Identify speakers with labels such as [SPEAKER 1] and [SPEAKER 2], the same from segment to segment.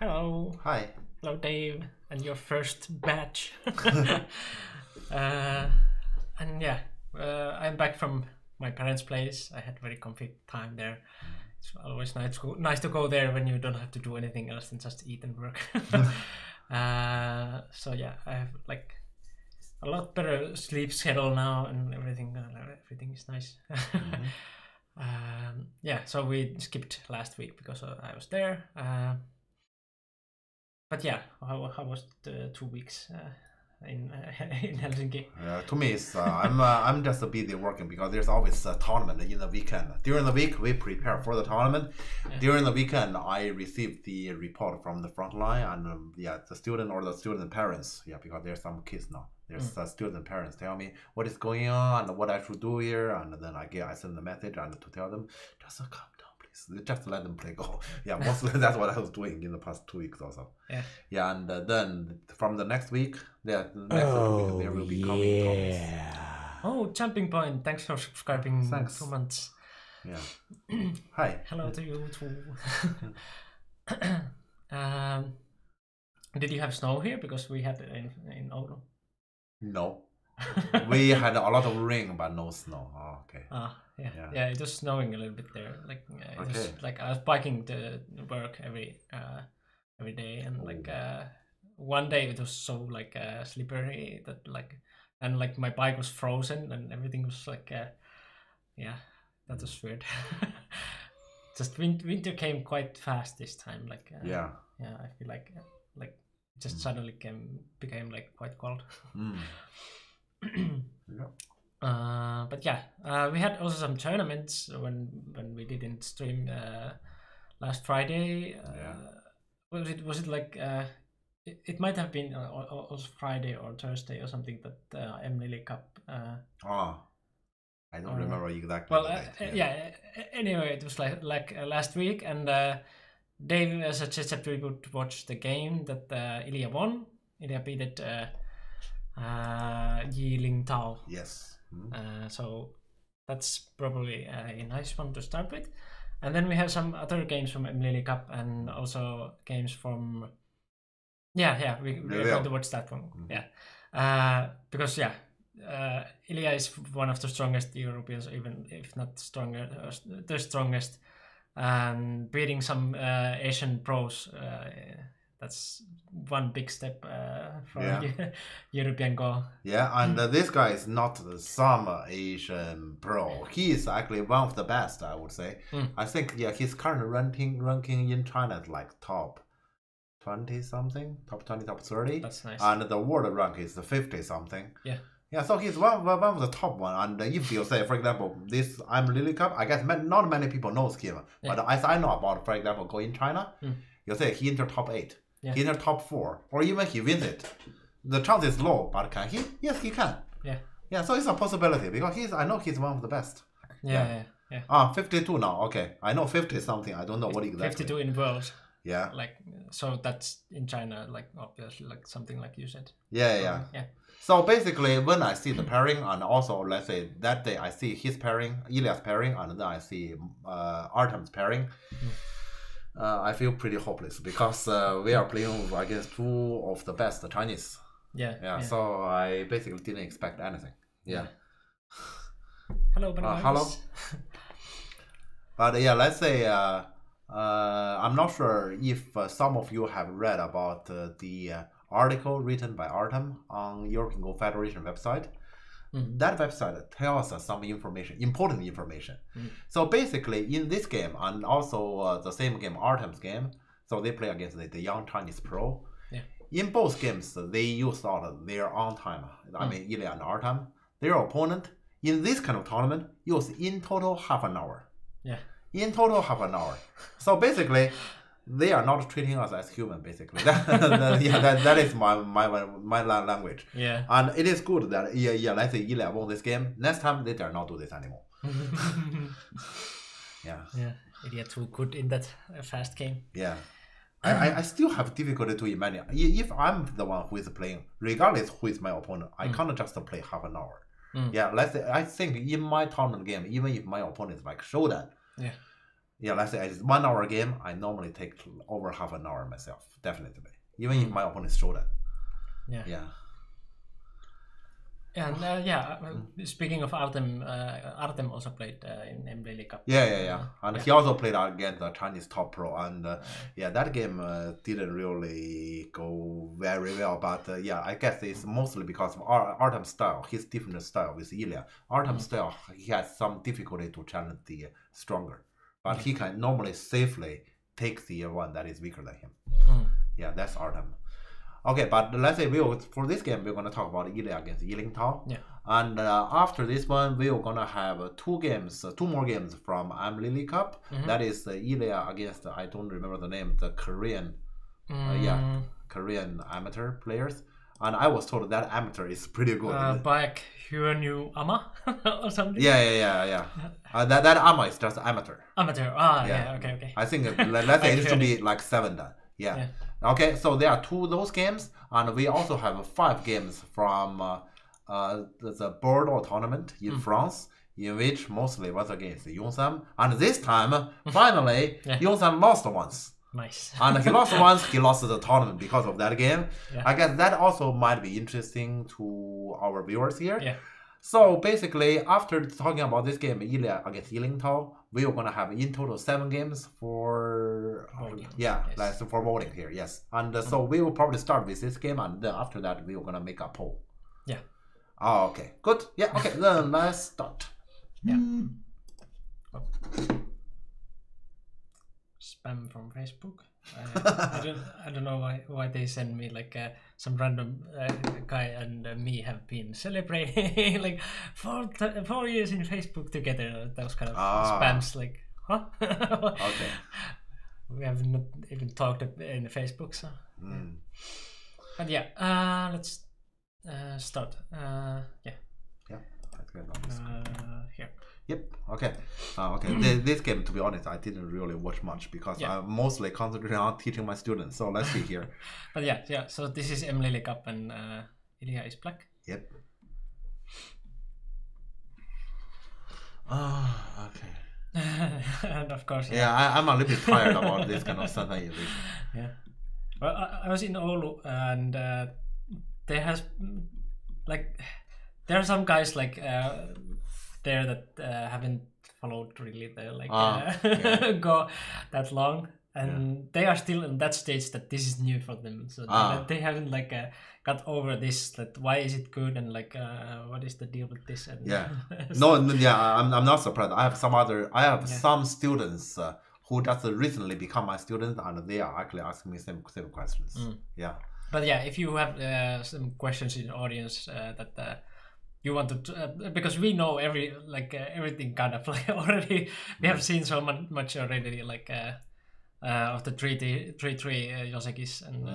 [SPEAKER 1] Hello.
[SPEAKER 2] Hi.
[SPEAKER 1] Hello, Dave, and your first batch. And yeah, I'm back from my parents' place. I had very comfy time there. It's always nice to go there when you don't have to do anything else than just eat and work. So yeah, I have like a lot better sleep schedule now, and everything is nice. Yeah, so we skipped last week because I was there. But yeah, how was the 2 weeks in in Helsinki?
[SPEAKER 2] To me, I'm just busy working because there's always a tournament in the weekend. During the week, we prepare for the tournament.
[SPEAKER 1] Yeah.
[SPEAKER 2] During the weekend, I receive the report from the front line and the student or the student parents. Yeah, because there's some kids now. There's student parents tell me what is going on and what I should do here, and then I send the message and to tell them just calm down, please. Just let them play go. Yeah, mostly that's what I was doing in the past 2 weeks also.
[SPEAKER 1] Yeah.
[SPEAKER 2] Yeah, and then from the next week, the next 2 weeks there will be coming topics.
[SPEAKER 1] Oh, Jumping Point! Thanks for subscribing.
[SPEAKER 2] Thanks.
[SPEAKER 1] 2 months.
[SPEAKER 2] Yeah. Hi.
[SPEAKER 1] Hello to you too. Did you have snow here? Because we had it in Oulu.
[SPEAKER 2] No. We had a lot of rain, but no snow. Oh, okay.
[SPEAKER 1] Yeah, it was snowing a little bit there. Like it was like I was biking to work every day, and like one day it was so like slippery that like, and like my bike was frozen and everything was like yeah, that was weird. Just winter came quite fast this time. Like
[SPEAKER 2] yeah,
[SPEAKER 1] I feel like just suddenly became like quite cold.
[SPEAKER 2] Yeah.
[SPEAKER 1] But yeah, we had also some tournaments when we didn't stream last Friday. Was it like it might have been also Friday or Thursday or something, but M Lily Cup.
[SPEAKER 2] I don't remember exactly.
[SPEAKER 1] Well, anyway, it was like last week, and Dave suggested we would watch the game that Ilya won. Ilya beat it. Yi Ling Tao.
[SPEAKER 2] Yes.
[SPEAKER 1] So that's probably a nice one to start with. And then we have some other games from Lily Cup and also games from we're going to watch that one. Because Ilya is one of the strongest Europeans, even if not stronger, the strongest, and beating some Asian pros. That's one big step for European goal.
[SPEAKER 2] Yeah, and this guy is not some Asian pro. He is actually one of the best, I would say. I think his current ranking in China is like top 20 something, top 20, top 30.
[SPEAKER 1] That's nice.
[SPEAKER 2] And the world rank is 50 something.
[SPEAKER 1] Yeah.
[SPEAKER 2] Yeah, so he's one of the top one. And if you say, for example, this I'm Lily Cup, I guess not many people knows him. But as I know about, for example, go in China, you say he enter top 8. He in the top 4, or even he wins it. The chance is low, but can he? Yes, he can. Yeah. So it's a possibility because I know he's one of the best. 52 now. Okay, I know 50 something. I don't know what exactly.
[SPEAKER 1] 52 in world.
[SPEAKER 2] Yeah.
[SPEAKER 1] Like so that's in China, like obviously like something like you said.
[SPEAKER 2] Yeah. So basically, when I see the pairing, and also let's say that day I see his pairing, Ilya's pairing, and then I see Artem's pairing. I feel pretty hopeless because we are playing against two of the best Chinese. Yeah. So I basically didn't expect anything. Yeah.
[SPEAKER 1] Hello, bananas.
[SPEAKER 2] Hello. But yeah, let's say I'm not sure if some of you have read about the article written by Artem on European Go Federation website. That website tells us some information, important information. So basically, in this game, and also the same game, Artem's game, so they play against the young Chinese pro. In both games, they use out their own time. I mean, Ilya and Artem. Their opponent, in this kind of tournament, use in total half an hour. In total half an hour. So basically, they are not treating us as human, basically. That is my language.
[SPEAKER 1] Yeah.
[SPEAKER 2] And it is good that let's say Ilya won this game. Next time they dare not do this anymore. Yeah.
[SPEAKER 1] Ilya too good in that fast game.
[SPEAKER 2] Yeah. I still have difficulty to imagine if I'm the one who is playing, regardless who is my opponent, I can't just play half an hour. Yeah, let's say I think in my tournament game, even if my opponent is like Shodan, yeah, let's say it's 1 hour game, I normally take over half an hour myself, definitely. Even if my opponents show that. Yeah.
[SPEAKER 1] And speaking of Artem, Artem also played in MLE Cup.
[SPEAKER 2] Yeah. And he also played against the Chinese top pro, and that game didn't really go very well. But I guess it's mostly because of Artem's style, his different style with Ilya. Artem's style, he has some difficulty to challenge the stronger, but he can normally safely take the one that is weaker than him. Yeah, that's Artem. Okay, but let's say for this game, we're going to talk about Ilya against Yiling Tao.
[SPEAKER 1] Yeah.
[SPEAKER 2] And after this one, we're going to have two more games from MLE Cup. That is Ilya against, I don't remember the name, the Korean, Korean amateur players. And I was told that amateur is pretty good.
[SPEAKER 1] Baek Hyunwoo Ama or something?
[SPEAKER 2] Yeah. That Ama is just amateur.
[SPEAKER 1] Amateur, okay.
[SPEAKER 2] I think, let's say it should be like 7 then. Yeah. Okay, so there are 2 of those games, and we also have 5 games from the Bordeaux tournament in France, in which mostly was against Yongsam. And this time, finally, Yongsam lost once.
[SPEAKER 1] Nice.
[SPEAKER 2] And he lost once, he lost the tournament because of that game. I guess that also might be interesting to our viewers here. So basically, after talking about this game, Ilya against Yiling Tao, we are going to have in total 7 games for voting. For voting here, yes. And so we will probably start with this game, and then after that, we are going to make a poll.
[SPEAKER 1] Yeah.
[SPEAKER 2] Oh, okay, good. Yeah, okay, then let's start.
[SPEAKER 1] Yeah. Spam from Facebook. I don't know why they send me like some random guy and me have been celebrating like 4 years in Facebook together. Those kind of spams, like, huh?
[SPEAKER 2] Okay.
[SPEAKER 1] We have not even talked in Facebook, so. But yeah, let's start. Here.
[SPEAKER 2] Yep. Okay. This game, to be honest, I didn't really watch much because I'm mostly concentrating on teaching my students. So let's see here.
[SPEAKER 1] But yeah. So this is MLE Cup, and Ilya is black.
[SPEAKER 2] Yep. Okay.
[SPEAKER 1] And of course.
[SPEAKER 2] I'm a little bit tired about this kind of sudden.
[SPEAKER 1] Yeah. Well, I was in Oulu, and there has there are some guys like there that haven't followed really the go that long, and they are still in that stage that this is new for them, so they haven't got over this, that why is it good, and what is the deal with this, and
[SPEAKER 2] I'm not surprised. I have some students who just recently become my students, and they are actually asking me same questions.
[SPEAKER 1] But yeah, if you have some questions in the audience that you want to, because we know everything kind of already. We have seen so much already, of the 3-3 Yosekis, and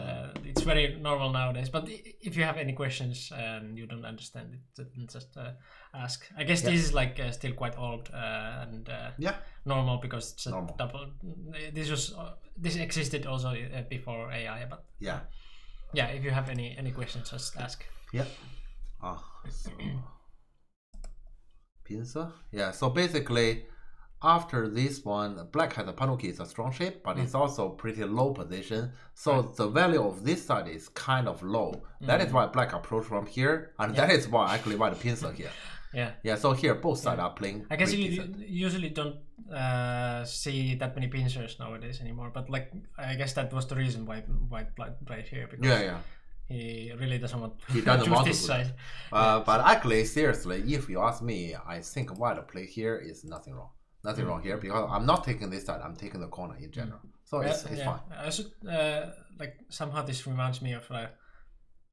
[SPEAKER 1] it's very normal nowadays. But if you have any questions and you don't understand it, then just ask. I guess this is still quite old and normal, because it's a double. This existed also before AI, but if you have any questions, just ask.
[SPEAKER 2] Pincer. So basically, after this one, black has a Panuki is a strong shape, but it's also pretty low position. So the value of this side is kind of low. That is why black approach from here, and that is why the pincer here. So here both sides are playing.
[SPEAKER 1] I guess you usually don't see that many pincers nowadays anymore, but I guess that was the reason why white played here, because he really doesn't want to choose this side.
[SPEAKER 2] But actually, seriously, if you ask me, I think white play here is nothing wrong. Nothing wrong here, because I'm not taking this side, I'm taking the corner in general. So it's fine.
[SPEAKER 1] I should, somehow this reminds me of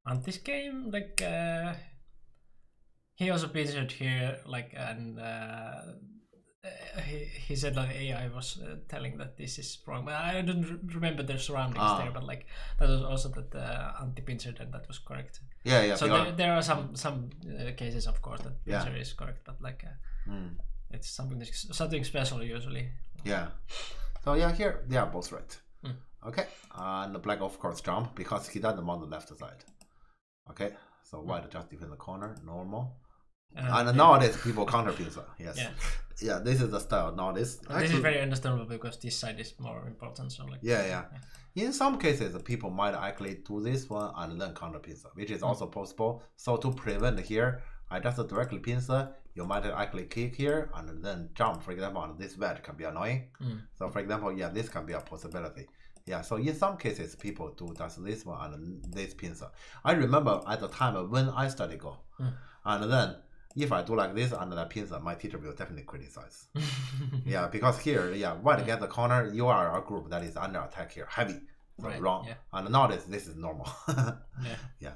[SPEAKER 1] Anti's game. He also pincered here, and he said that AI was telling that this is wrong, but I don't remember the surroundings there. But that was also that Antti pincered, and that was correct. So there are some cases, of course, that pincer is correct, but it's something special usually.
[SPEAKER 2] So here they are both right. Okay, and the black of course jump because he doesn't want the left side. Okay, so white just defend the corner, normal. And nowadays people counter pincer. Yes.
[SPEAKER 1] Yeah.
[SPEAKER 2] Yeah, this is the style nowadays.
[SPEAKER 1] This is very understandable because this side is more important. So like.
[SPEAKER 2] Yeah. In some cases, people might actually do this one and then counter pincer, which is also possible. So to prevent here, I just directly pincer. You might actually click here and then jump, for example, and this wedge can be annoying. So for example, yeah, this can be a possibility. Yeah, so in some cases, people do just this one and this pincer. I remember at the time when I studied Go, and then if I do like this and the pincer, my teacher will definitely criticize. Yeah, because here, white get the corner, you are a group that is under attack here, heavy, so wrong. Yeah. And nowadays, this is normal. Yeah.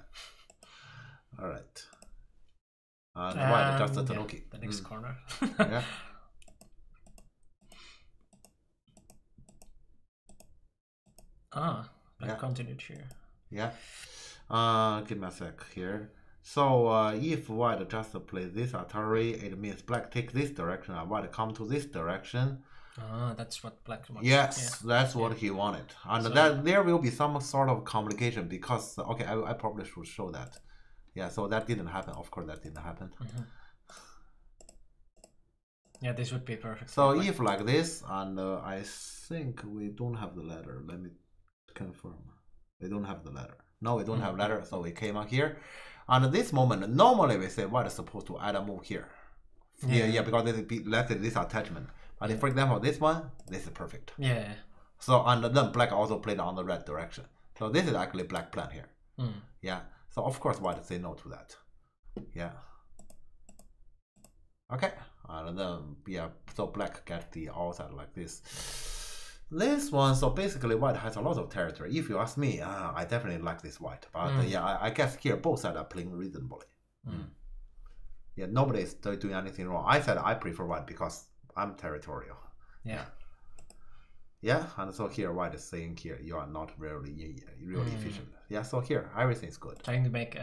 [SPEAKER 2] All right. And white just the tanuki.
[SPEAKER 1] The next corner.
[SPEAKER 2] Yeah.
[SPEAKER 1] Black continued here.
[SPEAKER 2] Yeah. Give me a sec here. So if white just play this Atari, it means black take this direction and white come to this direction.
[SPEAKER 1] That's what black wanted.
[SPEAKER 2] Yes, that's what he wanted. And so, that there will be some sort of complication because, okay, I probably should show that. Yeah, so that didn't happen. Of course, that didn't happen.
[SPEAKER 1] Yeah, this would be perfect.
[SPEAKER 2] So if like this, and I think we don't have the ladder. Let me confirm. We don't have the ladder. No, we don't have ladder, so we came up here. And at this moment, normally we say what is supposed to add a move here. Yeah, because let's say this attachment. But for example, this one, this is perfect.
[SPEAKER 1] Yeah.
[SPEAKER 2] So and then black also played on the red direction. So this is actually black plan here. Yeah. So of course white say no to that. Yeah. Okay. And then so black get the outside like this. This one, so basically white has a lot of territory. If you ask me, I definitely like this white. But I guess here both sides are playing reasonably. Yeah, nobody is doing anything wrong. I said I prefer white because I'm territorial.
[SPEAKER 1] Yeah.
[SPEAKER 2] Yeah, and so here white is saying here you are not really efficient. Yeah, so here everything is good.
[SPEAKER 1] Trying to make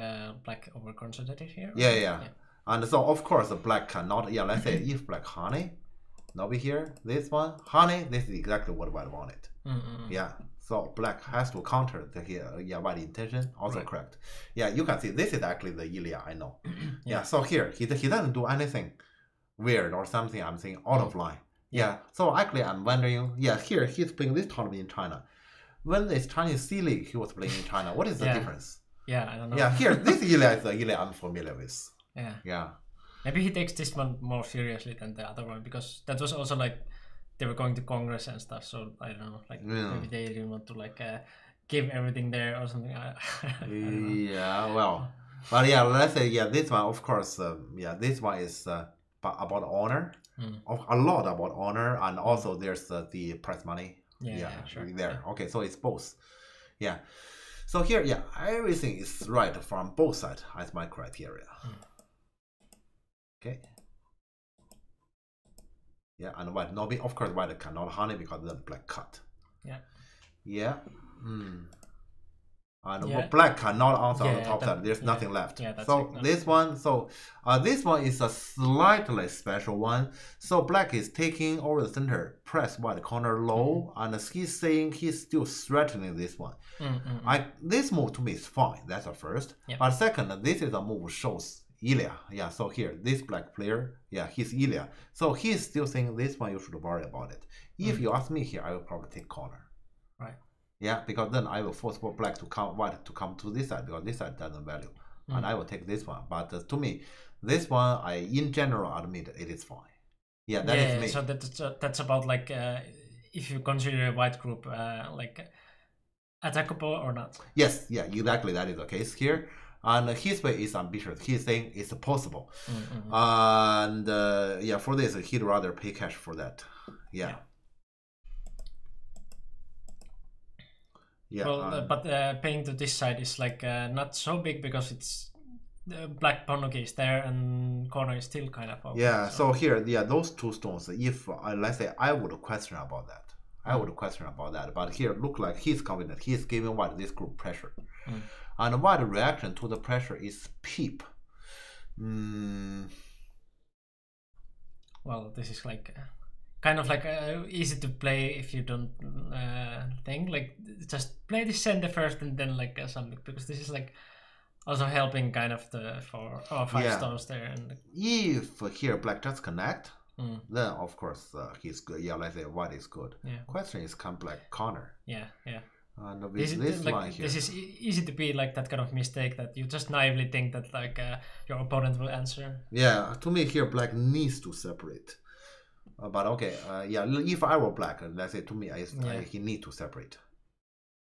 [SPEAKER 1] black over concentrated here.
[SPEAKER 2] Yeah. And so of course the black cannot. Yeah, let's say if black honey, over here this one honey, this is exactly what white wanted. Yeah, so black has to counter the here. Yeah, white intention also correct. Yeah, you can see this is actually the Ilya I know. Yeah, so here he doesn't do anything weird or something. I'm saying out of line. Yeah, so actually I'm wondering, here he's playing this tournament in China. When it's Chinese C League, he was playing in China. What is the difference?
[SPEAKER 1] Yeah, I don't know.
[SPEAKER 2] Yeah, here, this Ilya is the Ilya I'm familiar with. Yeah.
[SPEAKER 1] Maybe he takes this one more seriously than the other one because that was also like they were going to Congress and stuff. So I don't know, like maybe they didn't want to like give everything there or something. I don't know.
[SPEAKER 2] Yeah, well, but yeah, let's say this one of course. This one is about honor. A lot about honor, and also there's the prize money.
[SPEAKER 1] Sure.
[SPEAKER 2] There. Okay, so it's both. Yeah. So here, everything is right from both sides as my criteria. Okay. Yeah, and white nobby. Of course, white cannot honey because then black cut. Yeah. And black cannot answer on the top side. There's nothing left. So this one, this one is a slightly special one. So black is taking over the center, press white corner low, and he's saying he's still threatening this one. This move to me is fine. That's the first. But second, this is a move shows Ilya. Yeah. So here, this black player, he's Ilya. So he's still saying this one. You should worry about it. If you ask me here, I will probably take corner.
[SPEAKER 1] Right.
[SPEAKER 2] Yeah, because then I will force black to come white to come to this side because this side doesn't value, and I will take this one. But to me, this one I in general admit it is fine. Yeah, that is me.
[SPEAKER 1] So that's about like if you consider a white group like attackable or not.
[SPEAKER 2] Yes, exactly. That is the case here. And his way is ambitious. He's saying it's possible, and for this he'd rather pay cash for that. Yeah.
[SPEAKER 1] Well, but paying to this side is like not so big because it's black Ponoki is there and corner is still kind of open.
[SPEAKER 2] So here, those two stones. If let's say I would question about that, but here look like he's confident. He's giving white this group pressure, and white reaction to the pressure is peep.
[SPEAKER 1] Well, this is like. Kind of like easy to play if you don't think like just play the center first and then like something because this is like Also helping kind of the 5 stones there. And
[SPEAKER 2] if here black just connect, then of course he's good. Yeah, let's say white is good.
[SPEAKER 1] Yeah.
[SPEAKER 2] Question is, can black counter?
[SPEAKER 1] Yeah.
[SPEAKER 2] And with this line here,
[SPEAKER 1] this is easy to be like that kind of mistake that you just naively think that like your opponent will answer.
[SPEAKER 2] Yeah, to me here black needs to separate. But okay, yeah, if I were black, let's say to me, he need to separate.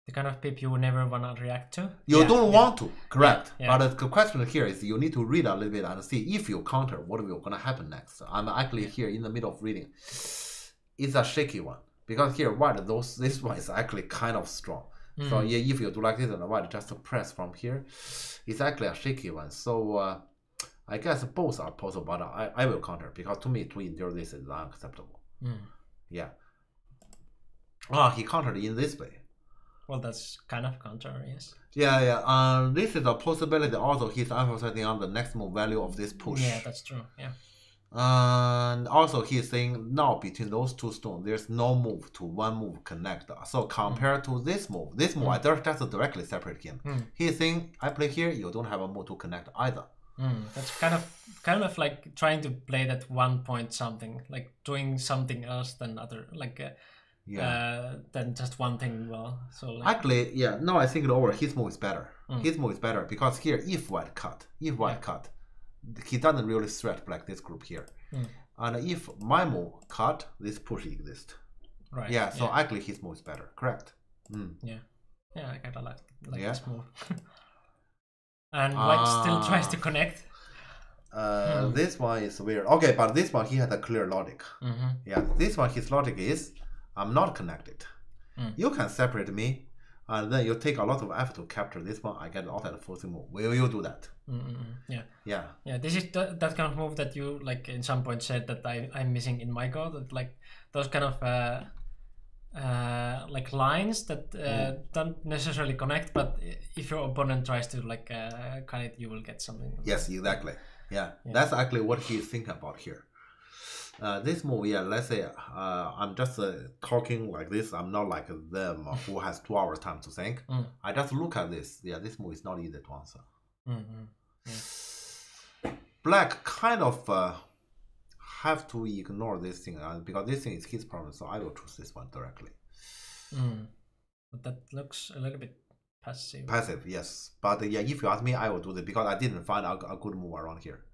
[SPEAKER 1] The kind of pip you would never want to react to.
[SPEAKER 2] You don't want to, correct. But the question here is you need to read a little bit and see if you counter, what will going to happen next. I'm actually here in the middle of reading. It's a shaky one. Because here, white, this one is actually kind of strong. So yeah, if you do like this and white just press from here, it's actually a shaky one. So I guess both are possible, but I will counter because to me, to endure this is unacceptable. Yeah. He countered in this way.
[SPEAKER 1] Well, that's kind of counter, yes.
[SPEAKER 2] Yeah. This is a possibility. Also, he's emphasizing on the next move value of this push.
[SPEAKER 1] Yeah, that's true. Yeah.
[SPEAKER 2] And also he's saying now between those two stones there's no move to one move connect. So compared to this move I just directly separate him. He's saying I play here, you don't have a move to connect either.
[SPEAKER 1] That's kind of like trying to play that 1 point something, like doing something else than other, like than just one thing. Well, so like,
[SPEAKER 2] actually, yeah. Now I think it over. His move is better. His move is better because here, if white cut, he doesn't really threat black this group here. And if my move cut, this push exists.
[SPEAKER 1] Right.
[SPEAKER 2] Yeah. So actually, his move is better. Correct.
[SPEAKER 1] Yeah. I kind of like this move. And white still tries to connect.
[SPEAKER 2] This one is weird. Okay, but this one he has a clear logic. Yeah, this one his logic is I'm not connected. You can separate me, and then you take a lot of effort to capture this one. I get outside the forcing move. Will you do that? Yeah. This
[SPEAKER 1] is that kind of move that you like in some point said that I'm missing in my god. That like those kind of like lines that don't necessarily connect, but if your opponent tries to like cut it, you will get something.
[SPEAKER 2] Yes, exactly. Yeah. That's actually what he's thinking about here. This move, let's say I'm just talking like this. I'm not like them who has 2 hours time to think. I just look at this. Yeah, this move is not easy to answer. Black kind of have to ignore this thing because this thing is his problem. So I will choose this one directly.
[SPEAKER 1] But that looks a little bit passive.
[SPEAKER 2] Passive, yes. But yeah, if you ask me, I will do this because I didn't find a good move around here.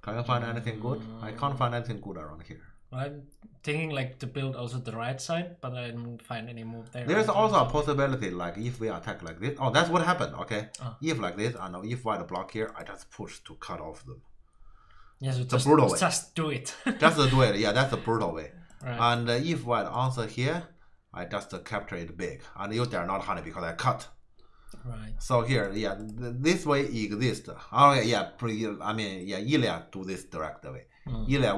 [SPEAKER 2] Can you find anything good? I can't find anything good around here.
[SPEAKER 1] I'm thinking like to build also the right side, but I didn't find any move there.
[SPEAKER 2] There's also a possibility like if we attack like this. Oh, that's what happened. Okay. If like this, and if white block here, I just push to cut off them.
[SPEAKER 1] Yes,
[SPEAKER 2] the brutal way.
[SPEAKER 1] Just do it.
[SPEAKER 2] Just do it. Yeah, that's the brutal way.
[SPEAKER 1] Right.
[SPEAKER 2] And if white answer here, I just capture it big, and you dare not hunt it because I cut.
[SPEAKER 1] Right.
[SPEAKER 2] So here, yeah, this way exists. Okay, yeah, I mean, yeah, Ilya do this direct way. Ilya,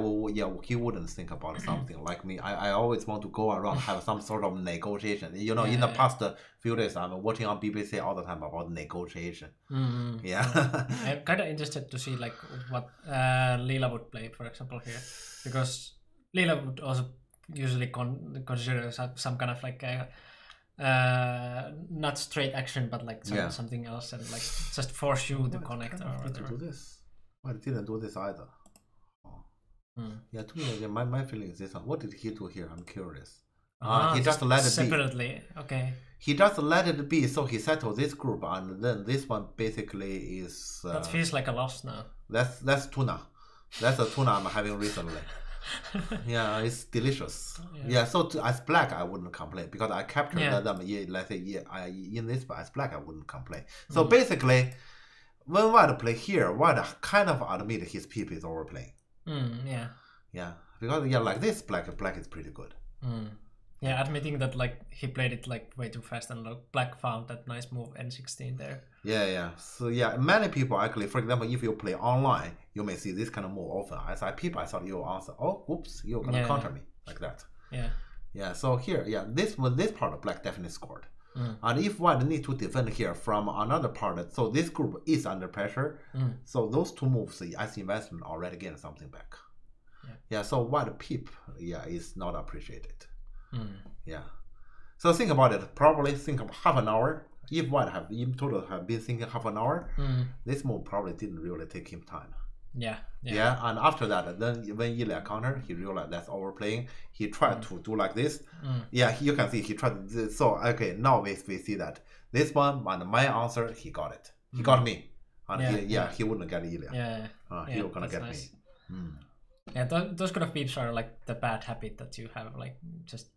[SPEAKER 2] he wouldn't think about something like me. I always want to go around have some sort of negotiation. You know, in the past few days, I'm watching on BBC all the time about negotiation. Yeah.
[SPEAKER 1] I'm kind of interested to see like what Leela would play, for example, here, because Leela would also usually consider some kind of like not straight action, but like something else, and like just force you to connect or whatever.
[SPEAKER 2] Do this. Well, didn't do this either. Yeah, to me, my feeling is this one. What did he do here? I'm curious. He just let it
[SPEAKER 1] separately. Be. Okay.
[SPEAKER 2] He just let it be, so he settled this group, and then this one basically is.
[SPEAKER 1] That feels like a loss now.
[SPEAKER 2] That's tuna. That's a tuna I'm having recently. Yeah, it's delicious. Yeah, so as black I wouldn't complain because I captured them. Let's say in this, but as black I wouldn't complain. So basically, when white play here, white kind of admit his PP is overplaying. Yeah, because like this, black is pretty good.
[SPEAKER 1] Yeah, admitting that like he played it like way too fast, and like black found that nice move N16 there. Yeah.
[SPEAKER 2] So yeah, many people actually, for example, if you play online, you may see this kind of move often. As I peep, I thought you answer, oh, oops, you're gonna counter me like that. Yeah. So here, this part of black definitely scored. And if white need to defend here from another part, so this group is under pressure. So those two moves, as investment already gain something back. Yeah. So white peep, is not appreciated. Yeah. So think about it. Probably think of half an hour. if white have in total have been thinking half an hour, this move probably didn't really take him time.
[SPEAKER 1] Yeah,
[SPEAKER 2] and after that, then when Ilya countered, he realized that's overplaying. He tried to do like this. You can see he tried to, so okay, now we see that this one, and my answer, he got it. He got me. And he wouldn't get Ilya. He was gonna get
[SPEAKER 1] nice.
[SPEAKER 2] me.
[SPEAKER 1] Yeah, those kind of beeps are like the bad habit that you have, like just,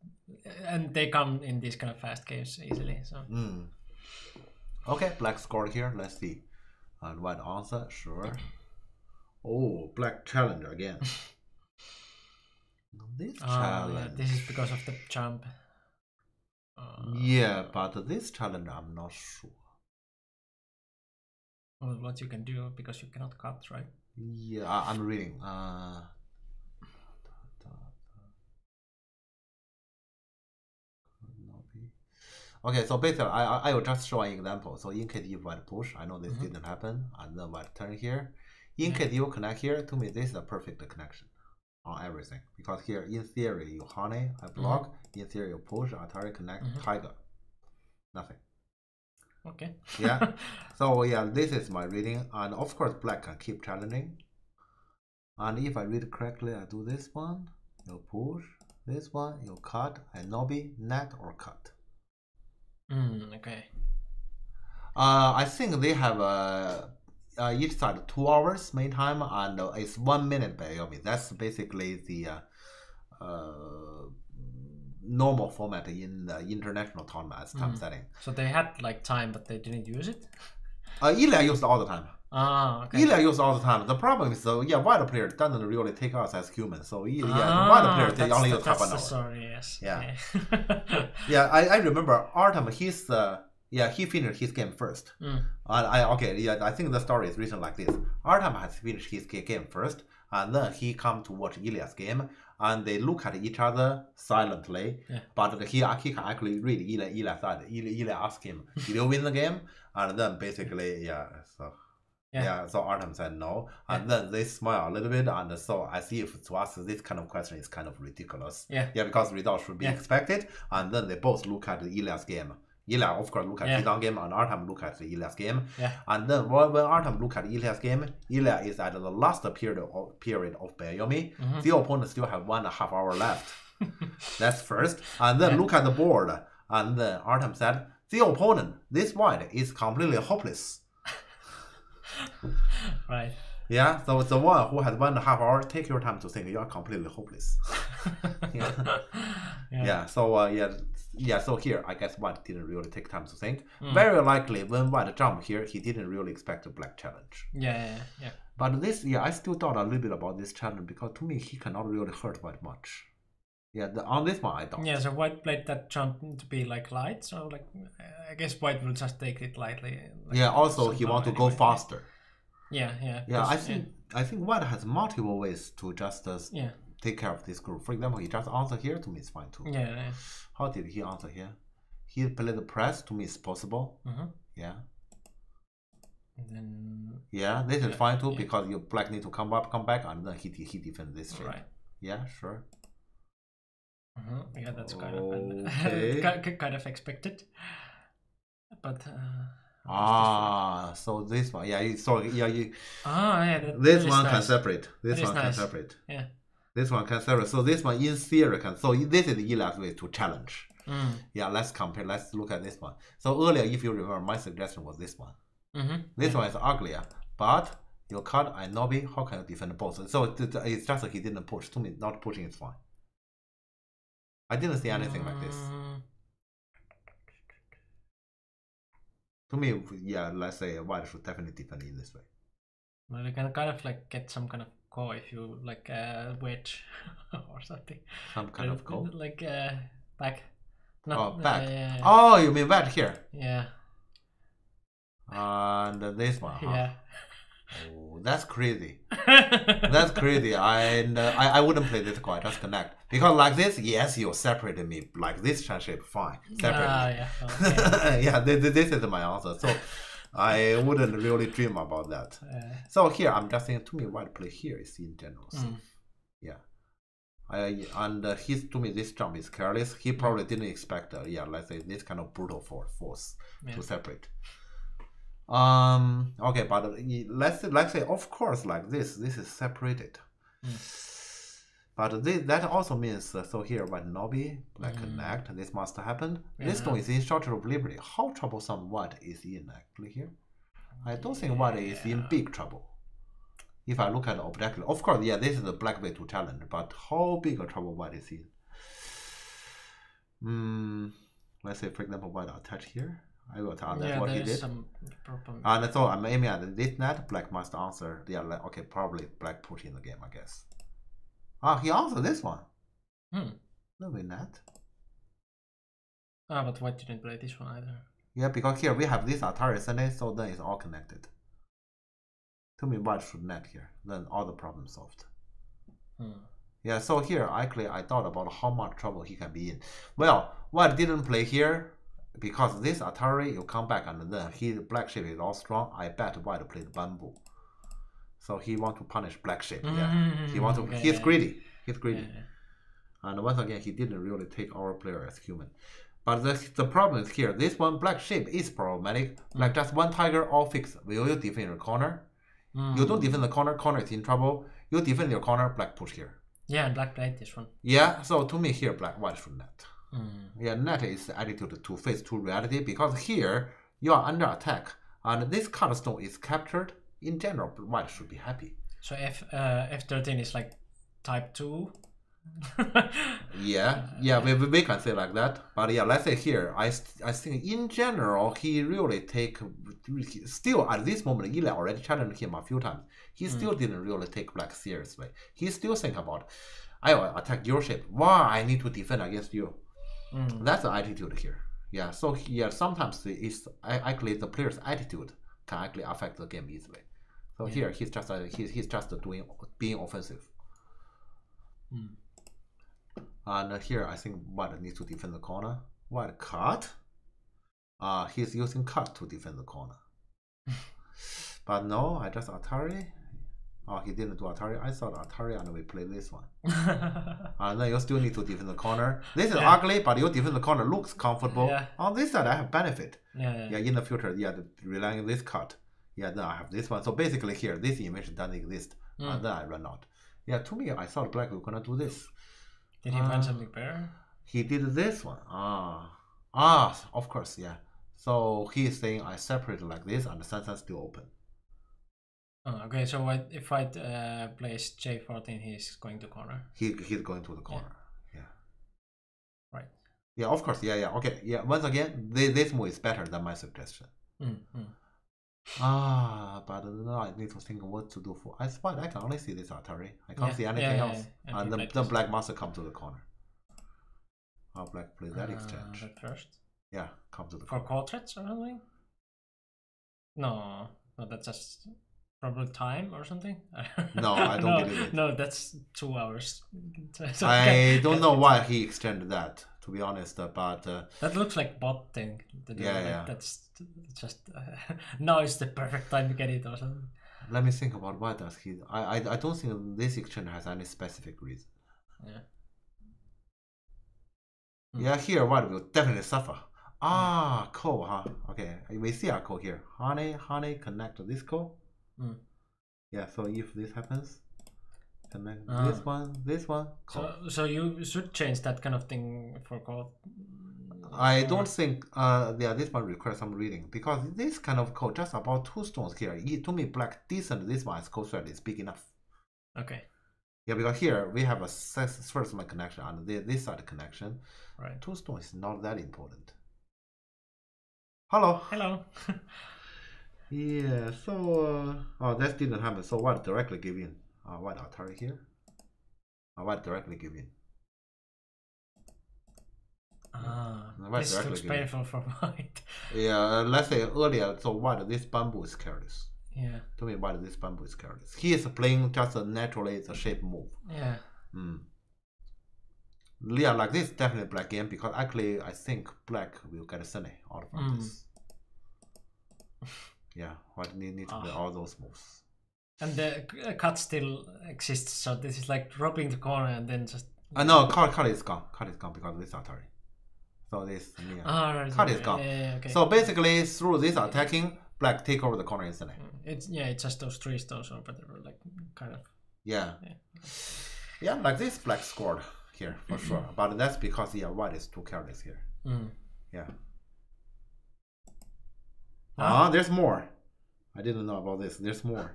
[SPEAKER 1] and they come in these kind of fast games easily. So.
[SPEAKER 2] Okay, black scored here. Let's see. And white answer, sure. Oh, black challenger again. This challenge.
[SPEAKER 1] Yeah, this is because of the jump.
[SPEAKER 2] But this challenge, I'm not sure.
[SPEAKER 1] Well, what you can do, because you cannot cut, right?
[SPEAKER 2] Yeah, I'm reading. Okay, so basically, I will just show an example. So in case you white push, I know this didn't happen, and then white turn here. In case you connect here, to me, this is a perfect connection on everything. Because here, in theory, you honey, I block. In theory, you push, Atari connect, tiger. Nothing.
[SPEAKER 1] Okay.
[SPEAKER 2] Yeah. So yeah, this is my reading. And of course, black can keep challenging. And if I read correctly, I do this one. You push. This one, you cut. And Nobi, net or cut.
[SPEAKER 1] Okay.
[SPEAKER 2] I think they have each side 2 hours main time, and it's 1 minute by Yomi. That's basically the normal format in the international tournament as time setting.
[SPEAKER 1] So they had like time, but they didn't use it?
[SPEAKER 2] Ilya used all the time.
[SPEAKER 1] Okay.
[SPEAKER 2] Ilya used all the time. The problem is, white player doesn't really take us as humans. So white player they only use half an hour.
[SPEAKER 1] Sorry, yes.
[SPEAKER 2] Yeah. Yeah, I remember Artem. He finished his game first. I think the story is written like this. Artem has finished his game first, and then he come to watch Ilya's game, and they look at each other silently. But he can actually read Ilya's side. Ilya asked him, "Did you win the game?" And then basically, so Artem said no, and then they smile a little bit, and so as if to us this kind of question is kind of ridiculous. Because results should be expected, and then they both look at Ilya's game. Ilya, of course, look at his own game, and Artem look at Ilya's game. And then when Artem look at Ilya's game, Ilya is at the last period of Bayomi. The opponent still have 1.5 hours left. That's first. And then look at the board, and then Artem said, the opponent, this white, is completely hopeless.
[SPEAKER 1] Right.
[SPEAKER 2] Yeah, so the one who has 1.5 hours, take your time to think. You are completely hopeless. So here, I guess white didn't really take time to think. Very likely, when white jumped here, he didn't really expect a black challenge.
[SPEAKER 1] Yeah.
[SPEAKER 2] But this, I still thought a little bit about this challenge, because to me, he cannot really hurt white much. On this one, I don't.
[SPEAKER 1] Yeah, so white played that jump to be like light, so like I guess white will just take it lightly.
[SPEAKER 2] Also he want to go faster.
[SPEAKER 1] Yeah.
[SPEAKER 2] I think white has multiple ways to just take care of this group. For example, he just answer here, to me it's fine too.
[SPEAKER 1] Yeah.
[SPEAKER 2] How did he answer here? He played the press, to me it's possible. Yeah.
[SPEAKER 1] And then
[SPEAKER 2] this is fine too, because your black need to come back, and then he defends this shape.
[SPEAKER 1] Right.
[SPEAKER 2] Yeah, sure.
[SPEAKER 1] Yeah, that's kind
[SPEAKER 2] of
[SPEAKER 1] kind of expected. But
[SPEAKER 2] so this one, this one
[SPEAKER 1] nice.
[SPEAKER 2] can separate. This one can separate. Yeah. This one can separate. So this one in theory can. So this is Ilya's way to challenge. Let's compare. Let's look at this one. So earlier, if you remember, my suggestion was this one. This one is uglier, but you cut and Nobi. How can you defend both? So it's just that he didn't push. To me, not pushing is fine. I didn't see anything like this. To me, let's say white should definitely defend in this way.
[SPEAKER 1] Well, you can kind of like get some kind of call if you like wedge or something.
[SPEAKER 2] Some kind of call?
[SPEAKER 1] Like back.
[SPEAKER 2] Back. Oh, you mean wedge here?
[SPEAKER 1] Yeah.
[SPEAKER 2] And this one, huh?
[SPEAKER 1] Yeah.
[SPEAKER 2] Oh, that's crazy. That's crazy. I wouldn't play this quite, just connect. Because like this, yes, you separated me. Like this shape, fine. Separate me.
[SPEAKER 1] Okay.
[SPEAKER 2] This is my answer. So I wouldn't really dream about that. So here, I'm just saying, to me, white play here is in general. So, And to me, this jump is careless. He probably didn't expect, let's say this kind of brutal force to separate. Okay, but let's say, of course, like this is separated. But that also means, so here, white Nobby, black connect, this must happen. This stone is in shortage of liberty. How troublesome white is in actually here? I don't think white is in big trouble. If I look at the objectively, of course, this is the black way to challenge, but how big a trouble white is in? Let's say, for example, white attach here. I will tell that's what he did. And so I'm aiming at this net, black must answer. Okay, probably black push in the game, I guess. He answered this one. No way net.
[SPEAKER 1] But white didn't play this one either.
[SPEAKER 2] Yeah, because here we have this Atari Sunday, so then it's all connected. To me, white should net here, then all the problems solved. Yeah, so here actually I thought about how much trouble he can be in. Well, white didn't play here because this Atari, you come back and then black shape is all strong. I bet white played bamboo. So he want to punish black shape. He's greedy. He's greedy. And once again, he didn't really take our player as human. But the problem is here. This one black shape is problematic. Like just one tiger, all fixed. Will you defend your corner? You don't defend the corner is in trouble. You defend your corner, black push here.
[SPEAKER 1] Yeah, and black played this one.
[SPEAKER 2] Yeah, so to me here, white should net. Yeah, net is the attitude to face to reality because here you are under attack and this card stone is captured. In general, white should be happy.
[SPEAKER 1] So F13 is like type 2?
[SPEAKER 2] we can say like that. But let's say here, I think in general, he really still at this moment, Eli already challenged him a few times. He still didn't really take black seriously. He still think about, I will attack your shape. Why I need to defend against you? That's the attitude here. Yeah, so sometimes it's actually the player's attitude can actually affect the game easily. So here he's just being offensive. And here I think white needs to defend the corner. White cut. He's using cut to defend the corner. But no, I just Atari. He didn't do Atari. I thought Atari and we play this one. And then you still need to defend the corner. This is ugly, but you defend the corner looks comfortable. On this side, I have benefit. In the future, relying on this cut. Then I have this one. So basically here, this image doesn't exist. And then I run out. To me, I thought black was gonna do this.
[SPEAKER 1] Did he find something better?
[SPEAKER 2] He did this one. Of course, So he is saying I separate like this and the sunset still open.
[SPEAKER 1] Okay, so if white plays J14, he's going to corner.
[SPEAKER 2] He's going to the corner.
[SPEAKER 1] Right.
[SPEAKER 2] Of course. Okay. Once again, this move is better than my suggestion. But now I need to think what to do for. I can only see this Atari. I can't see anything else. And then black must come to the corner. Black plays that exchange.
[SPEAKER 1] But first.
[SPEAKER 2] Come to the
[SPEAKER 1] corner. For portraits or something? No, that's just probably time or something.
[SPEAKER 2] No, I don't believe it.
[SPEAKER 1] No, that's 2 hours.
[SPEAKER 2] So I don't know why he extended that, to be honest. But
[SPEAKER 1] that looks like bot thing. That's just now is the perfect time to get it or something.
[SPEAKER 2] Let me think about why does he. I don't think this exchange has any specific reason. Here white will definitely suffer. Coal, huh? Okay, we see our coal here. Honey, connect to this coal. So if this happens, connect this one. Coal.
[SPEAKER 1] So you should change that kind of thing for coal.
[SPEAKER 2] I don't think this one requires some reading because this kind of code just about 2 stones here. To me, black decent. This one is code thread is big enough.
[SPEAKER 1] Okay.
[SPEAKER 2] Because here we have a first line connection and this side connection.
[SPEAKER 1] Right.
[SPEAKER 2] 2 stones is not that important. Hello. So that didn't happen. So white directly give in. White Atari here. White directly give in.
[SPEAKER 1] This looks painful for white.
[SPEAKER 2] Let's say earlier, so white, this bamboo is careless. To me, white, this bamboo is careless. He is playing just naturally the shape move. Like this, definitely black game because actually I think black will get a Sunny out of this. White need to play all those moves.
[SPEAKER 1] And the cut still exists, so this is like dropping the corner and then just
[SPEAKER 2] No, card is gone. Card is gone because of this Atari. So this card is gone.
[SPEAKER 1] Okay.
[SPEAKER 2] So basically, through this attacking, black take over the corner instantly.
[SPEAKER 1] It's just those 3 stones or whatever, like kind of.
[SPEAKER 2] Yeah, like this black scored here for sure. But that's because white is too careless here. Yeah. There's more. I didn't know about this. There's more.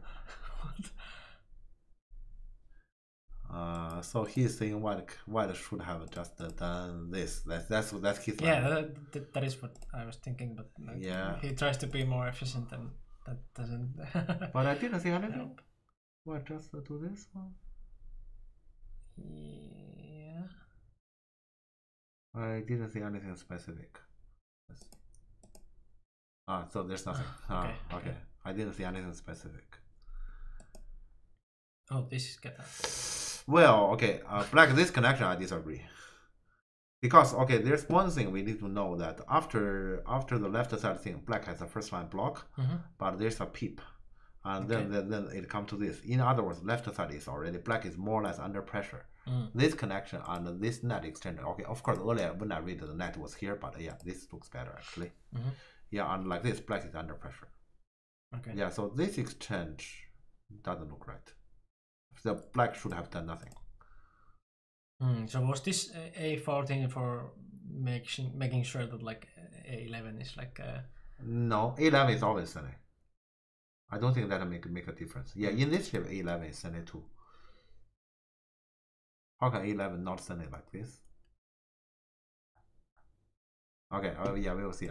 [SPEAKER 2] So he's saying white should have just done this. That's his line.
[SPEAKER 1] Yeah, that is what I was thinking. But he tries to be more efficient, and that doesn't.
[SPEAKER 2] But I didn't see anything. What, just do this one?
[SPEAKER 1] Yeah.
[SPEAKER 2] I didn't see anything specific. So there's nothing. Okay. I didn't see anything specific.
[SPEAKER 1] Oh, this is good.
[SPEAKER 2] Well, okay. Black, this connection I disagree. Because there's one thing we need to know that after the left side thing, black has a first line block, but there's a peep. And then it comes to this. In other words, left side is already black is more or less under pressure. This connection and this net extender. Okay, of course earlier when I read the net was here, but this looks better actually. Yeah, and like this, black is under pressure.
[SPEAKER 1] Okay.
[SPEAKER 2] Yeah, so this exchange doesn't look right. The black should have done nothing.
[SPEAKER 1] So was this A4 thing for making sure that like A11 is like?
[SPEAKER 2] No, A11 is always Sunny. I don't think that'll make a difference. Yeah, in this shape, A11 is Sunny too. How can A11 not Sunny like this? Okay. We will see.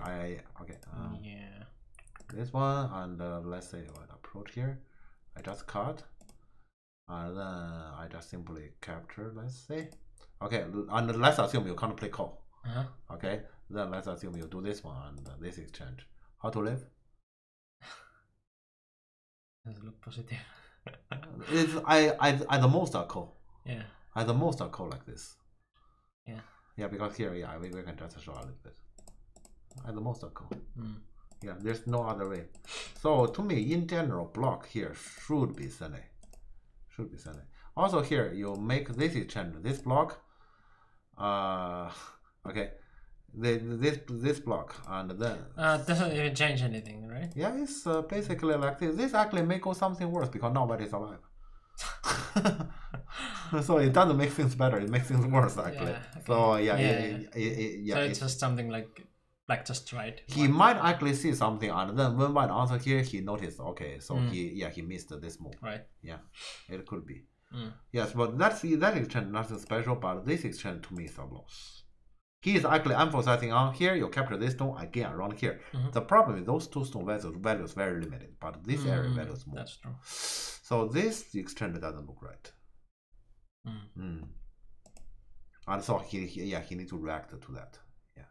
[SPEAKER 2] This one and let's say approach here. I just cut. And then I just simply capture, let's say. Okay, and let's assume you can't play call. Okay, then let's assume you do this one and this exchange. How to live?
[SPEAKER 1] Doesn't look positive.
[SPEAKER 2] It's I the most a call.
[SPEAKER 1] Yeah.
[SPEAKER 2] At the most a call like this.
[SPEAKER 1] Yeah.
[SPEAKER 2] Yeah, because here, we can just show a little bit. At the most a call. Yeah, there's no other way. So to me, in general, block here should be Sunny. Should be Sunny. Also here, you make this exchange, this block. Okay. This block and then
[SPEAKER 1] doesn't even change anything, right?
[SPEAKER 2] Yeah, it's basically like this. This actually may go something worse because nobody's alive. So it doesn't make things better, it makes things worse actually. So
[SPEAKER 1] so it's just something like black just tried.
[SPEAKER 2] He might actually see something and then when white answer here he noticed so he missed this move.
[SPEAKER 1] Right.
[SPEAKER 2] Yeah. It could be. Yes, but that exchange nothing special, but this exchange to me is a loss. He is actually emphasizing on here, you capture this stone again around here. The problem is those two stone values very limited, but this area values more.
[SPEAKER 1] That's true.
[SPEAKER 2] So this exchange doesn't look right. And so he needs to react to that. Yeah.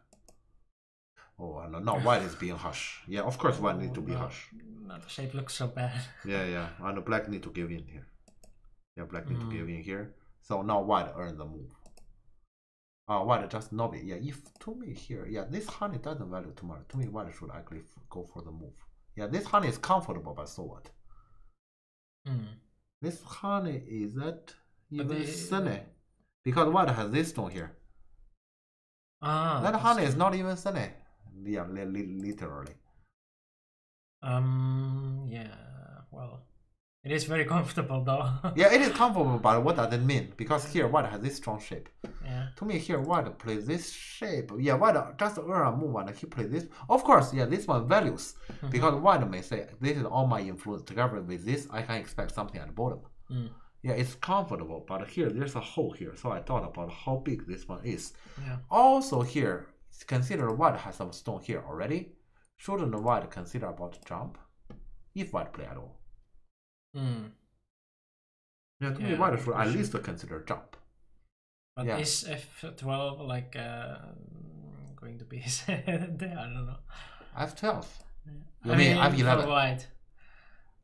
[SPEAKER 2] Oh, and now white is being harsh. Yeah, of course white needs to be harsh.
[SPEAKER 1] No, the shape looks so bad.
[SPEAKER 2] Yeah, and black need to give in here. Yeah, black need to give in here. So now white earns the move. White just knob it. Yeah, if to me here, this honey doesn't value too much. To me, white should actually go for the move. Yeah, this honey is comfortable, but so what? This honey is that even Sunny? Because white has this stone here. That honey is not even Sunny. Yeah, literally.
[SPEAKER 1] Yeah, well. It is very comfortable though.
[SPEAKER 2] Yeah, it is comfortable, but what does it mean? Because here white has this strong shape.
[SPEAKER 1] Yeah.
[SPEAKER 2] To me here white plays this shape. Yeah, white just earn a move and he plays this. Of course, this one values. Because white may say, this is all my influence. Together with this, I can expect something at the bottom. Yeah, it's comfortable, but here there's a hole here. So I thought about how big this one is.
[SPEAKER 1] Yeah.
[SPEAKER 2] Also here, consider white has some stone here already. Shouldn't white consider about jump? If white play at all. Yeah, to me, white should at least consider jump.
[SPEAKER 1] But is F12 like going to be there? I don't know.
[SPEAKER 2] F12.
[SPEAKER 1] You mean F11? White.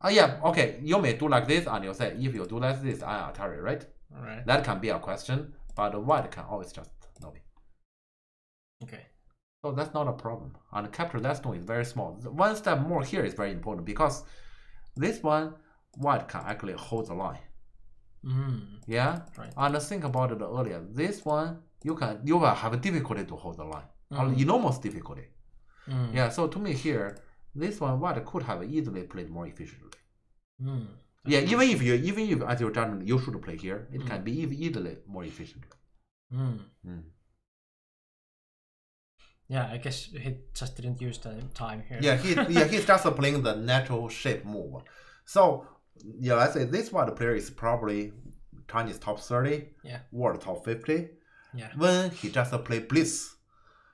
[SPEAKER 2] Yeah. Okay. You may do like this, and you say if you do like this, I Atari, right?
[SPEAKER 1] Right.
[SPEAKER 2] That can be a question, but white can always just know it.
[SPEAKER 1] Okay.
[SPEAKER 2] So that's not a problem. And capture that stone is very small. One step more here is very important because this one. White can actually hold the line. Yeah,
[SPEAKER 1] right.
[SPEAKER 2] And think about it earlier. This one you will have a difficulty to hold the line, enormous difficulty. Yeah, so to me here, this one white could have easily played more efficiently. Yeah, even if as your judgment you should play here, it can be easily more efficiently.
[SPEAKER 1] Yeah, I guess he just didn't use the time here.
[SPEAKER 2] Yeah, he's just playing the natural shape move. So yeah, let's say this white player is probably Chinese top 30, world top 50.
[SPEAKER 1] Yeah.
[SPEAKER 2] When he just play blitz,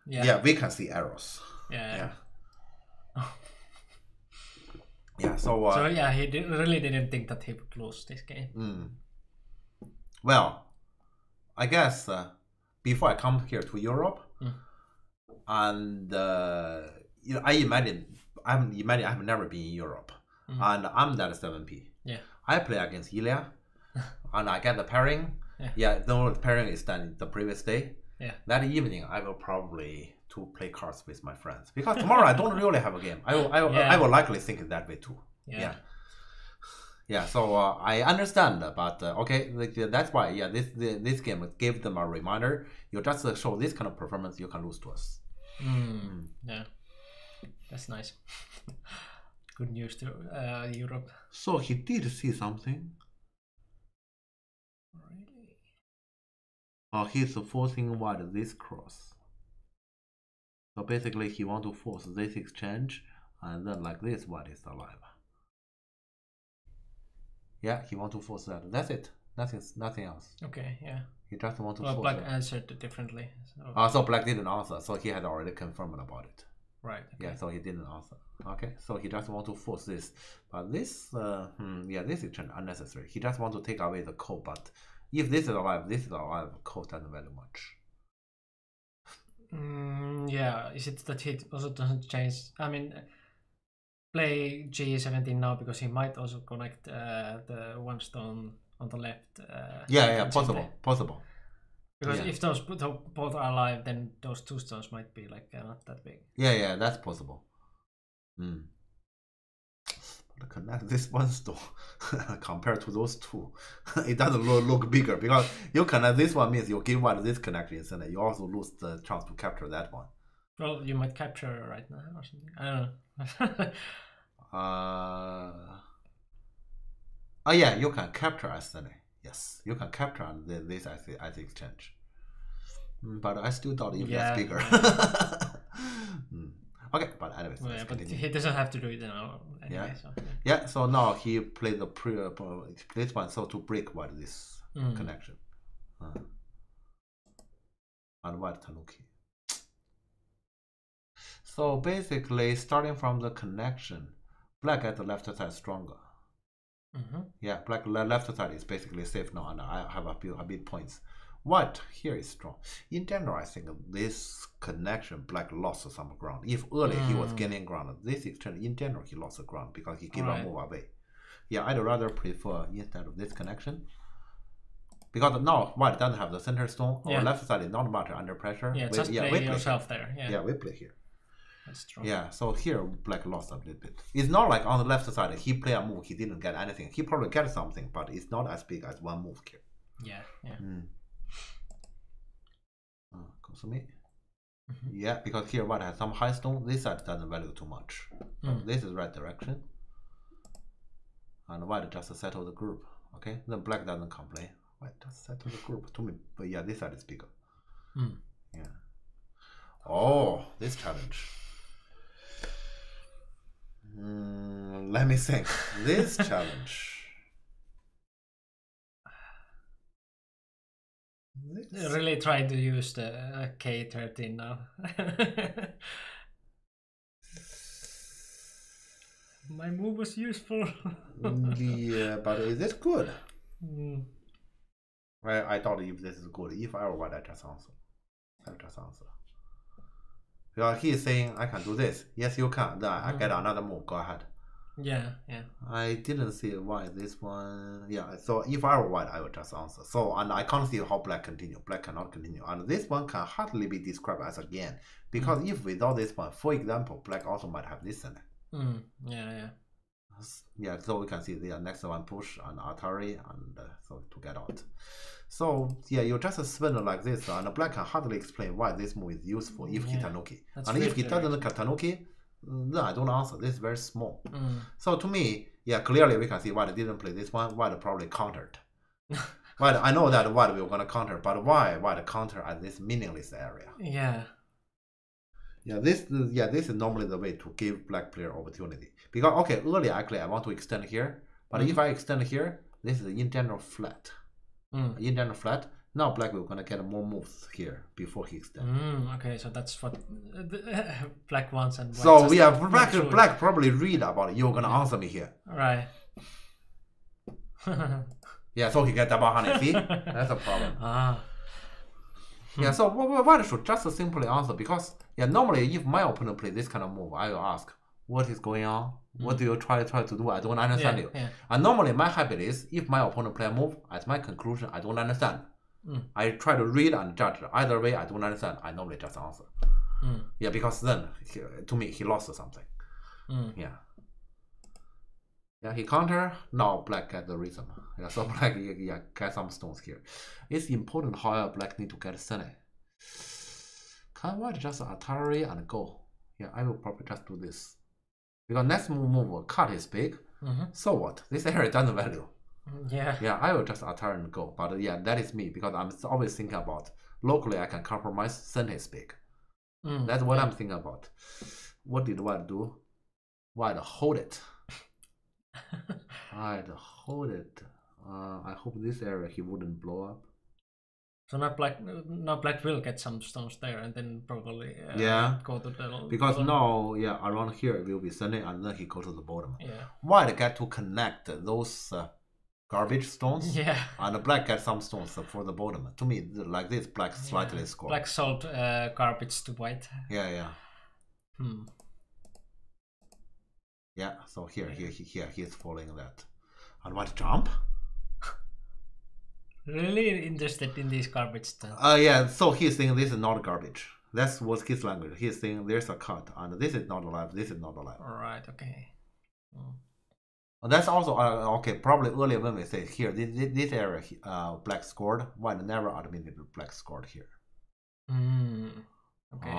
[SPEAKER 2] we can see errors. Yeah. So
[SPEAKER 1] he really didn't think that he would lose this game.
[SPEAKER 2] Well, I guess before I come here to Europe, and I imagine I've never been in Europe, and I'm that 7P.
[SPEAKER 1] Yeah.
[SPEAKER 2] I play against Ilya, and I get the pairing. Yeah, the pairing is done the previous day.
[SPEAKER 1] Yeah.
[SPEAKER 2] That evening, I will probably to play cards with my friends because tomorrow I don't really have a game. I will likely think that way too. Yeah. So I understand, but okay, that's why. Yeah, this game gave them a reminder. You just show this kind of performance, you can lose to us.
[SPEAKER 1] Yeah, that's nice. Good news to Europe.
[SPEAKER 2] So he did see something.
[SPEAKER 1] Really?
[SPEAKER 2] Oh, he's forcing white this cross. So basically, he want to force this exchange, and then like this, white is alive. Yeah, he want to force that. That's it. Nothing else.
[SPEAKER 1] Okay, yeah.
[SPEAKER 2] He just want to force
[SPEAKER 1] Black
[SPEAKER 2] that.
[SPEAKER 1] answered differently.
[SPEAKER 2] So Black didn't answer, so he had already confirmed about it.
[SPEAKER 1] Right. Okay.
[SPEAKER 2] Yeah, so he didn't answer. Okay, so he just want to force this, but this, this is unnecessary. He just want to take away the code, but if this is alive, code doesn't value much.
[SPEAKER 1] Yeah, is it that he also doesn't change? I mean, play G17 now because he might also connect the one stone on the left.
[SPEAKER 2] Possible.
[SPEAKER 1] Because if those both are alive, then those two stones might be like not that big.
[SPEAKER 2] Yeah, that's possible. But connect this one stone compared to those two, it doesn't look bigger because you connect this one means you give one this connection and you also lose the chance to capture that one.
[SPEAKER 1] Well, you might capture right now or something. I don't know.
[SPEAKER 2] Yeah, you can capture SNA. Yes, you can capture this as the exchange. But I still doubt if that's bigger. Okay, but anyways.
[SPEAKER 1] Yeah, but he doesn't have to do it now anyway.
[SPEAKER 2] So now he played this one so to break this connection. And white Tanuki. So basically, starting from the connection, black at the left side stronger. Yeah, black left side is basically safe now, and I have a bit points. White here is strong. In general, I think this connection, black lost some ground. If early he was gaining ground, this exchange in general he lost the ground because he gave a move away. Yeah, I'd rather prefer instead of this connection. Because now white doesn't have the center stone, or left side is not much under pressure.
[SPEAKER 1] Yeah, just play yourself there.
[SPEAKER 2] Yeah, we play here.
[SPEAKER 1] That's true.
[SPEAKER 2] Yeah, so here black lost a little bit. It's not like on the left side he play a move, he didn't get anything. He probably get something, but it's not as big as one move here.
[SPEAKER 1] Yeah.
[SPEAKER 2] Goes to me. Yeah, because here white has some high stone. This side doesn't value too much. So this is right direction. And white just settle the group. Okay, then black doesn't complain. White just settle the group to me. But yeah, this side is bigger. Yeah. Oh, this challenge. Let me think. This challenge.
[SPEAKER 1] Really trying to use the K13 now. My move was useful.
[SPEAKER 2] Yeah, but is this good? I thought if this is good, if I were white, I just answer. Because he is saying I can do this. Yes, you can. Then I get another move. Go ahead.
[SPEAKER 1] Yeah.
[SPEAKER 2] I didn't see why this one. Yeah, so if I were white, I would just answer. So, and I can't see how black continue. Black cannot continue. And this one can hardly be described as a gain. Because if without this one, for example, black also might have this in it.
[SPEAKER 1] Yeah.
[SPEAKER 2] Yeah, so we can see the next one push and Atari, and so to get out. So yeah, you just spin it like this, and black can hardly explain why this move is useful if he tanuki. And if he doesn't tanuki, then I don't answer. This is very small. So to me, yeah, clearly we can see white didn't play this one. White probably countered. White, I know that white will gonna counter, but why white counter at this meaningless area?
[SPEAKER 1] Yeah.
[SPEAKER 2] Yeah, this is normally the way to give black player opportunity. Because okay, earlier actually I want to extend here, but if I extend here, this is in general flat. In general flat. Now black will gonna get more moves here before he extends.
[SPEAKER 1] Okay, so that's what black wants and white.
[SPEAKER 2] So yeah, black probably read about it. You're gonna answer me here.
[SPEAKER 1] Right.
[SPEAKER 2] Yeah, so he get double honey. See, that's a problem. Yeah, so white should just simply answer, because yeah, normally if my opponent play this kind of move, I will ask, what is going on? What do you try to do? I don't understand you. And normally my habit is, if my opponent play a move, at my conclusion, I don't understand. I try to read and judge. Either way, I don't understand. I normally just answer. Yeah, because then to me he lost something. Yeah. Yeah, he counter. Now black get the rhythm. Yeah, so black get some stones here. It's important, however, black need to get Sunny. Can white just Atari and go? Yeah, I will probably just do this. Because next move cut is big. So what? This area doesn't value. Yeah, I will just Atari and go. But yeah, that is me, because I'm always thinking about locally I can compromise, Sunny is big. That's what I'm thinking about. What did white do? White hold it. I'd hold it. I hope this area he wouldn't blow up.
[SPEAKER 1] So now black will get some stones there, and then probably go to the
[SPEAKER 2] because
[SPEAKER 1] bottom.
[SPEAKER 2] Now around here it will be Sunny, and then he go to the bottom.
[SPEAKER 1] Yeah.
[SPEAKER 2] White get to connect those garbage stones.
[SPEAKER 1] Yeah.
[SPEAKER 2] And black get some stones for the bottom. To me, like this, black slightly score.
[SPEAKER 1] Black sold garbage to white.
[SPEAKER 2] Yeah. Yeah, so here he's following that. And what jump?
[SPEAKER 1] Really interested in these garbage stuff.
[SPEAKER 2] Yeah, so he's saying this is not garbage. That's what his language. He's saying there's a cut, and this is not alive, this is not alive.
[SPEAKER 1] Alright, okay.
[SPEAKER 2] That's also, okay, probably earlier when we say here, this area black scored, white never admitted black scored here.
[SPEAKER 1] Okay.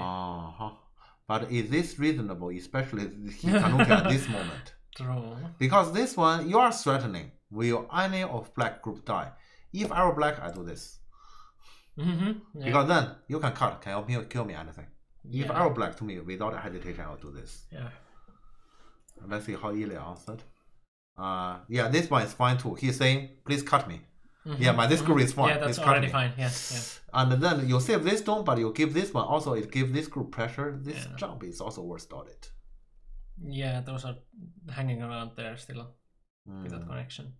[SPEAKER 2] But is this reasonable, especially Tanuki at this moment?
[SPEAKER 1] True.
[SPEAKER 2] Because this one, you are threatening, will any of black group die? If I were black, I do this. Because then you can cut, can you kill me, anything. If I were black, to me, without hesitation, I'll do this.
[SPEAKER 1] Yeah.
[SPEAKER 2] Let's see how Ilya answered. Yeah, this one is fine too. He's saying, please cut me. Yeah, this group is fine.
[SPEAKER 1] Yeah, that's already fine. Yeah.
[SPEAKER 2] And then you save this stone, but you give this one also, it gives this group pressure. This jump is also worth it.
[SPEAKER 1] Yeah, those are hanging around there still without connection.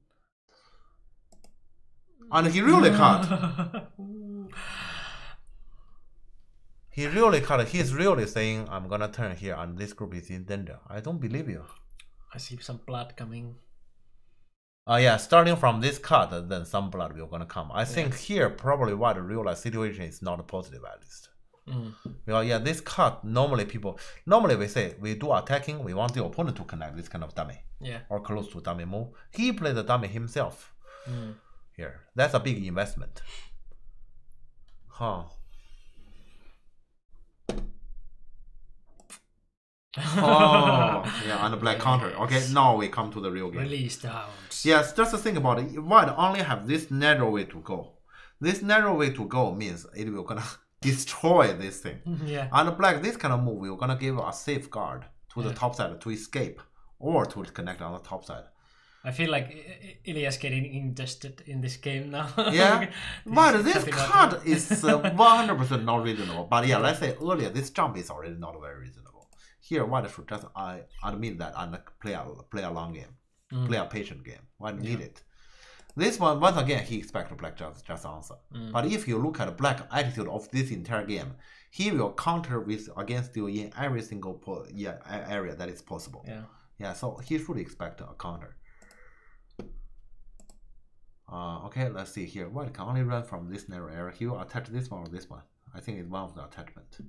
[SPEAKER 2] And he really cut. He really cut. He's really saying, I'm gonna turn here and this group is in danger. I don't believe you.
[SPEAKER 1] I see some blood coming.
[SPEAKER 2] Yeah, starting from this cut, then some blood will gonna come. I think here probably what the real life situation is not positive, at least. Well, yeah, this cut, normally we say we do attacking, we want the opponent to connect this kind of dummy.
[SPEAKER 1] Yeah.
[SPEAKER 2] Or close to dummy move. He played the dummy himself. Here. That's a big investment. Yeah, and the black counter. Okay, now we come to the real game.
[SPEAKER 1] Release the hounds.
[SPEAKER 2] Yes, just think about it. White only have this narrow way to go. This narrow way to go means it will gonna destroy this thing.
[SPEAKER 1] Yeah.
[SPEAKER 2] And black, this kind of move will gonna give a safeguard to the top side to escape or to connect on the top side.
[SPEAKER 1] I feel like Ilya's getting interested in this game now.
[SPEAKER 2] Yeah, but this cut is 100% not reasonable. But yeah, let's say earlier this jump is already not very reasonable. Here, white should just admit that and play a long game, play a patient game. White need it. This one, once again, he expects black just answer. But if you look at black attitude of this entire game, he will counter against you in every single area that is possible. Yeah, so he should expect a counter. Okay, let's see here. White can only run from this narrow area. He will attach this one or this one. I think it's one of the attachment.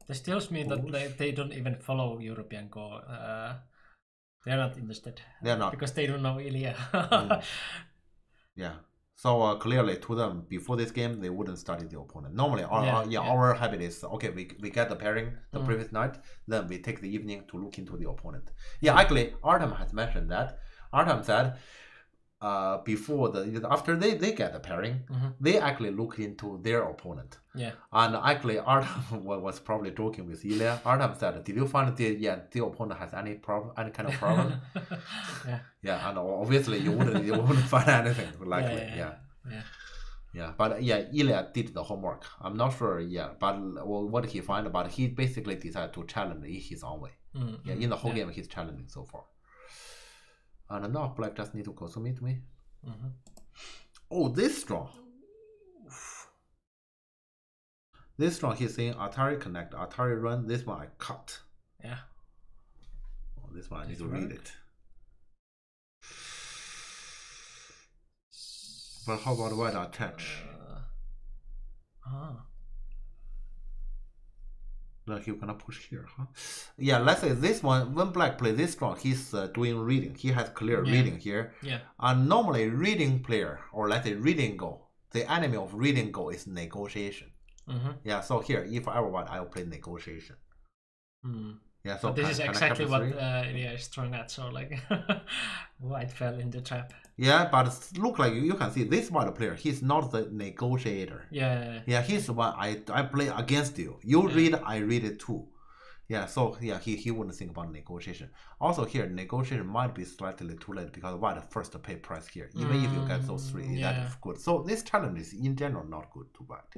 [SPEAKER 1] This tells me that they don't even follow European Go They're not interested.
[SPEAKER 2] They're not.
[SPEAKER 1] Because they don't know Ilya.
[SPEAKER 2] Yeah. So clearly to them, before this game, they wouldn't study the opponent. Normally, our habit is, okay, we get the pairing the previous night, then we take the evening to look into the opponent. Yeah, actually, Artem has mentioned that. Artem said, after they get the pairing, they actually look into their opponent.
[SPEAKER 1] Yeah.
[SPEAKER 2] And actually, Artem was probably joking with Ilya. Artem said, "Did you find the opponent has any kind of problem?"
[SPEAKER 1] Yeah.
[SPEAKER 2] Yeah, and obviously you wouldn't find anything likely. Yeah. But yeah, Ilya did the homework. I'm not sure. Yeah, but what he found, but he basically decided to challenge in his own way. In the whole game, he's challenging so far. And now Black just need to go submit me. Oh, this strong. This strong, he's saying Atari Connect, Atari Run. This one I cut.
[SPEAKER 1] Yeah.
[SPEAKER 2] Oh, this one I need to read it. But how about white attach? Like you're gonna push here, huh? Yeah, let's say this one, when Black plays this strong, he's doing reading. He has clear reading here.
[SPEAKER 1] Yeah.
[SPEAKER 2] And normally reading player, or let's say reading go, the enemy of reading go is negotiation. Yeah, so here, if I were white, I'll play negotiation. Yeah, so
[SPEAKER 1] but this is exactly what Ilya is throwing at, so like white fell in the trap.
[SPEAKER 2] Yeah, but look like you can see this white player, he's not the negotiator. Yeah, he's the one I play against you. You read, I read it too. Yeah, so yeah, he wouldn't think about negotiation. Also here, negotiation might be slightly too late because white first pay price here. Even if you get those three, that is good. So this challenge is in general not good to white.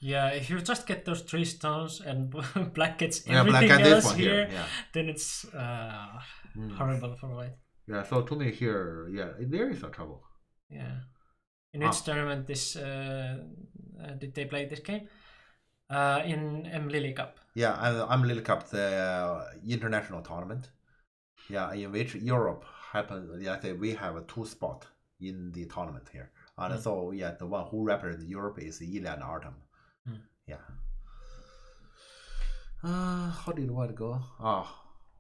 [SPEAKER 2] Yeah,
[SPEAKER 1] if you just get those 3 stones and Black gets everything else here, then it's horrible for white.
[SPEAKER 2] Yeah, so to me here, there is a trouble.
[SPEAKER 1] Yeah. In which tournament this did they play this game? In Lily Cup.
[SPEAKER 2] Yeah, Lily Cup, the international tournament. Yeah, in which Europe happened. Yeah, we have 2 spots in the tournament here. And so yeah, the one who represents Europe is Ilya and Artem. Yeah. How did white go?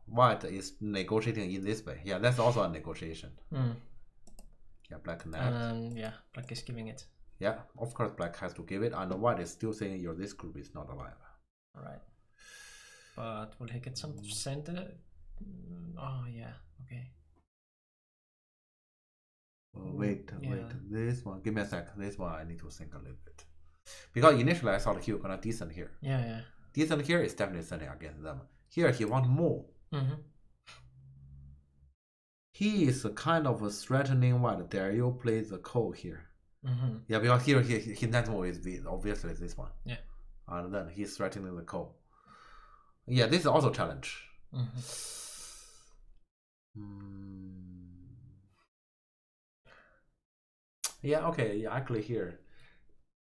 [SPEAKER 2] White is negotiating in this way. Yeah, that's also a negotiation. Yeah, black connect.
[SPEAKER 1] Yeah, black is giving it.
[SPEAKER 2] Yeah, of course black has to give it, and white is still saying this group is not alive.
[SPEAKER 1] Alright. But will he get some center? Oh yeah, okay.
[SPEAKER 2] Wait. This one, give me a sec. This one I need to think a little bit. Because initially I thought he was gonna decent here.
[SPEAKER 1] Yeah.
[SPEAKER 2] Decent here is definitely sending against them. Here he wants more. He is kind of threatening white. Dare you play the call here? Yeah, because here his next move is obviously this one.
[SPEAKER 1] Yeah.
[SPEAKER 2] And then he's threatening the call. Yeah, this is also a challenge. Yeah, okay. Yeah, actually here.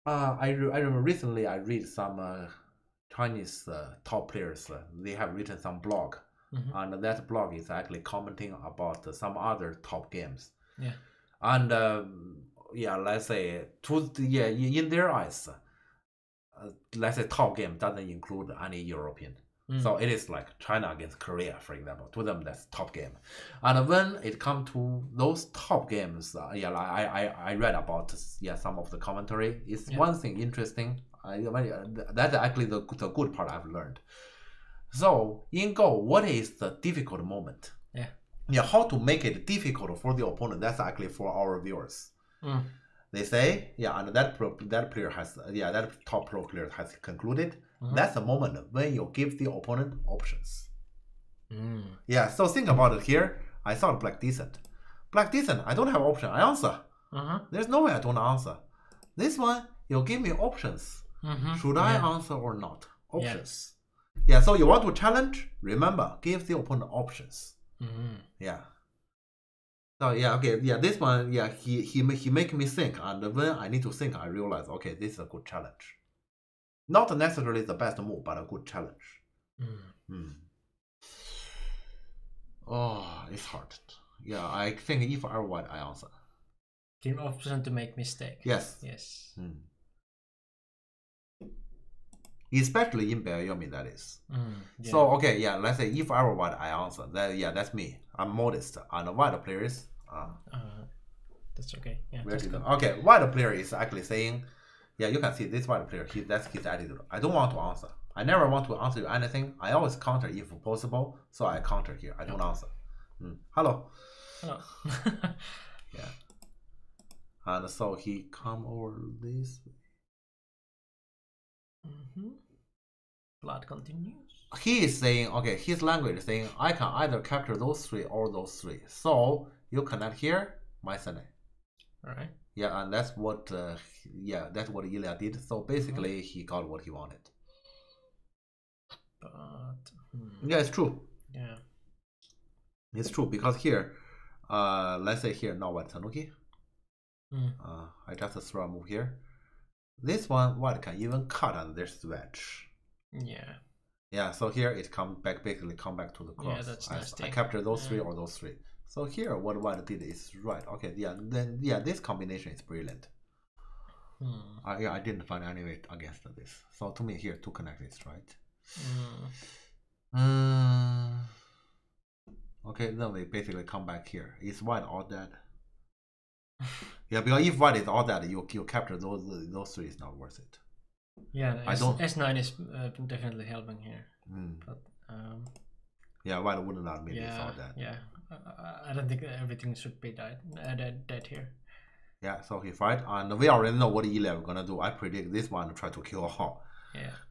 [SPEAKER 2] I remember recently I read some Chinese top players. They have written some blog, and that blog is actually commenting about some other top games.
[SPEAKER 1] Yeah.
[SPEAKER 2] And let's say in their eyes, let's say top game doesn't include any European. So it is like China against Korea, for example. To them, that's top game. And when it comes to those top games, I read about some of the commentary. It's one thing interesting. That's actually the good part I've learned. So in Go, what is the difficult moment? Yeah, how to make it difficult for the opponent? That's actually for our viewers. They say, and that player has, that top pro player has concluded. That's the moment when you give the opponent options. Yeah, so think about it here. I thought black decent. Black decent, I don't have option. I answer. There's no way I don't answer. This one, you give me options. Should I answer or not? Options. Yeah, so you want to challenge? Remember, give the opponent options. Yeah. So this one, he make me think, and when I need to think, I realize, okay, this is a good challenge. Not necessarily the best move, but a good challenge. Oh, it's hard. Yeah, I think if I were white, I answer.
[SPEAKER 1] Give option to make mistake.
[SPEAKER 2] Yes. especially in Bayomi, that is.
[SPEAKER 1] Yeah.
[SPEAKER 2] So okay, yeah, let's say if I were white, I answer that. Yeah, that's me. I'm modest, and the white player is.
[SPEAKER 1] That's okay. Yeah.
[SPEAKER 2] Okay, white player is actually saying, yeah, you can see this white player. That's his attitude. I don't want to answer. I never want to answer you anything. I always counter if possible. So I counter here. I don't answer. Hello.
[SPEAKER 1] Hello.
[SPEAKER 2] Yeah. And so he come over this way.
[SPEAKER 1] Blood continues.
[SPEAKER 2] He is saying, okay, his language is saying, I can either capture those three or those three. So you connect here, my Sene.
[SPEAKER 1] Alright.
[SPEAKER 2] Yeah, and that's what, that's what Ilya did. So basically, he got what he wanted.
[SPEAKER 1] But
[SPEAKER 2] yeah, it's true.
[SPEAKER 1] Yeah,
[SPEAKER 2] it's true because here, let's say here now white Tanuki. I just throw a move here. This one white can even cut on this wedge.
[SPEAKER 1] Yeah.
[SPEAKER 2] Yeah, so here it basically come back to the cross.
[SPEAKER 1] Yeah, that's nasty.
[SPEAKER 2] I capture those three or those three. So here what white did is right. Okay, yeah, this combination is brilliant. I didn't find any way against this. So to me here to connect is right. Okay, then we basically come back here. Is white all dead? Yeah, because if white is all that, you capture those three is not worth it.
[SPEAKER 1] Yeah, S9 is definitely helping here. But
[SPEAKER 2] yeah, white wouldn't admit it's all that.
[SPEAKER 1] Yeah, I don't think everything should be dead here.
[SPEAKER 2] Yeah, so he fight, and we already know what Ilya is gonna do. I predict this one to try to kill Hall.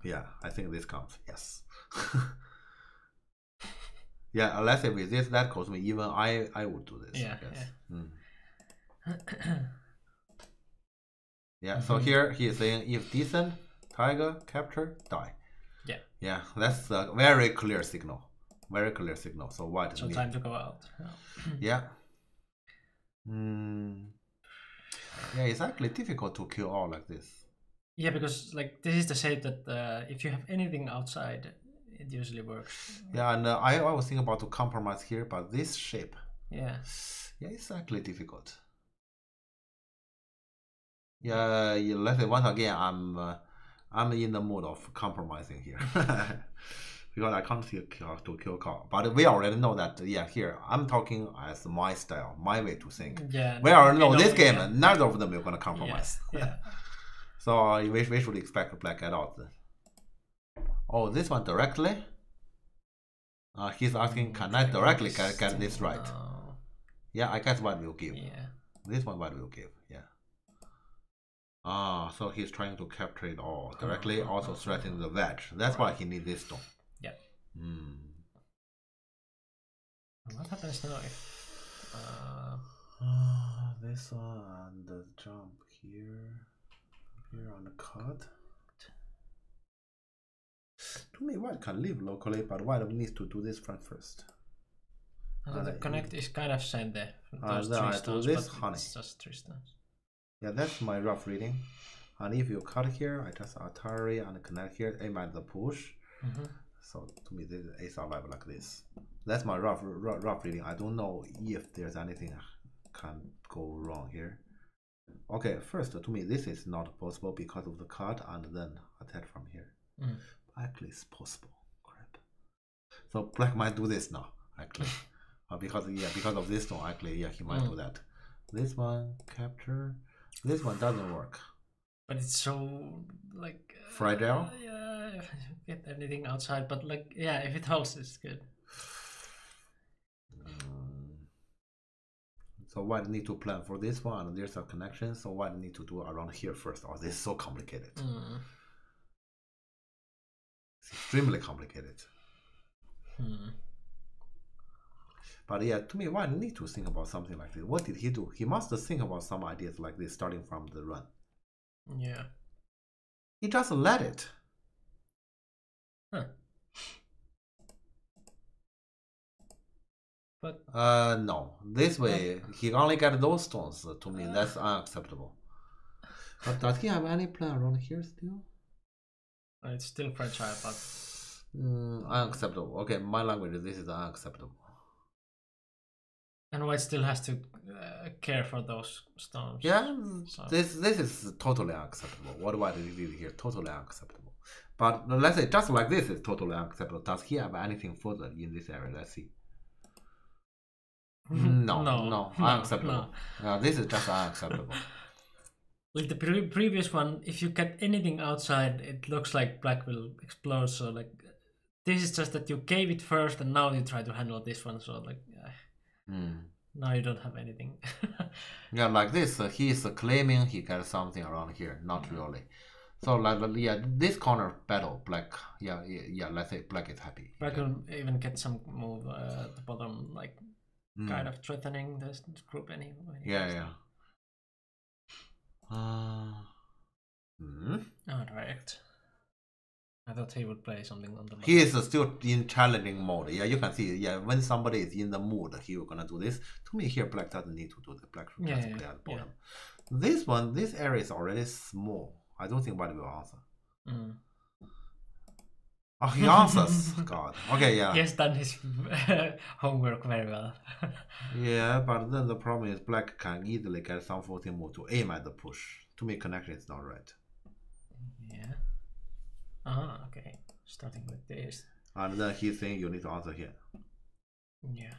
[SPEAKER 2] Yeah, I think this comes. Yes. Yeah, let's say with this that cost me even I would do this.
[SPEAKER 1] Yeah.
[SPEAKER 2] Yeah, so here he is saying if decent, tiger, capture, die. Yeah, that's a very clear signal. Very clear signal. So white.
[SPEAKER 1] So time to go out.
[SPEAKER 2] Yeah. Yeah, it's actually difficult to kill all like this.
[SPEAKER 1] Yeah, because like this is the shape that if you have anything outside, it usually works.
[SPEAKER 2] Yeah, and I was thinking about to compromise here, but this shape.
[SPEAKER 1] Yeah,
[SPEAKER 2] it's actually difficult. Yeah, let's say once again, I'm in the mood of compromising here because I can't see to kill call. But we already know that. Yeah, here I'm talking as my style, my way to think.
[SPEAKER 1] Yeah,
[SPEAKER 2] we already know this game. Yeah. Neither of them are gonna compromise.
[SPEAKER 1] Yeah.
[SPEAKER 2] So we should expect black out. Oh, this one directly. He's asking, can I directly get this right? Yeah, I guess what will give.
[SPEAKER 1] Yeah.
[SPEAKER 2] This one what will give. Yeah. So he's trying to capture it all directly, also threatening the wedge. That's why he needs this stone.
[SPEAKER 1] Yeah. What happens now if
[SPEAKER 2] this one and the jump here on the cut? To me, white can live locally, but white needs to do this front first.
[SPEAKER 1] The connect is kind of sent there.
[SPEAKER 2] Those three stones, this honey.
[SPEAKER 1] It's just 3 stones.
[SPEAKER 2] Yeah, that's my rough reading. And if you cut here, I just Atari and connect here, aim at the push. So to me, this is survive like this. That's my rough reading. I don't know if there's anything can go wrong here. Okay, first to me, this is not possible because of the cut and then attack from here. Actually, it's possible. Crap. So black might do this now. Actually, because of this stone. Actually, he might do that. This one capture. This one doesn't work.
[SPEAKER 1] But it's so like
[SPEAKER 2] fragile.
[SPEAKER 1] Yeah, get anything outside, but like if it holds, it's good.
[SPEAKER 2] So what need to plan for this one? There's a connection. So what need to do around here first? Oh, this is so complicated. It's extremely complicated. But yeah, to me, one need to think about something like this. What did he do? He must think about some ideas like this starting from the run.
[SPEAKER 1] Yeah.
[SPEAKER 2] He just let it.
[SPEAKER 1] But
[SPEAKER 2] no. This way, he only got those stones. To me, that's unacceptable. But does he have any plan around here still?
[SPEAKER 1] It's still fragile, but
[SPEAKER 2] unacceptable. Okay, my language, this is unacceptable.
[SPEAKER 1] And white still has to care for those stones.
[SPEAKER 2] Yeah, so. This is totally unacceptable. What white did here, totally unacceptable. But let's say just like this is totally unacceptable. Does he have anything further in this area? Let's see. No, unacceptable. No. This is just unacceptable.
[SPEAKER 1] Like the previous one, if you get anything outside, it looks like black will explode. So like, this is just that you gave it first, and now you try to handle this one. So like, now you don't have anything.
[SPEAKER 2] Yeah, like this, he is claiming he got something around here. Not really. So like, yeah, this corner battle, black. Yeah. Let's say black is happy.
[SPEAKER 1] Black will even get some move at the bottom, like kind of threatening this group anyway.
[SPEAKER 2] Yeah.
[SPEAKER 1] Alright. I thought he would play something on the
[SPEAKER 2] He is still in challenging mode. Yeah, you can see. Yeah, when somebody is in the mood, he will gonna do this. To me, here black doesn't need to do the black should just play at the bottom. This one, this area is already small. I don't think white will answer. Oh, he answers. God. Okay, yeah.
[SPEAKER 1] He has done his homework very well.
[SPEAKER 2] Yeah, but then the problem is black can easily get some 14 move to aim at the push. To me, connection is not right.
[SPEAKER 1] Yeah. Okay. Starting with this.
[SPEAKER 2] And then he's saying you need to answer here.
[SPEAKER 1] Yeah.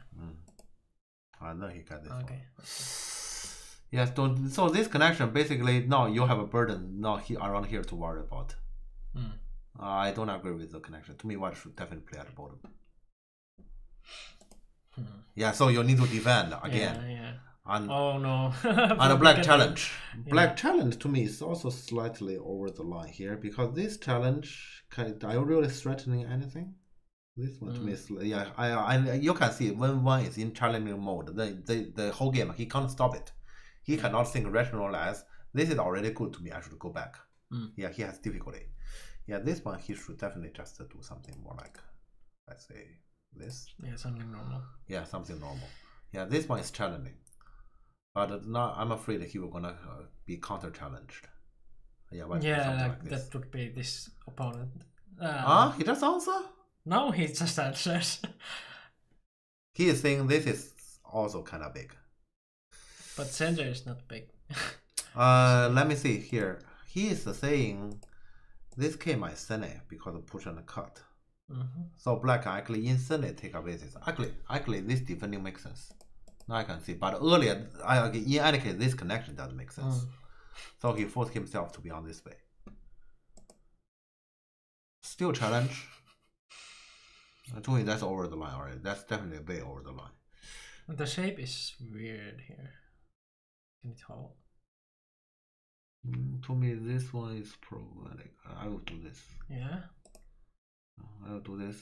[SPEAKER 2] And then he got this
[SPEAKER 1] Okay.
[SPEAKER 2] Yes, so this connection basically now you have a burden now around here to worry about. I don't agree with the connection. To me, white should definitely play at the bottom. Yeah, so you need to defend again.
[SPEAKER 1] Yeah.
[SPEAKER 2] And,
[SPEAKER 1] oh no.
[SPEAKER 2] And a black challenge. Black challenge to me is also slightly over the line here because this challenge, are you really threatening anything? This one to me is, you can see when one is in challenging mode, the whole game, he can't stop it. He cannot think rationalize. This is already good to me. I should go back. Yeah, he has difficulty. Yeah, this one he should definitely just do something more like, let's say this.
[SPEAKER 1] Yeah, something normal.
[SPEAKER 2] Yeah, something normal. Yeah, this one is challenging, but now I'm afraid he will gonna be counter challenged. Yeah, like
[SPEAKER 1] that would be this opponent.
[SPEAKER 2] He just answer?
[SPEAKER 1] No, he just answers.
[SPEAKER 2] He is saying this is also kind of big.
[SPEAKER 1] But center is not big.
[SPEAKER 2] Let me see here. He is saying this came my Senate because of push and cut. So black actually in Senate take away this. Actually, this defending makes sense. Now I can see. But earlier, in any case, this connection doesn't make sense. So he forced himself to be on this way. Still challenge. To me, that's over the line already. That's definitely way over the line.
[SPEAKER 1] The shape is weird here. Can it hold?
[SPEAKER 2] To me, this one is problematic. I will do this.
[SPEAKER 1] Yeah?
[SPEAKER 2] I will do this.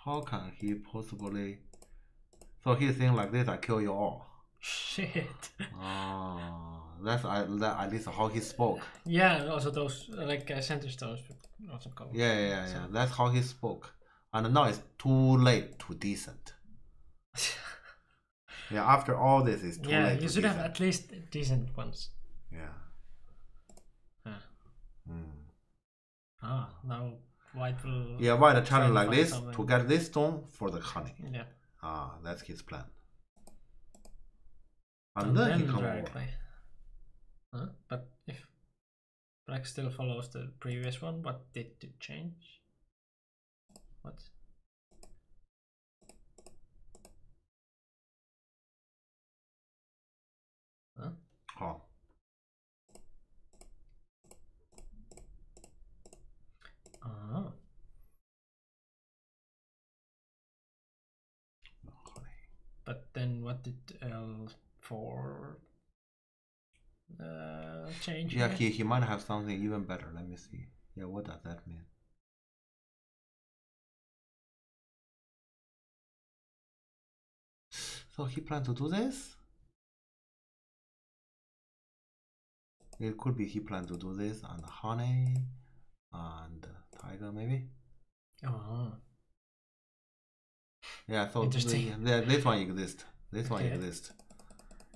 [SPEAKER 2] How can he possibly... So he's saying like this, I kill you all.
[SPEAKER 1] Shit.
[SPEAKER 2] That's at least how he spoke.
[SPEAKER 1] Yeah, and also those, like center stones would also go.
[SPEAKER 2] Yeah. That's how he spoke. And now it's too late to decent. Yeah, after all this, it's too late.
[SPEAKER 1] Yeah, you should have at least decent ones.
[SPEAKER 2] Yeah.
[SPEAKER 1] Now white will.
[SPEAKER 2] Yeah, white challenge like this to get this stone for the honey.
[SPEAKER 1] Yeah.
[SPEAKER 2] That's his plan. And then he comes over.
[SPEAKER 1] But if black still follows the previous one, what did it change? What?
[SPEAKER 2] Oh.
[SPEAKER 1] But then what did L4 change?
[SPEAKER 2] Yeah, he might have something even better. Let me see. Yeah, what does that mean? So he planned to do this? It could be he planned to do this and honey and tiger maybe. Yeah, so this one exists. This one exists.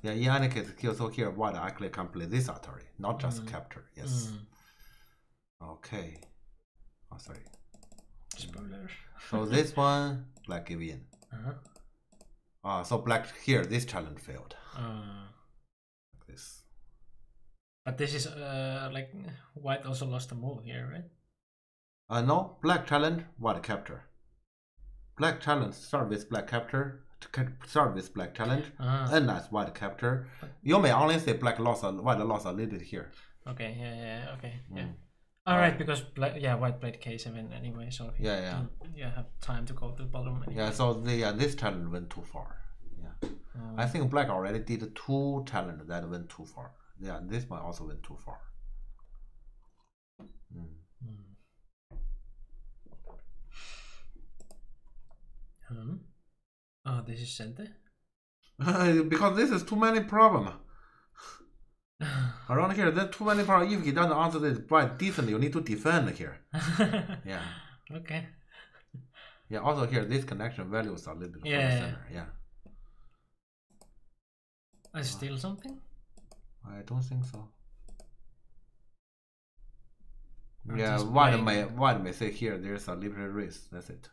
[SPEAKER 2] Yeah, in any case, so here white actually can play this Atari, not just capture. Yes. Okay. Oh, sorry.
[SPEAKER 1] Spoiler.
[SPEAKER 2] So this one, black give in. So black here, this challenge failed. Like this.
[SPEAKER 1] But this is like white also lost a move here, right?
[SPEAKER 2] No, black challenge, white capture. Black challenge start with black capture, start with black challenge, end as white capture. You may only say black loss or white loss a little bit here.
[SPEAKER 1] Okay, yeah, okay, yeah. Alright, because black, white played K7 anyway, so you have time to go to the bottom anyway.
[SPEAKER 2] Yeah, so this challenge went too far. Yeah, I think black already did 2 challenges that went too far. Yeah, this one also went too far.
[SPEAKER 1] Oh, this is center?
[SPEAKER 2] Because this is too many problems. Around here, there's too many problems. If he doesn't answer this quite decently, you need to defend here. Yeah.
[SPEAKER 1] Okay.
[SPEAKER 2] Yeah, also here, this connection values are a little bit for the center. Yeah.
[SPEAKER 1] I steal something?
[SPEAKER 2] I don't think so. Yeah, white may say here there's a liberty race. That's it.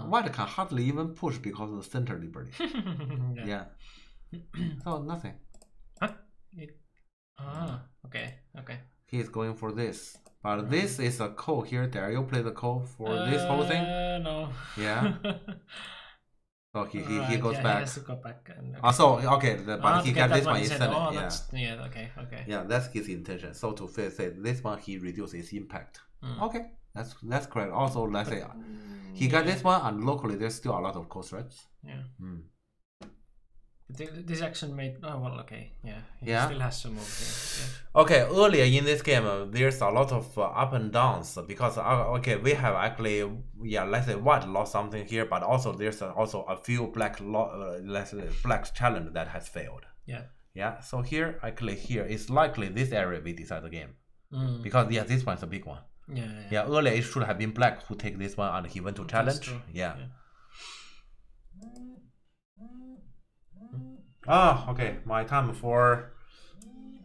[SPEAKER 2] White can hardly even push because of the center liberty. Yeah. So nothing.
[SPEAKER 1] Huh? Okay.
[SPEAKER 2] He's going for this. But this is a code here. There you play the code for this whole thing?
[SPEAKER 1] No.
[SPEAKER 2] Yeah. So he goes back.
[SPEAKER 1] He has to go back. And,
[SPEAKER 2] okay. But he got this one instead.
[SPEAKER 1] Okay.
[SPEAKER 2] Yeah, that's his intention. So to say this one, he reduces its impact. Okay, that's correct. Also, let's say he got this one, and locally there's still a lot of code threads.
[SPEAKER 1] Yeah. This action made. Oh well, okay. Yeah. He still has to move here. Yeah.
[SPEAKER 2] Okay. Earlier in this game, there's a lot of up and downs because we have actually let's say white lost something here, but also there's also a few black black challenge that has failed.
[SPEAKER 1] Yeah.
[SPEAKER 2] Yeah. So here actually it's likely this area we decide the game because this one's a big one. Yeah. Earlier it should have been black who take this one and he went to challenge. Yeah. Okay. My time for.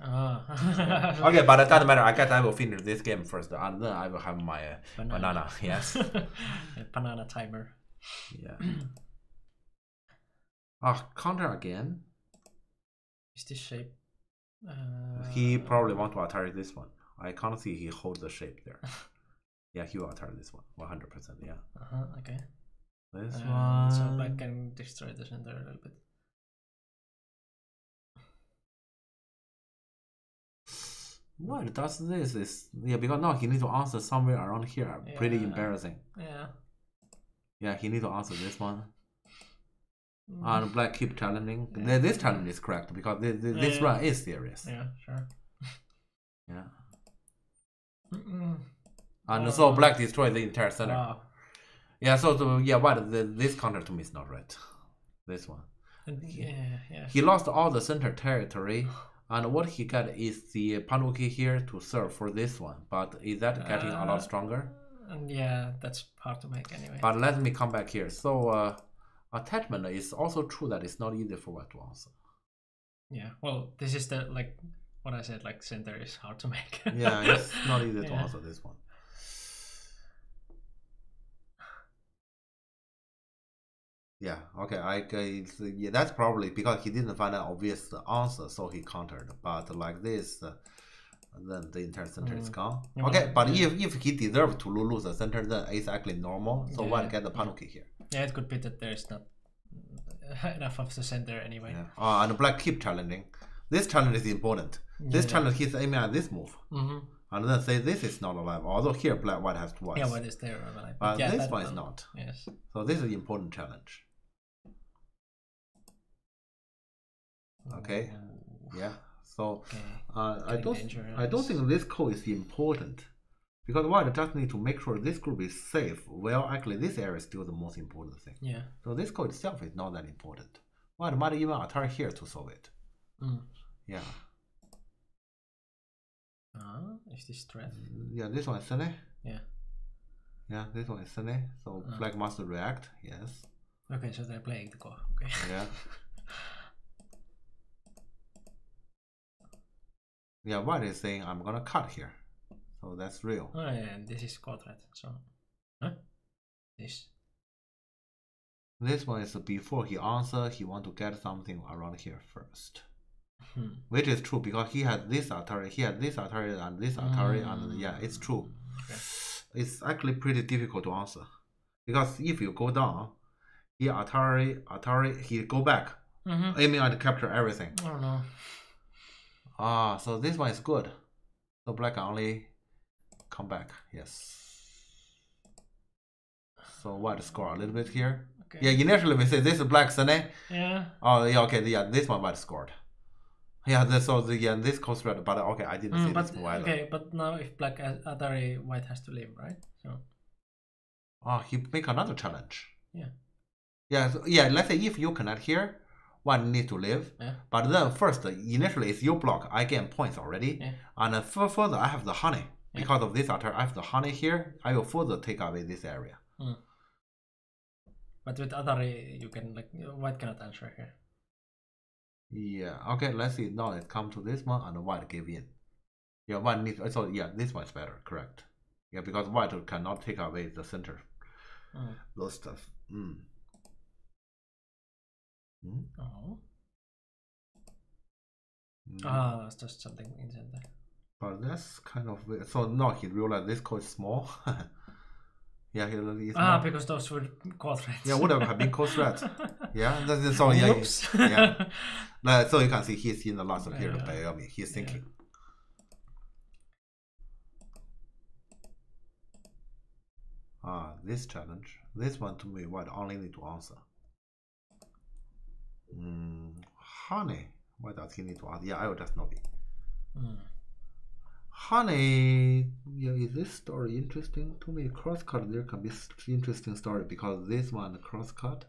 [SPEAKER 2] Okay, but it doesn't matter. I guess I will finish this game first, and then I will have my banana. Yes.
[SPEAKER 1] Banana timer.
[SPEAKER 2] Yeah. Counter again.
[SPEAKER 1] Is this shape?
[SPEAKER 2] He probably want to attack this one. I can't see he holds the shape there. Yeah, he will attack this one. 100%. Yeah.
[SPEAKER 1] Okay.
[SPEAKER 2] This one.
[SPEAKER 1] So black can destroy the center a little bit.
[SPEAKER 2] What does this is because now he needs to answer somewhere around here. Pretty embarrassing. Yeah, he needs to answer this one. And black keep challenging. This challenge is correct because this run is serious.
[SPEAKER 1] Yeah, sure.
[SPEAKER 2] Yeah. And so black destroy the entire center.
[SPEAKER 1] Wow.
[SPEAKER 2] Yeah, so this counter to me is not right. This one. He lost all the center territory. And what he got is the Panuki here to serve for this one. But is that getting a lot stronger?
[SPEAKER 1] Yeah, that's hard to make anyway.
[SPEAKER 2] But let me come back here. So attachment is also true that it's not easy for white to answer.
[SPEAKER 1] Yeah, well, this is the what I said, center is hard to make.
[SPEAKER 2] Yeah, it's not easy to answer this one. Yeah, okay, that's probably because he didn't find an obvious answer, so he countered. But like this, then the entire center is gone. Okay, but if he deserved to lose the center, then it's actually normal. So why get the Panuki here?
[SPEAKER 1] Yeah, it could be that there's not enough of the center anyway.
[SPEAKER 2] Yeah. And black keep challenging. This challenge is important. This challenge he's aiming at this move. And then say this is not alive. Although here white has twice.
[SPEAKER 1] Yeah, white is there alive.
[SPEAKER 2] But this one is not.
[SPEAKER 1] Yes.
[SPEAKER 2] So this is an important challenge. Okay. Yeah. So I don't think this code is important because white just need to make sure this group is safe. Well, actually, this area is still the most important thing.
[SPEAKER 1] Yeah.
[SPEAKER 2] So this code itself is not that important. White might even attack here to solve it. Yeah.
[SPEAKER 1] Is this threat?
[SPEAKER 2] Yeah, this one is Sene.
[SPEAKER 1] Yeah.
[SPEAKER 2] Yeah, this one is Sene. So black must react. Yes.
[SPEAKER 1] Okay, so they're playing the core. Okay.
[SPEAKER 2] Yeah. Yeah, white is saying I'm gonna cut here, so that's real.
[SPEAKER 1] Oh yeah, and this is quadrat. So,
[SPEAKER 2] This one is before he answer. He want to get something around here first, which is true because he had this Atari, he had this Atari, and this Atari, and yeah, it's true.
[SPEAKER 1] Okay.
[SPEAKER 2] it's actually pretty difficult to answer. Because if you go down, here Atari, he go back, aiming at capture everything.
[SPEAKER 1] Oh no.
[SPEAKER 2] Ah, so this one is good. So black only come back, yes. So white score a little bit here. Okay. Yeah, initially we say this is black, Sunday.
[SPEAKER 1] Yeah.
[SPEAKER 2] Oh yeah, okay, yeah, this one white scored. Yeah, this goes red, but okay, I didn't see this white.
[SPEAKER 1] Okay, but now if black Atari, white has to leave, right? So.
[SPEAKER 2] Oh, he make another challenge.
[SPEAKER 1] Yeah.
[SPEAKER 2] Yeah, so, yeah. Let's say if you connect here, one need to leave.
[SPEAKER 1] Yeah.
[SPEAKER 2] But then first, initially it's your block. I gain points already.
[SPEAKER 1] Yeah.
[SPEAKER 2] And further, I have the honey. Because of this Atari, I have the honey here. I will further take away this area.
[SPEAKER 1] But with Atari, you can like white cannot answer here.
[SPEAKER 2] Yeah. Okay. Let's see. Now it come to this one, and white give in. Yeah. One needs. So yeah, this one is better. Correct. Yeah, because white cannot take away the center. Those stuff.
[SPEAKER 1] Oh. Ah, it's just something inside there.
[SPEAKER 2] But that's kind of weird. So now he realized this code is small. Yeah,
[SPEAKER 1] because those were code threads.
[SPEAKER 2] Yeah, would have been code threads. Yeah, so yeah, yeah. So you can see he's in the last period by Naomi. He's thinking. This challenge. This one to me, white only need to answer. Honey. Why does he need to answer? Yeah, I will just not be. Honey, yeah, is this story interesting? To me, crosscut there can be interesting story because this one crosscut,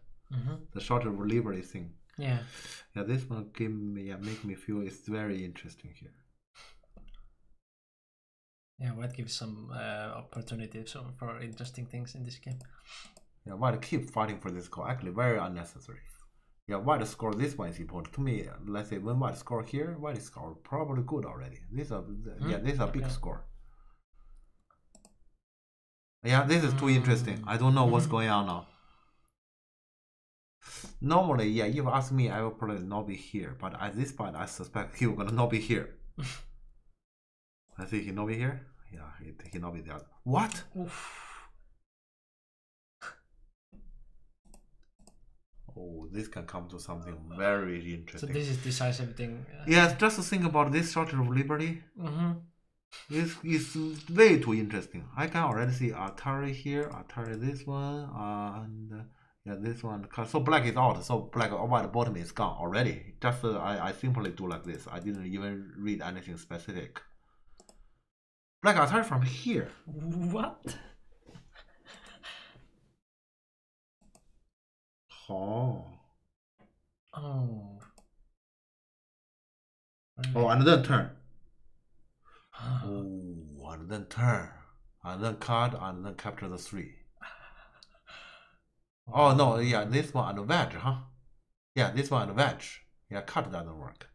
[SPEAKER 2] the shorter liberty thing.
[SPEAKER 1] Yeah.
[SPEAKER 2] Yeah, this one make me feel it's very interesting here.
[SPEAKER 1] Yeah, white gives some opportunities for interesting things in this game.
[SPEAKER 2] Yeah, white keep fighting for this score. Actually, very unnecessary. Yeah, white score this one is important to me. Let's say when white score here, white score probably good already. This is a big score. Yeah, this is too interesting. I don't know what's going on now. Normally, yeah, if you ask me, I will probably not be here. But at this point, I suspect he will gonna not be here. I think he not be here. Yeah, he not be there. What? Oof. Oh, this can come to something very interesting.
[SPEAKER 1] So this is decisive thing.
[SPEAKER 2] Yes, just to think about this shorter of liberty. This is way too interesting. I can already see Atari here, Atari this one, and yeah, this one. So black is out. So black white bottom is gone already. Just I simply do like this. I didn't even read anything specific. Black Atari from here.
[SPEAKER 1] What?
[SPEAKER 2] Oh.
[SPEAKER 1] Oh.
[SPEAKER 2] Oh, and then turn. Oh, and then turn. And then cut, and then capture the 3. Oh, no, yeah, this one and wedge, huh? Yeah, this one and wedge. Yeah, cut doesn't work.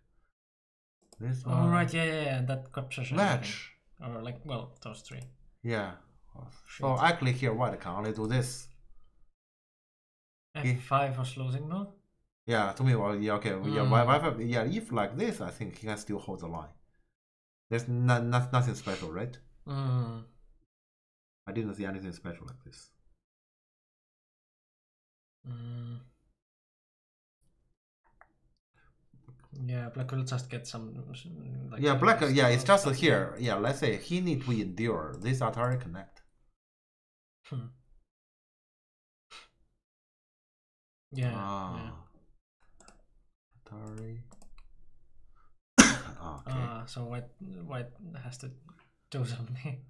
[SPEAKER 2] This one.
[SPEAKER 1] Oh, right, yeah, that captures
[SPEAKER 2] wedge.
[SPEAKER 1] Or like, well, those 3.
[SPEAKER 2] Yeah. So actually here, white can only do this.
[SPEAKER 1] F5 was losing mode?
[SPEAKER 2] Yeah, to me, well, yeah, okay. Yeah, if like this, I think he can still hold the line. There's nothing special, right? I didn't see anything special like this.
[SPEAKER 1] Yeah, black will just get some.
[SPEAKER 2] Like, yeah, black. Yeah, it's just here. Yeah, let's say he need to endure this Atari Connect.
[SPEAKER 1] Yeah.
[SPEAKER 2] Atari.
[SPEAKER 1] So white has to do something.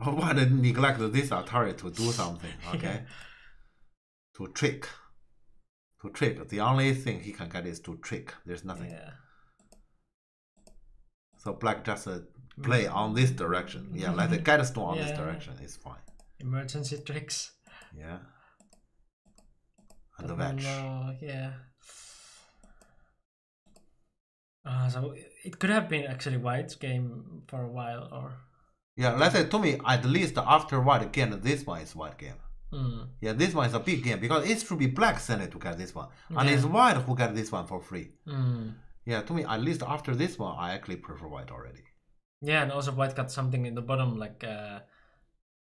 [SPEAKER 2] Oh, why did neglect this Atari to do something? Okay. To trick. The only thing he can get is to trick. There's nothing.
[SPEAKER 1] Yeah.
[SPEAKER 2] So black just play on this direction. Yeah, like the get a stone on this direction is fine.
[SPEAKER 1] Emergency tricks.
[SPEAKER 2] Yeah. And the wedge.
[SPEAKER 1] Yeah. So it could have been actually white's game for a while, or.
[SPEAKER 2] Yeah, let's say to me, at least after white game, this one is white game. Yeah, this one is a big game because it should be black send it to get this one, and it's white who get this one for free. Yeah, to me, at least after this one, I actually prefer white already.
[SPEAKER 1] Yeah, and also white got something in the bottom like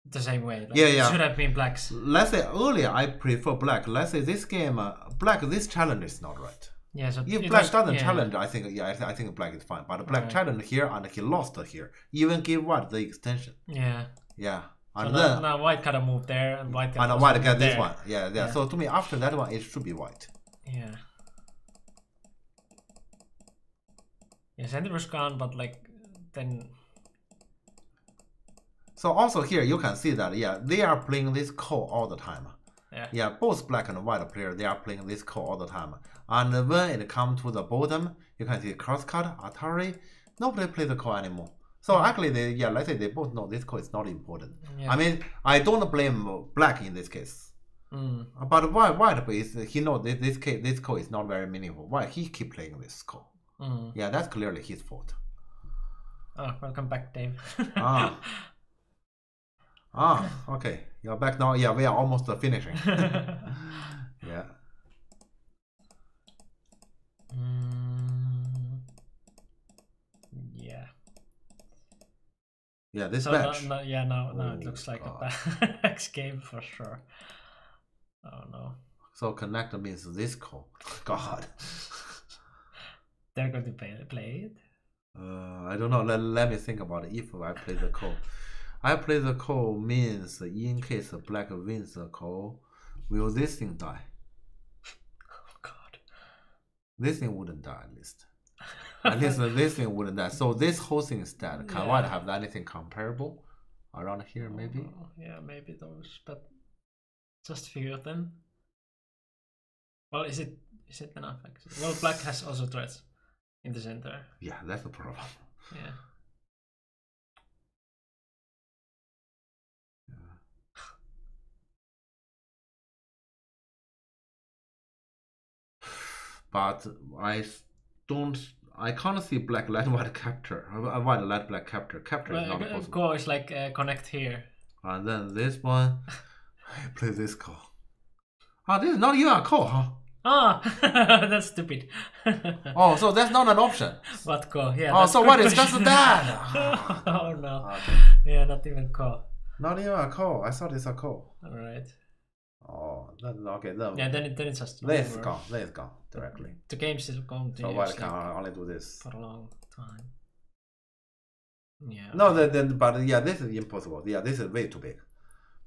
[SPEAKER 1] the same way. Like,
[SPEAKER 2] yeah.
[SPEAKER 1] It should have been blacks.
[SPEAKER 2] Let's say earlier I prefer black. Let's say this game, black, this challenge is not right.
[SPEAKER 1] Yeah, so
[SPEAKER 2] if black doesn't challenge, I think I think black is fine. But black challenged here and he lost here. Even give white the extension.
[SPEAKER 1] Yeah.
[SPEAKER 2] Yeah.
[SPEAKER 1] And
[SPEAKER 2] so then
[SPEAKER 1] now white gotta move there and white gotta
[SPEAKER 2] white get this one. Yeah. So to me, after that one, it should be white.
[SPEAKER 1] Yeah. Yeah, center was gone, but like then.
[SPEAKER 2] So also here you can see that they are playing this call all the time.
[SPEAKER 1] Yeah.
[SPEAKER 2] Both black and white player, they are playing this call all the time. And when it comes to the bottom, you can see crosscut, Atari, nobody plays the call anymore. So actually, let's say they both know this call is not important.
[SPEAKER 1] Yeah.
[SPEAKER 2] I mean, I don't blame black in this case. But white is he knows this call is not very meaningful. Why he keep playing this call? Yeah, that's clearly his fault.
[SPEAKER 1] Oh, welcome back, Dave.
[SPEAKER 2] Okay. You're back now. Yeah, we are almost finishing. Yeah.
[SPEAKER 1] Yeah.
[SPEAKER 2] Yeah, this
[SPEAKER 1] so
[SPEAKER 2] match.
[SPEAKER 1] now it looks like a back game for sure. Oh no.
[SPEAKER 2] So connect means this call. God.
[SPEAKER 1] They're going to play it?
[SPEAKER 2] I don't know. Let me think about it. If I play the call. I play the call means in case black wins the call, will this thing die?
[SPEAKER 1] Oh god.
[SPEAKER 2] This thing wouldn't die at least. At least this thing wouldn't die. So this whole thing is dead. Can white have anything comparable around here maybe?
[SPEAKER 1] Yeah, maybe those, but just few of them. Well, is it enough actually? Well, black has also threats in the center.
[SPEAKER 2] Yeah, that's the problem.
[SPEAKER 1] Yeah.
[SPEAKER 2] But I can't see black let white capture. White let black capture. Capture is not possible.
[SPEAKER 1] Go is like connect here.
[SPEAKER 2] And then this one, I play this call. This is not even a call, huh?
[SPEAKER 1] That's stupid.
[SPEAKER 2] So that's not an option.
[SPEAKER 1] What call? Yeah.
[SPEAKER 2] So what is just that?
[SPEAKER 1] Oh no.
[SPEAKER 2] Okay.
[SPEAKER 1] Yeah, not even call.
[SPEAKER 2] Not even a call. I thought it's a call.
[SPEAKER 1] All right.
[SPEAKER 2] Then okay.
[SPEAKER 1] Then it's just.
[SPEAKER 2] Let's go directly.
[SPEAKER 1] The game is going to.
[SPEAKER 2] So why can I only do this
[SPEAKER 1] for a long time? Yeah.
[SPEAKER 2] No, but this is impossible. Yeah, this is way too big.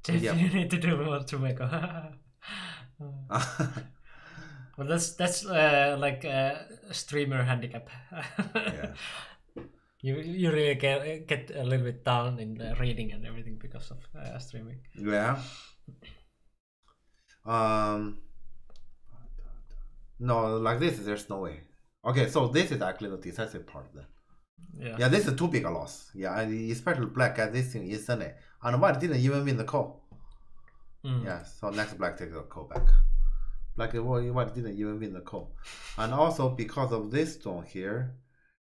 [SPEAKER 1] You need to do more to make well, that's like a streamer handicap.
[SPEAKER 2] Yeah.
[SPEAKER 1] You really get a little bit down in the reading and everything because of streaming.
[SPEAKER 2] Yeah. No, like this, there's no way. Okay, so this is actually the decisive part then. Yeah, this is too big a loss. Yeah, and especially black got this thing instantly. And white didn't even win the call. Yeah, so next black takes the call back. White didn't even win the call. And also because of this stone here,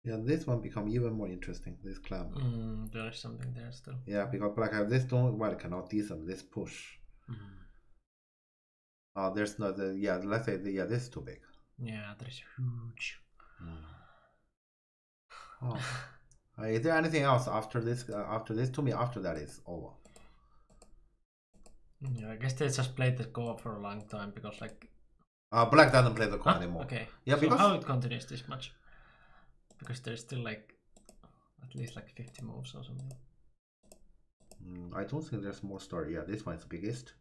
[SPEAKER 2] this one become even more interesting, this climb.
[SPEAKER 1] There is something there still.
[SPEAKER 2] Yeah, because black have this stone, white cannot descend this push. There's not let's say this is too big.
[SPEAKER 1] Yeah, that is huge.
[SPEAKER 2] Is there anything else after this? To me, after that is over.
[SPEAKER 1] Yeah, I guess they just played the co-op for a long time because like.
[SPEAKER 2] Black doesn't play the co-op anymore.
[SPEAKER 1] Okay.
[SPEAKER 2] Yeah,
[SPEAKER 1] so
[SPEAKER 2] because
[SPEAKER 1] how it continues this much? Because there's still like at least like 50 moves or something.
[SPEAKER 2] I don't think there's more story. Yeah, this one is the biggest.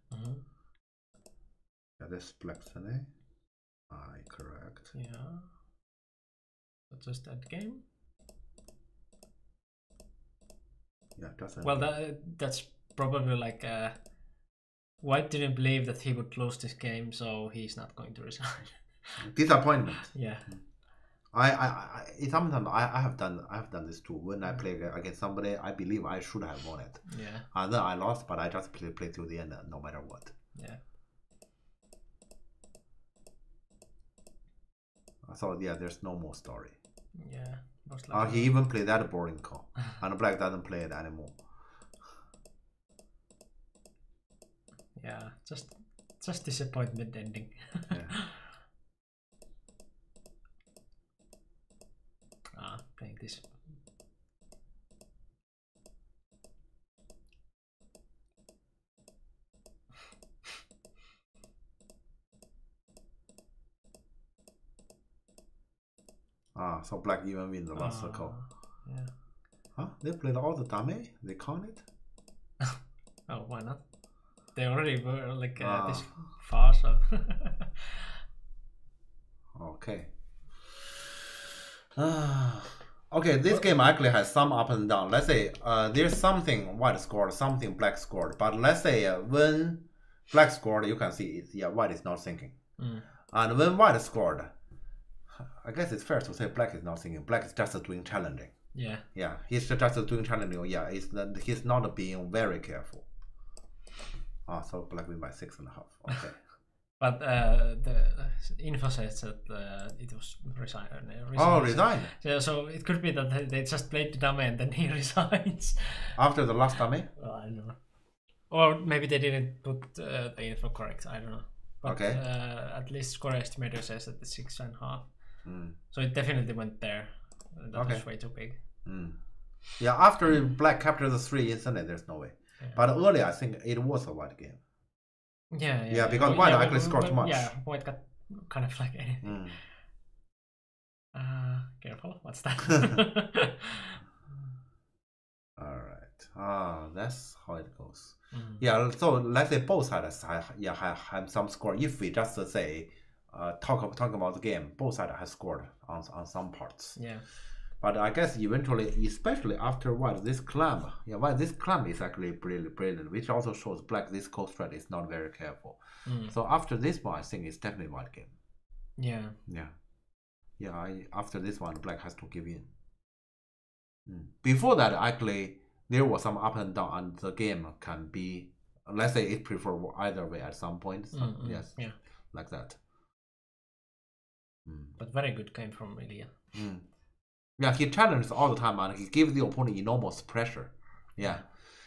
[SPEAKER 2] Yeah, this black Sunday. Correct.
[SPEAKER 1] Yeah. So just that game.
[SPEAKER 2] Yeah, doesn't.
[SPEAKER 1] Well, that's probably like White didn't believe that he would lose this game, so he's not going to resign.
[SPEAKER 2] Disappointment.
[SPEAKER 1] Yeah.
[SPEAKER 2] Sometimes I have done this too. When I play against somebody, I believe I should have won it.
[SPEAKER 1] Yeah.
[SPEAKER 2] And then I lost, but I just play till the end, no matter what.
[SPEAKER 1] Yeah.
[SPEAKER 2] So there's no more story.
[SPEAKER 1] Yeah. Most likely.
[SPEAKER 2] He even played that boring call, and black doesn't play it anymore.
[SPEAKER 1] Yeah, just disappointment ending.
[SPEAKER 2] Yeah.
[SPEAKER 1] Playing this.
[SPEAKER 2] So black even win the last circle.
[SPEAKER 1] Yeah.
[SPEAKER 2] Huh? They played all the dame? They count it?
[SPEAKER 1] Oh, why not? They already were like this far, so.
[SPEAKER 2] Okay. Okay, this game actually has some up and down. Let's say there's something white scored, something black scored. But let's say when black scored, you can see white is not thinking. And when white scored, I guess it's fair to say black is not thinking. Black is just doing challenging.
[SPEAKER 1] Yeah.
[SPEAKER 2] Yeah, he's just doing challenging. Yeah, he's not being very careful. So black win by 6.5. Okay.
[SPEAKER 1] But the info says that it was resigned.
[SPEAKER 2] Oh, resigned.
[SPEAKER 1] So it could be that they just played the dame and then he resigns.
[SPEAKER 2] After the last dame?
[SPEAKER 1] I don't know. Or maybe they didn't put the info correct. I don't know. But,
[SPEAKER 2] okay.
[SPEAKER 1] At least score estimator says that it's 6.5. So it definitely went there. That was way too big. Yeah,
[SPEAKER 2] after black captured the 3 instantly, there's no way. Yeah. But earlier, I think it was a white game.
[SPEAKER 1] Yeah,
[SPEAKER 2] because white actually scored too much.
[SPEAKER 1] Yeah, white got kind of like anything. Careful, what's that?
[SPEAKER 2] Alright. That's how it goes. Yeah, so let's say both sides have some score. If we just say talk about the game, both sides have scored on some parts.
[SPEAKER 1] Yeah.
[SPEAKER 2] But I guess eventually, especially after white, this climb, this climb is actually brilliant, which also shows black this coast strat is not very careful. So after this one, I think it's definitely white game. Yeah. After this one, black has to give in. Before that, actually, there was some up and down, and the game can be, let's say, it prefer either way at some point. Yes, like that.
[SPEAKER 1] But very good game from Ilya.
[SPEAKER 2] Yeah, he challenges all the time and he gives the opponent enormous pressure. Yeah.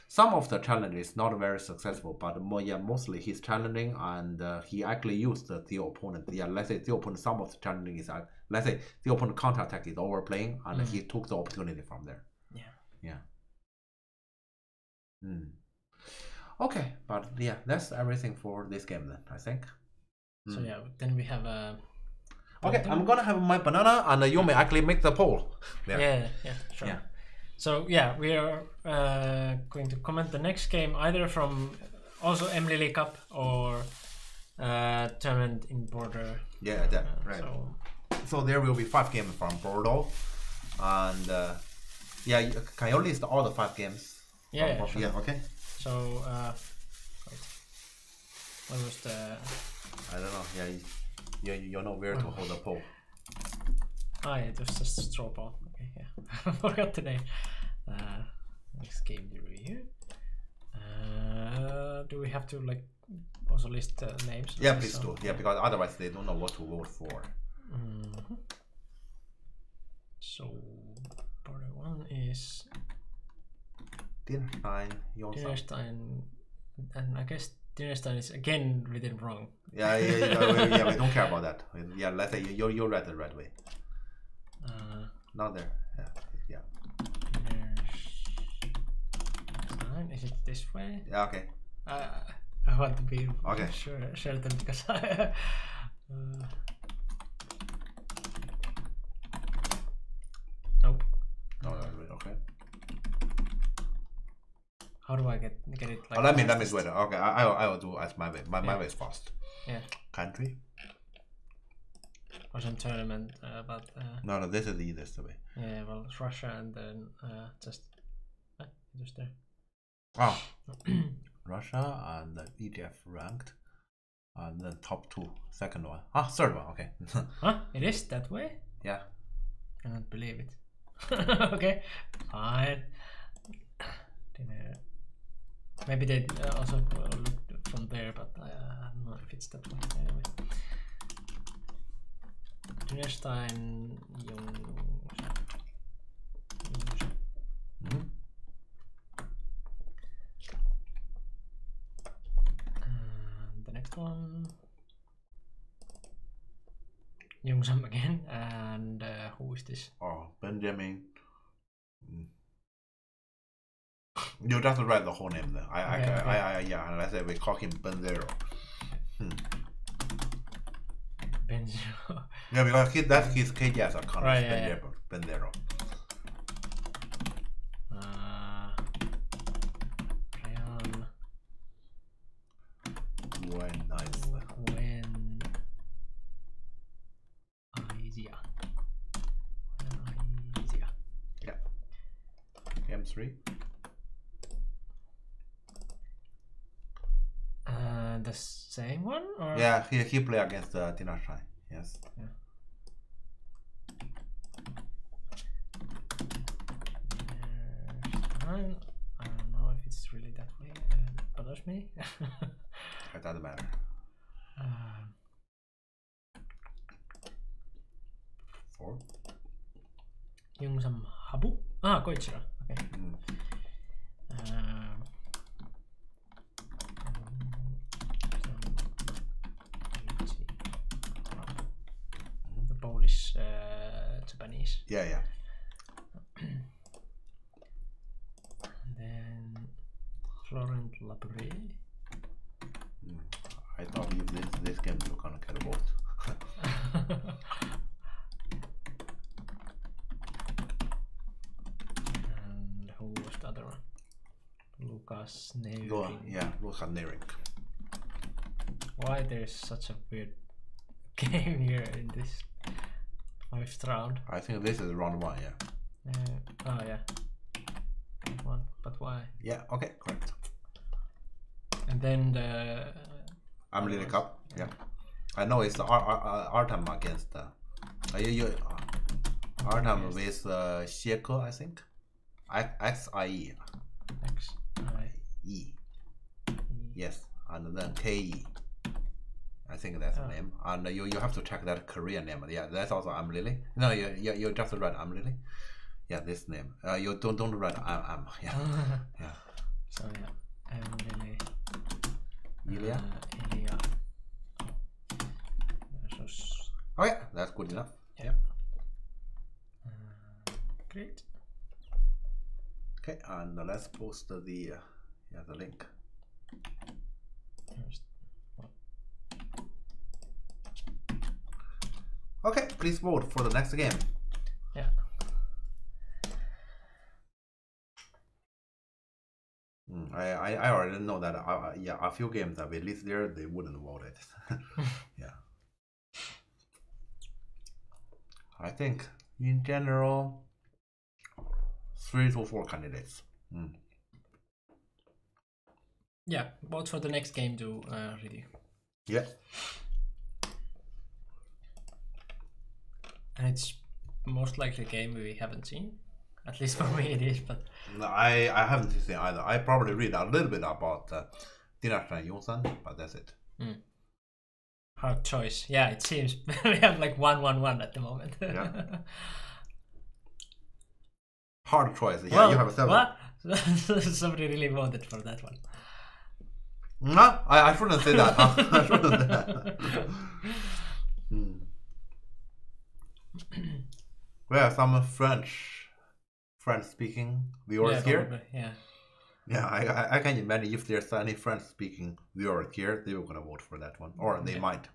[SPEAKER 2] Some of the challenge is not very successful, but mostly he's challenging and he actually used the opponent. Yeah, let's say the opponent, some of the challenging is, let's say the opponent counterattack is overplaying and he took the opportunity from there. Yeah. Okay, but yeah, that's everything for this game then, I think.
[SPEAKER 1] So yeah, then we have a...
[SPEAKER 2] Okay, I'm gonna have my banana and you may actually make the poll.
[SPEAKER 1] Yeah, sure. Yeah. So yeah, we are going to comment the next game either from also MLily Cup or tournament in Bordeaux.
[SPEAKER 2] Yeah, that right. So there will be 5 games from Bordeaux, and can you list all the 5 games?
[SPEAKER 1] Yeah, sure.
[SPEAKER 2] Yeah, okay.
[SPEAKER 1] So wait, what was the?
[SPEAKER 2] I don't know. Yeah. You know where to hold the poll.
[SPEAKER 1] It was just a straw ball. Okay, yeah. I forgot the name. Next game review. Do we have to like also list names?
[SPEAKER 2] Yeah, please do. Yeah, because otherwise they don't know what to vote for.
[SPEAKER 1] So, part 1 is
[SPEAKER 2] Dynestein,
[SPEAKER 1] and I guess Dynestein is again written wrong.
[SPEAKER 2] Yeah, we don't care about that. Yeah, let's say you read the right way. Not there. Yeah.
[SPEAKER 1] Is it this way?
[SPEAKER 2] Yeah, okay.
[SPEAKER 1] I want to be certain because I... Nope.
[SPEAKER 2] No, okay.
[SPEAKER 1] How do I get it? Like
[SPEAKER 2] let me do it. Okay, I will do as my way. My way is fast.
[SPEAKER 1] Yeah.
[SPEAKER 2] Country.
[SPEAKER 1] Or some tournament, but.
[SPEAKER 2] No, this is the easiest way.
[SPEAKER 1] Yeah, well, it's Russia and then just there.
[SPEAKER 2] Oh, Russia and the ETF ranked, and then top 2, second one. Third one. Okay.
[SPEAKER 1] Huh? It is that way?
[SPEAKER 2] Yeah.
[SPEAKER 1] I don't believe it. Okay, fine. Maybe they also looked from there, but I don't know if it's that way. Anyway. Dynestein, the next one, Youngsam again, and who is this?
[SPEAKER 2] Oh, Benjamin. You just write the whole name then. Yeah, let's say we call him Benzero.
[SPEAKER 1] Benzero.
[SPEAKER 2] Yeah, because that's his KGS account.
[SPEAKER 1] Right,
[SPEAKER 2] Benzero.
[SPEAKER 1] Brian.
[SPEAKER 2] When nice.
[SPEAKER 1] When Asia.
[SPEAKER 2] Yeah. Game 3.
[SPEAKER 1] The same one? Or?
[SPEAKER 2] Yeah, he play against Tina Shine. Yes.
[SPEAKER 1] Yeah. I don't know if it's really that way. It bothers me.
[SPEAKER 2] It doesn't matter. 4.
[SPEAKER 1] Yongsam Habu? Koichiro. Okay. The Polish Japanese.
[SPEAKER 2] Yeah.
[SPEAKER 1] And then Florent Labouré.
[SPEAKER 2] I thought if this game you're gonna get a vote.
[SPEAKER 1] And who was the other one? Lucas Neering.
[SPEAKER 2] Yeah, Lucas Neering.
[SPEAKER 1] Why there's such a weird game here in this 5th round?
[SPEAKER 2] I think this is round 1, yeah.
[SPEAKER 1] Yeah. One, but why?
[SPEAKER 2] Yeah, okay, correct.
[SPEAKER 1] And then the
[SPEAKER 2] Lily Cup, yeah. I know it's Artem against Artem with Xieke, I think. XIE. XIE. Yes, and then KE. I think that's the name. And you have to check that Korean name. Yeah, that's also Lily. No, you just read Lily. Yeah, this name. You don't read I'm. Yeah. Yeah.
[SPEAKER 1] So yeah, Lily.
[SPEAKER 2] Ilya.
[SPEAKER 1] Ilya.
[SPEAKER 2] Okay, that's good enough.
[SPEAKER 1] Yeah. Great.
[SPEAKER 2] Okay, and let's post the link. Okay, please vote for the next game.
[SPEAKER 1] Yeah.
[SPEAKER 2] I already know that a few games that we list there, they wouldn't vote it. Yeah. I think in general 3 to 4 candidates.
[SPEAKER 1] Yeah, vote for the next game to review.
[SPEAKER 2] Yeah.
[SPEAKER 1] And it's most likely a game we haven't seen. At least for me it is, but
[SPEAKER 2] No, I haven't seen either. I probably read a little bit about Dinashan Yongsan, but that's it.
[SPEAKER 1] Hard choice. Yeah, it seems we have like 1-1-1 at the moment.
[SPEAKER 2] Yeah. Hard choice. Yeah,
[SPEAKER 1] well,
[SPEAKER 2] you have a 7.
[SPEAKER 1] What? Somebody really voted for that one.
[SPEAKER 2] No, I shouldn't say that. I shouldn't say that. We have some French-speaking viewers here.
[SPEAKER 1] Probably, yeah.
[SPEAKER 2] Yeah, I can imagine if there's any French-speaking viewers here, they were gonna vote for that one, or they might.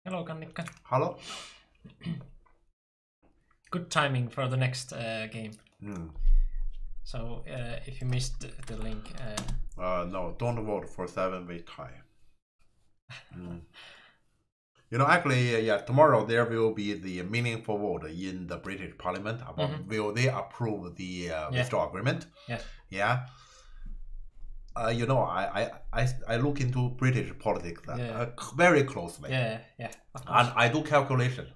[SPEAKER 1] Hello, Kannikka.
[SPEAKER 2] Hello.
[SPEAKER 1] Good timing for the next game. So if you missed the link,
[SPEAKER 2] no, don't vote for 7-way tie. You know, actually, yeah, tomorrow there will be the meaningful vote in the British Parliament about will they approve the withdrawal agreement.
[SPEAKER 1] Yes.
[SPEAKER 2] Yeah. You know, I look into British politics very closely.
[SPEAKER 1] Yeah.
[SPEAKER 2] And I do calculation.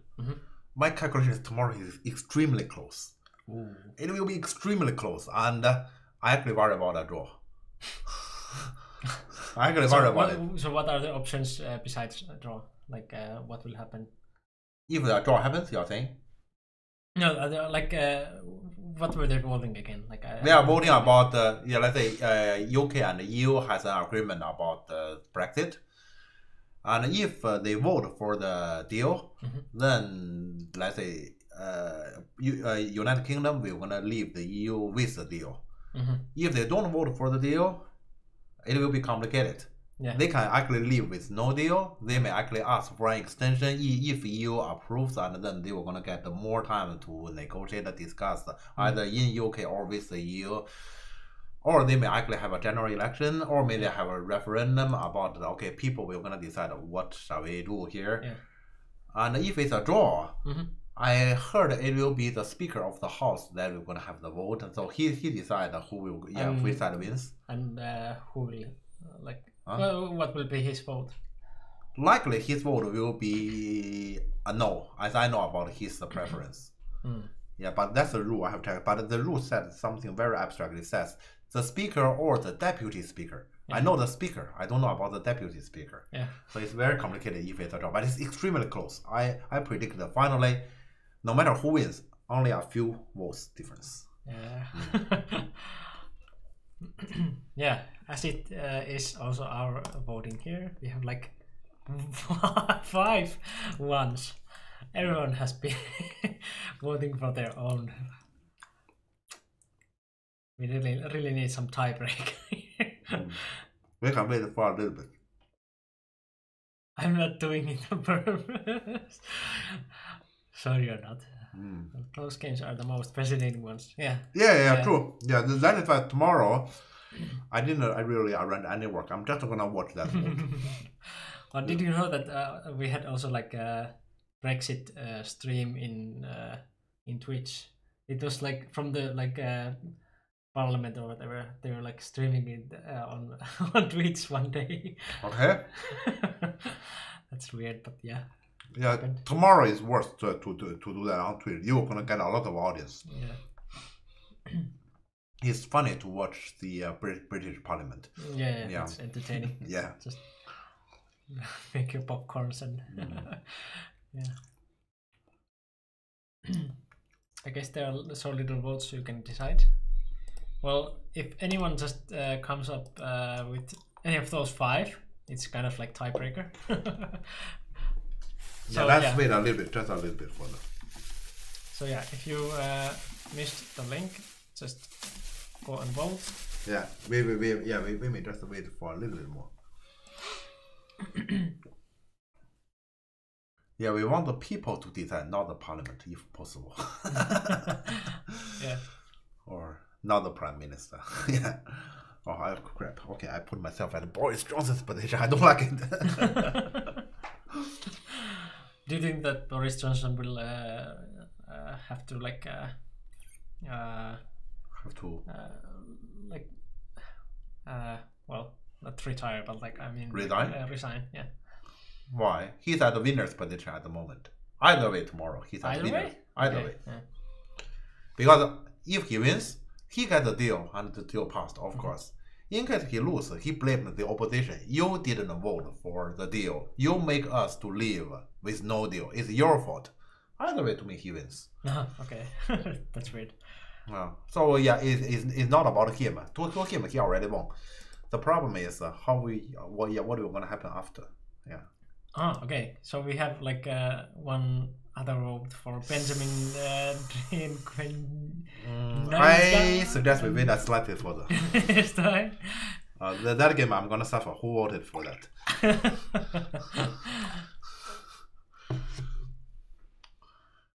[SPEAKER 2] My calculation tomorrow is extremely close.
[SPEAKER 1] Ooh.
[SPEAKER 2] It will be extremely close, and I actually worry about a draw. I actually worry about it.
[SPEAKER 1] So what are the options besides a draw? Like what will happen?
[SPEAKER 2] If the draw happens, you're saying?
[SPEAKER 1] No, like what were they voting again? Like
[SPEAKER 2] they are voting about let's say UK and EU has an agreement about Brexit, and if they vote for the deal, then let's say United Kingdom will gonna leave the EU with the deal. If they don't vote for the deal, it will be complicated. they can actually live with no deal. They may actually ask for an extension if EU approves, and then they were going to get more time to negotiate and discuss either in UK or with the EU. Or they may actually have a general election, or maybe they have a referendum about, okay, people will going to decide what shall we do here.
[SPEAKER 1] Yeah.
[SPEAKER 2] And if it's a draw, I heard it will be the Speaker of the House that will going to have the vote. So he decide who will, which side wins.
[SPEAKER 1] And who will, well, what will be his vote?
[SPEAKER 2] Likely his vote will be a no, as I know about his preference. Yeah, but that's the rule I have checked. But the rule says something very abstract. It says the Speaker or the Deputy Speaker. I know the Speaker. I don't know about the Deputy Speaker.
[SPEAKER 1] Yeah.
[SPEAKER 2] So it's very complicated if it's a draw, but it's extremely close. I predict that finally, no matter who wins, only a few votes difference.
[SPEAKER 1] Yeah. Yeah, as it is also our voting here, we have like 5 ones. Everyone has been voting for their own. We really need some tiebreak.
[SPEAKER 2] We can wait for a little bit.
[SPEAKER 1] I'm not doing it on purpose. Sorry, you're not. Those games are the most fascinating ones. Yeah.
[SPEAKER 2] Yeah, true. Yeah, that is why tomorrow I didn't really arrange any work. I'm just gonna watch that.
[SPEAKER 1] Well, did you know that we had also like a Brexit stream in Twitch? It was like from the Parliament or whatever. They were like streaming it on Twitch one day.
[SPEAKER 2] Okay.
[SPEAKER 1] That's weird, but yeah.
[SPEAKER 2] Yeah, tomorrow is worth to do that on Twitter. You're gonna get a lot of audience.
[SPEAKER 1] Yeah.
[SPEAKER 2] It's funny to watch the British Parliament.
[SPEAKER 1] Yeah, it's entertaining.
[SPEAKER 2] Yeah.
[SPEAKER 1] Just make your popcorns and yeah. I guess there are so little votes you can decide. Well, if anyone just comes up with any of those 5, it's kind of like tiebreaker.
[SPEAKER 2] So let's wait a little bit, just a little bit for them.
[SPEAKER 1] So yeah, if you missed the link, just go and vote.
[SPEAKER 2] Yeah, we may just wait for a little bit more. Yeah, we want the people to decide, not the parliament, if possible.
[SPEAKER 1] Yeah.
[SPEAKER 2] Or not the prime minister. Yeah. Oh, crap. Okay, I put myself at Boris Johnson's position. I don't like it.
[SPEAKER 1] Do you think that Boris Johnson will have to well, not retire, but resign? Yeah.
[SPEAKER 2] Why? He's at the winner's position at the moment. Either way, tomorrow he's at the winner. Either way. Yeah. Because if he wins, he gets the deal and the deal passed, of course. In case he loses, he blamed the opposition. You didn't vote for the deal. You make us to live with no deal. It's your fault. Either way, to me, he wins.
[SPEAKER 1] Okay. That's weird.
[SPEAKER 2] So yeah, it's not about him. To him, he already won. The problem is what will gonna happen after. Yeah.
[SPEAKER 1] Okay. So we have one other vote for Benjamin
[SPEAKER 2] I suggest we wait slightly further.
[SPEAKER 1] This time.
[SPEAKER 2] That game I'm gonna suffer. Who voted for that?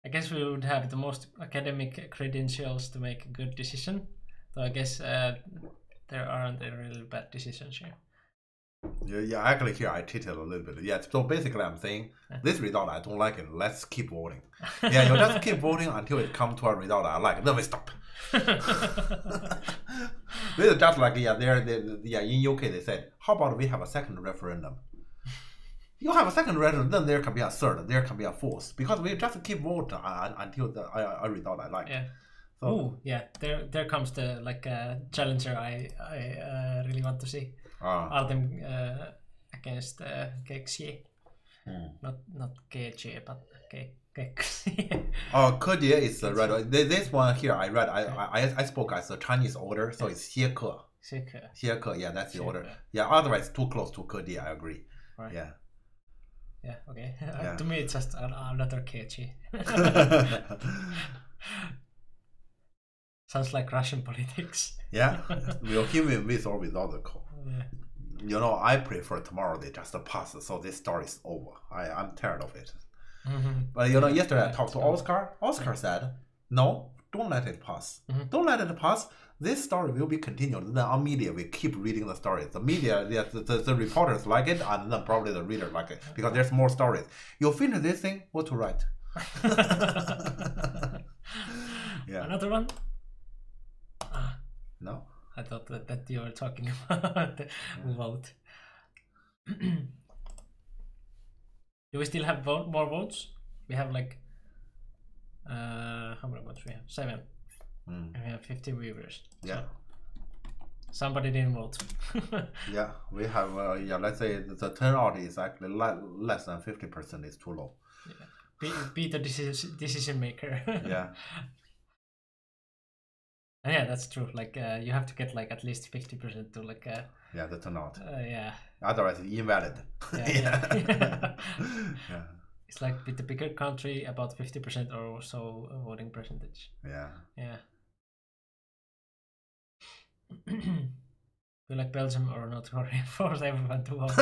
[SPEAKER 1] I guess we would have the most academic credentials to make a good decision. So I guess there aren't any really bad decisions here.
[SPEAKER 2] Yeah, actually here I cheated a little bit. Yeah, so basically I'm saying this result I don't like it. Let's keep voting. Yeah, you just keep voting until it comes to a result I like. Then we stop. This is just like in UK they said, how about we have a second referendum? You have a second referendum, then there can be a third, there can be a fourth, because we just keep voting until a result I like.
[SPEAKER 1] Yeah. So, there comes the challenger I really want to see. Artem against Keksy. Not KG, but Keksy.
[SPEAKER 2] Keji is the red. This one here I read. I spoke as a Chinese order, so it's Xie Ke, yeah, that's the order. Yeah, otherwise too close to Keji, I agree.
[SPEAKER 1] Right.
[SPEAKER 2] Yeah.
[SPEAKER 1] Yeah, okay. To me it's just another Keji. Sounds like Russian politics.
[SPEAKER 2] Yeah, will he win with or without the call? you know, I prefer tomorrow they just pass, so this story is over. I'm tired of it. But you know, yesterday I talked to Oscar. Oscar said, no, don't let it pass. Don't let it pass. This story will be continued. Then on media, we keep reading the story. The media, the reporters like it, and then probably the reader like it because there's more stories. You finish this thing, what to write? Yeah.
[SPEAKER 1] Another one?
[SPEAKER 2] No.
[SPEAKER 1] I thought that you were talking about the vote. Do we still have more votes? We have like how many votes we have? 7. And we have 50 viewers.
[SPEAKER 2] Yeah.
[SPEAKER 1] So somebody didn't vote.
[SPEAKER 2] Yeah, we have. Yeah, let's say the turnout is actually less than 50%. Is too low.
[SPEAKER 1] Yeah. Be the decision maker.
[SPEAKER 2] Yeah.
[SPEAKER 1] And yeah, that's true. Like you have to get like at least 50% to like.
[SPEAKER 2] Yeah, the turnout.
[SPEAKER 1] Yeah.
[SPEAKER 2] Otherwise, it's invalid.
[SPEAKER 1] Yeah.
[SPEAKER 2] Yeah.
[SPEAKER 1] It's like with the bigger country, about 50% or so voting percentage.
[SPEAKER 2] Yeah.
[SPEAKER 1] Yeah. Feel like Belgium or North Korea force everyone to vote.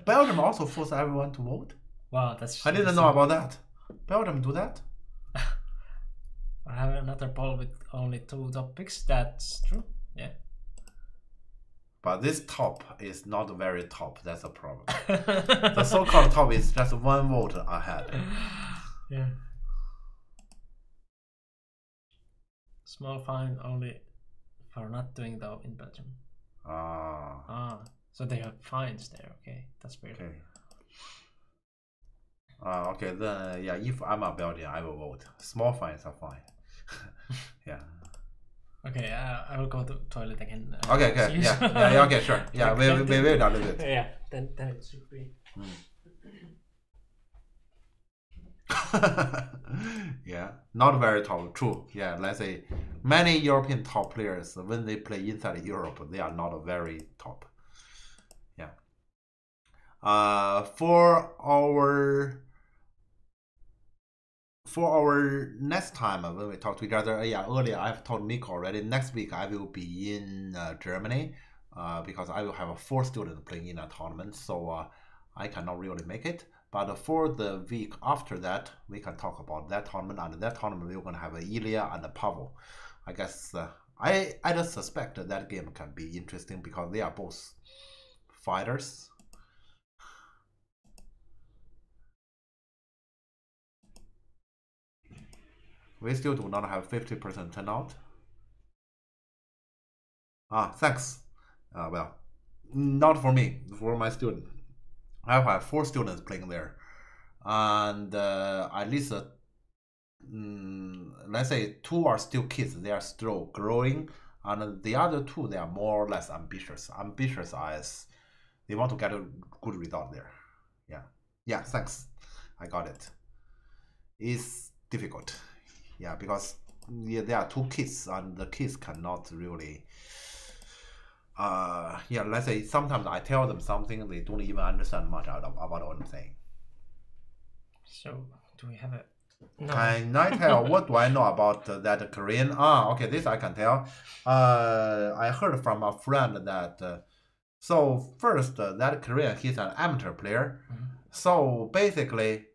[SPEAKER 2] Belgium also force everyone to vote.
[SPEAKER 1] Wow, that's.
[SPEAKER 2] I didn't know about that. Belgium do that?
[SPEAKER 1] I have another poll with only 2 topics. That's true. Yeah.
[SPEAKER 2] But this top is not very top. That's a problem. The so-called top is just 1 vote ahead.
[SPEAKER 1] Yeah. Small fine only for not doing that in Belgium. So they have fines there. Okay, that's weird.
[SPEAKER 2] Okay. Okay, then yeah, if I'm a Belgian, I will vote. Small fines are fine. Yeah.
[SPEAKER 1] Okay, I will go to toilet again.
[SPEAKER 2] Okay, yeah, okay, sure. Yeah, we will not do it.
[SPEAKER 1] Yeah, then it should be.
[SPEAKER 2] Yeah, not very top. True. Yeah, let's say many European top players when they play inside Europe, they are not very top. Yeah. For our next time when we talk to each other, yeah, earlier I've told Nico already. Next week I will be in Germany because I will have 4 students playing in a tournament, so I cannot really make it. But for the week after that, we can talk about that tournament. And that tournament, we're going to have Ilya and Pavel. I guess I just suspect that game can be interesting because they are both fighters. We still do not have 50% turnout. Thanks. Well, not for me, for my student. I have 4 students playing there, and at least let's say 2 are still kids. They are still growing, and the other 2 they are more or less ambitious. Ambitious as they want to get a good result there. Yeah. Thanks. I got it. It's difficult. Yeah, because there are 2 kids, and the kids cannot really. Let's say sometimes I tell them something, they don't even understand much about what I'm saying.
[SPEAKER 1] So, do we have a...
[SPEAKER 2] No. Can I tell what do I know about that Korean? Okay, this I can tell. I heard from a friend that, so first, that Korean, he's an amateur player. So basically,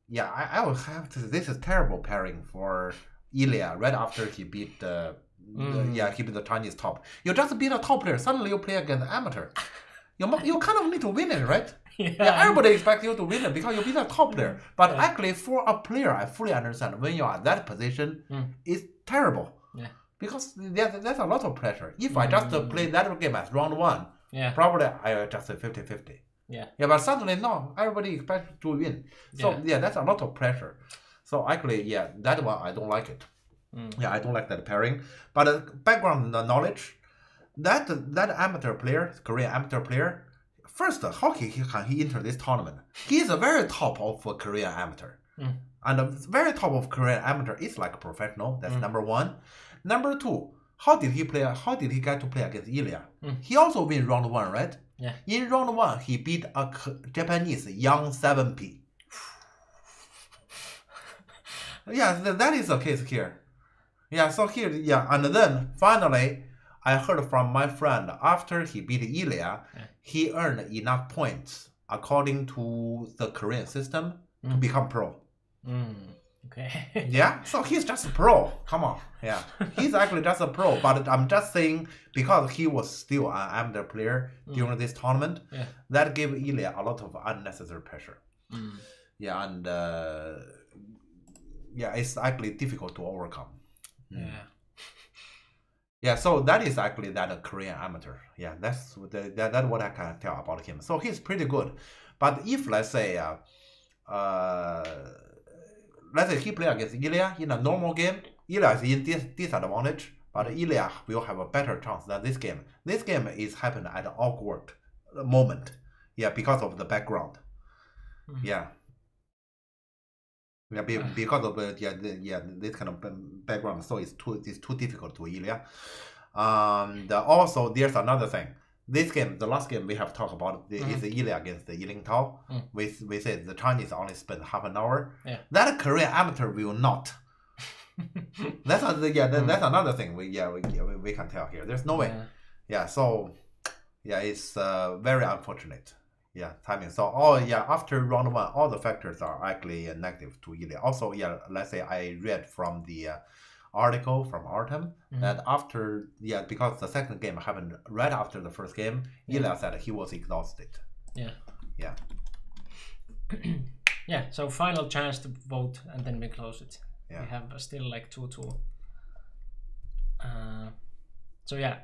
[SPEAKER 2] yeah, I will have to, this is terrible pairing for Ilya right after he beat he beat the Chinese top. You just beat a top player, suddenly you play against amateur. You kind of need to win it, right? Yeah, everybody expects you to win it because you beat a top player. But actually, for a player, I fully understand when you're at that position, it's terrible.
[SPEAKER 1] Yeah.
[SPEAKER 2] Because there's a lot of pressure. If I just play that game as round 1, probably I just say 50-50.
[SPEAKER 1] Yeah,
[SPEAKER 2] but suddenly, no, everybody expects to win. So, that's a lot of pressure. So, actually, that one, I don't like it. Yeah, I don't like that pairing. But background knowledge, that amateur player, Korean amateur player, first, how can he enter this tournament? He is the very top of Korean amateur. And the very top of Korean amateur is like a professional. That's number 1. Number 2, how did he get to play against Ilya? He also win round 1, right?
[SPEAKER 1] Yeah.
[SPEAKER 2] In round 1, he beat a Japanese young 7P. Yeah, that is the case here. Yeah, so here, and then finally, I heard from my friend after he beat Ilya, he earned enough points according to the Korean system to become pro.
[SPEAKER 1] Okay.
[SPEAKER 2] Yeah, so he's just a pro. Come on. Yeah, he's actually just a pro. But I'm just saying because he was still an amateur player during this tournament, that gave Ilya a lot of unnecessary pressure. Yeah, and it's actually difficult to overcome. Yeah, so that is actually that Korean amateur. Yeah, that's what I can tell about him. So he's pretty good. But if let's say he play against Ilya in a normal game, Ilya is in disadvantage, but Ilya will have a better chance than this game. This game is happened at an awkward moment. Yeah, because of the background. Yeah. Yeah, because of this kind of background, so it's too difficult to Ilya. And also there's another thing. This game, the last game we have talked about is Ilya against the Yiling Tao. We said the Chinese only spent half an hour.
[SPEAKER 1] Yeah.
[SPEAKER 2] That Korean amateur will not. That's another thing we can tell here. There's no way. Yeah, so it's very unfortunate. Yeah, timing. So after round 1, all the factors are actually negative to Ilya. Also, let's say I read from the article from Artem that after because the second game happened right after the first game, Ilya said he was exhausted.
[SPEAKER 1] Yeah.
[SPEAKER 2] Yeah.
[SPEAKER 1] So final chance to vote and then we close it.
[SPEAKER 2] Yeah.
[SPEAKER 1] We have still like 2-2. So the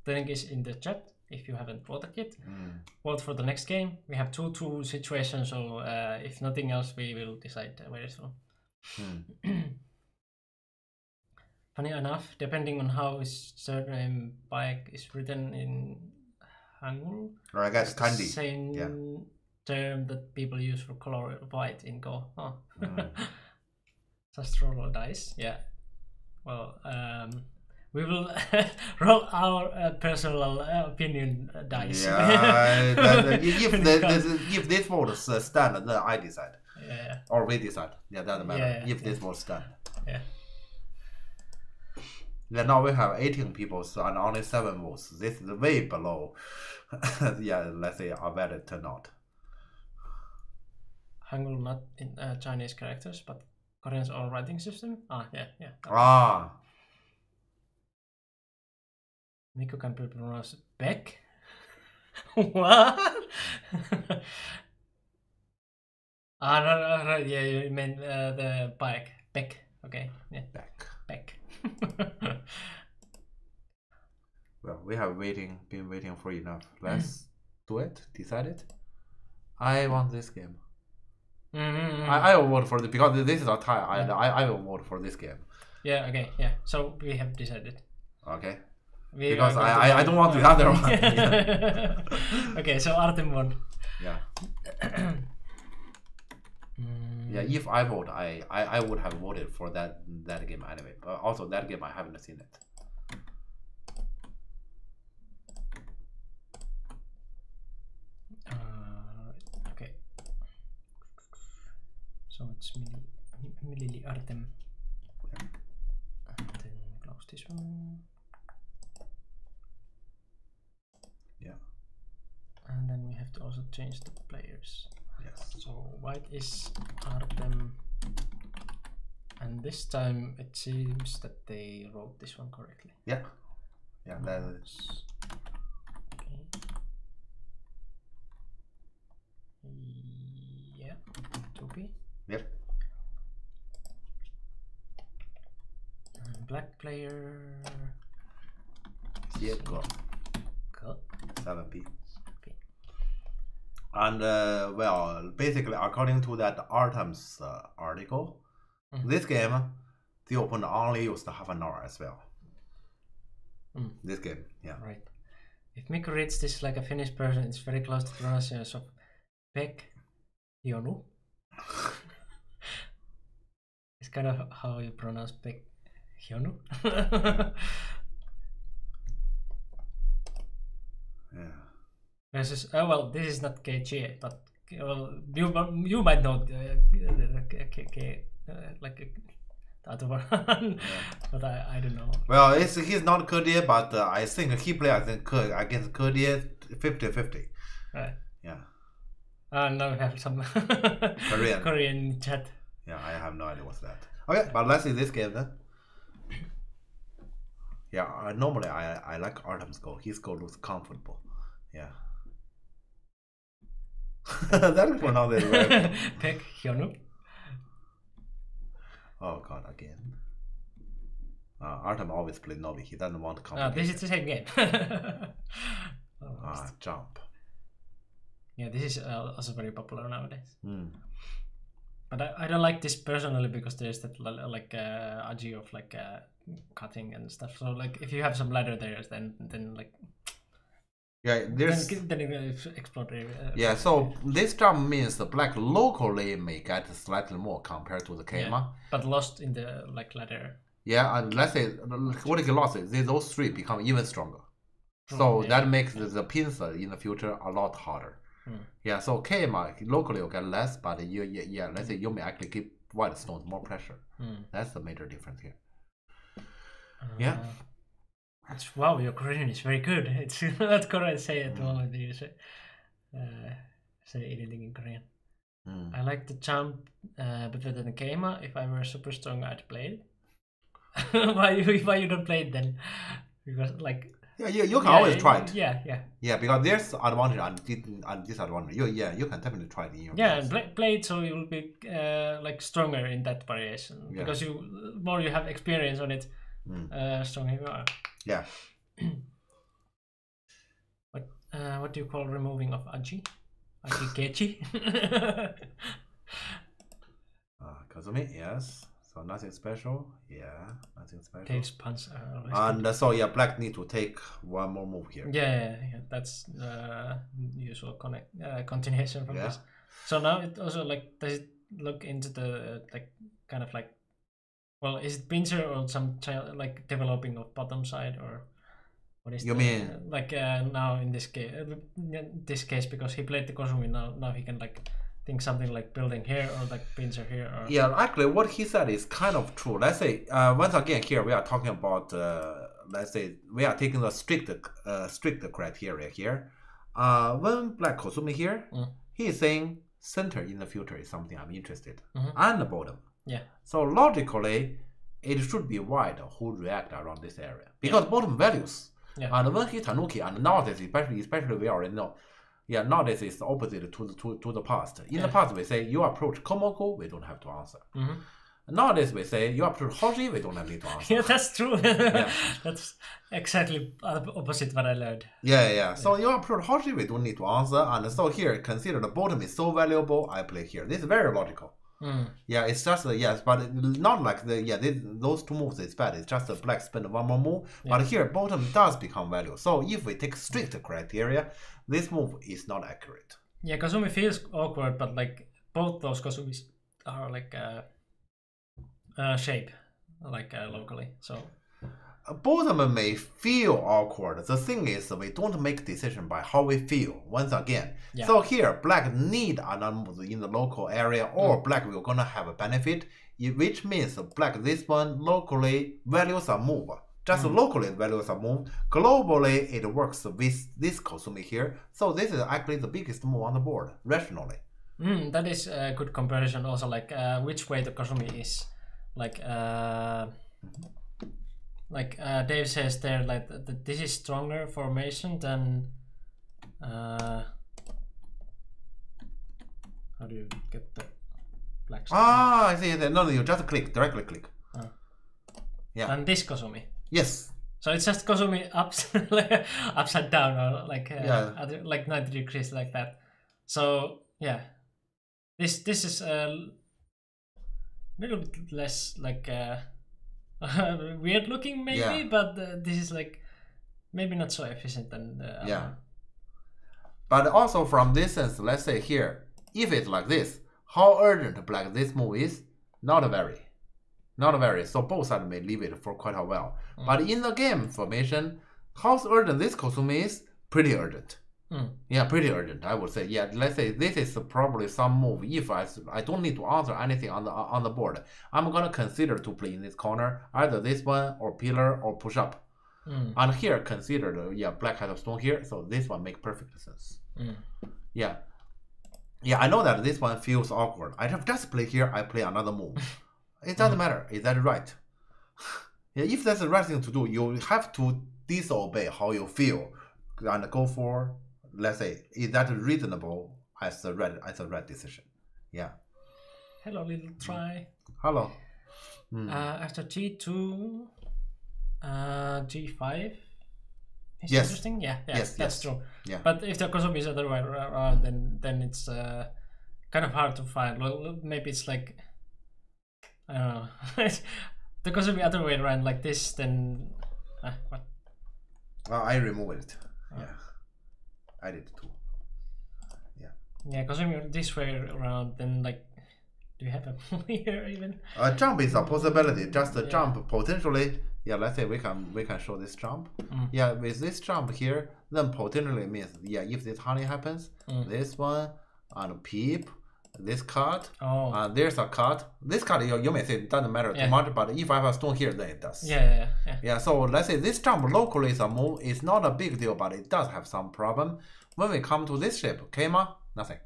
[SPEAKER 1] link is in the chat if you haven't voted yet. Vote for the next game. We have 2-2 situation, so if nothing else we will decide very soon. Funny enough, depending on how his surname Bike is written in Hangul,
[SPEAKER 2] or I guess Kandi.
[SPEAKER 1] Same term that people use for color white in Go. Just roll dice. Yeah. Well, we will roll our personal opinion dice.
[SPEAKER 2] Yeah. If this vote stand, then I decide.
[SPEAKER 1] Yeah.
[SPEAKER 2] Or we decide. Yeah, doesn't matter.
[SPEAKER 1] Yeah,
[SPEAKER 2] if this vote stand.
[SPEAKER 1] Yeah.
[SPEAKER 2] Then now we have 18 people and only 7 votes. This is way below, let's say a valid turnout.
[SPEAKER 1] Hangul not in Chinese characters, but Korean's own writing system. Mikko can be pronounced Beck. What? Right. Yeah, you meant the bike. Beck. Okay. Yeah. Beck.
[SPEAKER 2] Well, we have been waiting for enough. Let's do it. Decide it. I want this game. I will vote for this because this is a tie. I will vote for this game.
[SPEAKER 1] Yeah. Okay. Yeah. So we have decided.
[SPEAKER 2] Okay. Because I don't want the other one.
[SPEAKER 1] Yeah. Okay. So Artem won.
[SPEAKER 2] Yeah. Yeah, if I vote, I would have voted for that game anyway. But also that game I haven't seen it.
[SPEAKER 1] Okay. So it's Milili Artem. And then close this one.
[SPEAKER 2] Yeah.
[SPEAKER 1] And then we have to also change the players.
[SPEAKER 2] Yes.
[SPEAKER 1] So white is Artem, and this time it seems that they wrote this one correctly.
[SPEAKER 2] Yeah. Yeah, that is.
[SPEAKER 1] Okay. Yeah, 2B.
[SPEAKER 2] Yep.
[SPEAKER 1] And black player.
[SPEAKER 2] Yeah, go. 7B. And well, basically, according to that Artem's article, this game, the opponent only used half an hour as well. This game, yeah.
[SPEAKER 1] Right. If Mikko reads this like a Finnish person, it's very close to the pronunciation of Pek Hionu. It's kind of how you pronounce Pek Hionu.
[SPEAKER 2] Yeah.
[SPEAKER 1] Versus, well, this is not KG, but well, you might know like other one. But I don't know.
[SPEAKER 2] Well, he's not Kurdier, but I think he played against Kurdier 50-50.
[SPEAKER 1] Right.
[SPEAKER 2] Yeah.
[SPEAKER 1] Now we have some Korean chat.
[SPEAKER 2] Yeah, I have no idea what's that. Okay, but let's see this game then. Yeah, normally I like Artem's goal. His goal looks comfortable. Yeah. That is pronounced right.
[SPEAKER 1] Pek Hyunwoo.
[SPEAKER 2] Oh god, again. Artem always plays Novi. He doesn't want to come.
[SPEAKER 1] This is the same game.
[SPEAKER 2] Jump.
[SPEAKER 1] Yeah, this is also very popular nowadays. But I don't like this personally because there's that like agi of like cutting and stuff. So like if you have some ladder there, then like
[SPEAKER 2] yeah, there's
[SPEAKER 1] then it will explode.
[SPEAKER 2] Yeah, so this jump means the black locally may get slightly more compared to the Keima.
[SPEAKER 1] Yeah, but lost in the like ladder.
[SPEAKER 2] Yeah, and let's say what if you lost it, those three become even stronger. So that makes the pincer in the future a lot harder. Yeah, so Keima locally will get less, but let's say you may actually give white stones more pressure. That's the major difference here. Yeah.
[SPEAKER 1] Wow, your Korean is very good. It's not correct to say at all that you say anything in Korean. I like the jump better than Keima. If I were super strong, I'd play it. Why you don't play it then? Because like
[SPEAKER 2] you can always try it.
[SPEAKER 1] Yeah,
[SPEAKER 2] because there's advantage and disadvantage. You can definitely try it in your
[SPEAKER 1] games. Play it so you will be like stronger in that variation because more you have experience on it, stronger you are.
[SPEAKER 2] Yeah.
[SPEAKER 1] What do you call removing of Aji? Aji
[SPEAKER 2] Kazumi, yes. So nothing special. Yeah, nothing special.
[SPEAKER 1] Takes punch.
[SPEAKER 2] And so black need to take one more move here.
[SPEAKER 1] Yeah. That's usual continuation from this. So now it also like does it look into the like kind of like, well, is it pincer or some like developing of bottom side or what is
[SPEAKER 2] you mean
[SPEAKER 1] like now in this case because he played the Kosumi now he can like think something like building here or like pincer here or...
[SPEAKER 2] Yeah, actually what he said is kind of true. Let's say once again here we are talking about let's say we are taking the strict criteria here. When black Kosumi here, he is saying center in the future is something I'm interested and the bottom.
[SPEAKER 1] Yeah.
[SPEAKER 2] So logically it should be white who react around this area because bottom values. And when he Tanuki and nowadays especially we already know. Yeah, nowadays it's the opposite to the past. In the past we say you approach Komoko, we don't have to answer. Nowadays we say you approach Hoshi, we don't have to answer.
[SPEAKER 1] Yeah, that's true. That's exactly opposite what I learned.
[SPEAKER 2] Yeah. So you approach Hoshi, we don't need to answer. And so here, consider the bottom is so valuable, I play here. This is very logical. Yeah, it's just yes, but not like those two moves is bad. It's just the black spend one more move. But here bottom does become value. So if we take strict criteria, this move is not accurate.
[SPEAKER 1] Yeah, Kazumi feels awkward, but like both those Kazumis are like shape, like locally. So
[SPEAKER 2] bottom may feel awkward. The thing is, we don't make decision by how we feel. Once again, so here black need another move in the local area, or black will gonna have a benefit, which means black this one locally values a move. Just locally values a move. Globally, it works with this Kosumi here. So this is actually the biggest move on the board rationally.
[SPEAKER 1] That is a good comparison. Also, like which way the Kosumi is, like. Like Dave says there, like this is stronger formation than. How do you get the black?
[SPEAKER 2] I see. No, you just directly click. Yeah.
[SPEAKER 1] And this Kosumi.
[SPEAKER 2] Yes.
[SPEAKER 1] So it's just Kosumi upside down or like like 90 degrees like that. So yeah, this is a little bit less like. Weird looking maybe, but this is like maybe not so efficient than the
[SPEAKER 2] But also from this sense, let's say here, if it's like this, how urgent black this move is? Not very. So both sides may leave it for quite a while. But in the game formation, how urgent this Kosumi is? Pretty urgent. Yeah, pretty urgent, I would say. Yeah, let's say this is probably some move. If I don't need to answer anything on the board, I'm gonna consider to play in this corner, either this one or pillar or push up. And here consider the black has a stone here, so this one make perfect sense. Yeah. Yeah, I know that this one feels awkward. I have just play here, I play another move. It doesn't matter. Is that right? Yeah, if that's the right thing to do, you have to disobey how you feel and go for, let's say, is that reasonable as a right decision? Yeah.
[SPEAKER 1] Hello, little try.
[SPEAKER 2] Hello.
[SPEAKER 1] After G2, G5. It's
[SPEAKER 2] Yes.
[SPEAKER 1] Interesting. Yeah,
[SPEAKER 2] Yes,
[SPEAKER 1] that's true.
[SPEAKER 2] Yeah.
[SPEAKER 1] But if the Kosovo is other way around, then it's kind of hard to find. Well, maybe it's like, I don't know. The Kosovo other way around like this, then what?
[SPEAKER 2] I removed it. Yeah. I did too. Yeah.
[SPEAKER 1] Yeah, Kosovo this way around, then like, do you have a here even?
[SPEAKER 2] Jump is a possibility. Just a jump potentially. Yeah, let's say we can show this jump. Yeah, with this jump here, then potentially means if this honey happens, this one and peep, this cut, and there's a cut. This cut you may say it doesn't matter too much, but if I have a stone here, then it does. Yeah. So let's say this jump locally is a move. It's not a big deal, but it does have some problem. When we come to this shape, Kema, nothing.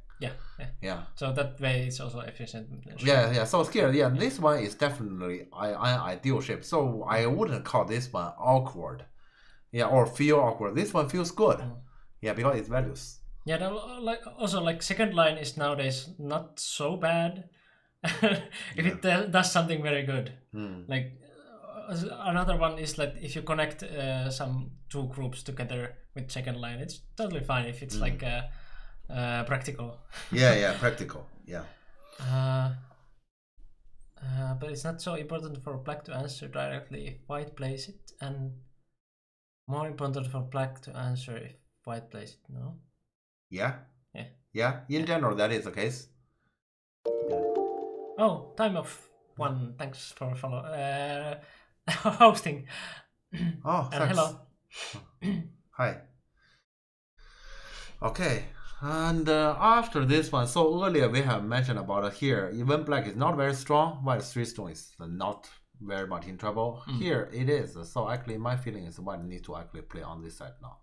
[SPEAKER 2] Yeah.
[SPEAKER 1] So that way it's also efficient.
[SPEAKER 2] Yeah. So here, this one is definitely an ideal shape. So I wouldn't call this one awkward. Yeah, or feel awkward. This one feels good. Yeah, because it's values.
[SPEAKER 1] Yeah, like second line is nowadays not so bad. If it does something very good. Like another one is like if you connect some two groups together with second line, it's totally fine if it's like practical.
[SPEAKER 2] Yeah, practical. Yeah.
[SPEAKER 1] But it's not so important for black to answer directly if white plays it, and more important for black to answer if white plays it. No.
[SPEAKER 2] Yeah. In general, that is the case.
[SPEAKER 1] Oh, time of one. Thanks for hosting.
[SPEAKER 2] Oh, thanks.
[SPEAKER 1] Hello.
[SPEAKER 2] Hi. Okay. And after this one, so earlier we have mentioned about here, even black is not very strong, while 3 stone is not very much in trouble. Here it is. So actually my feeling is white need to actually play on this side now.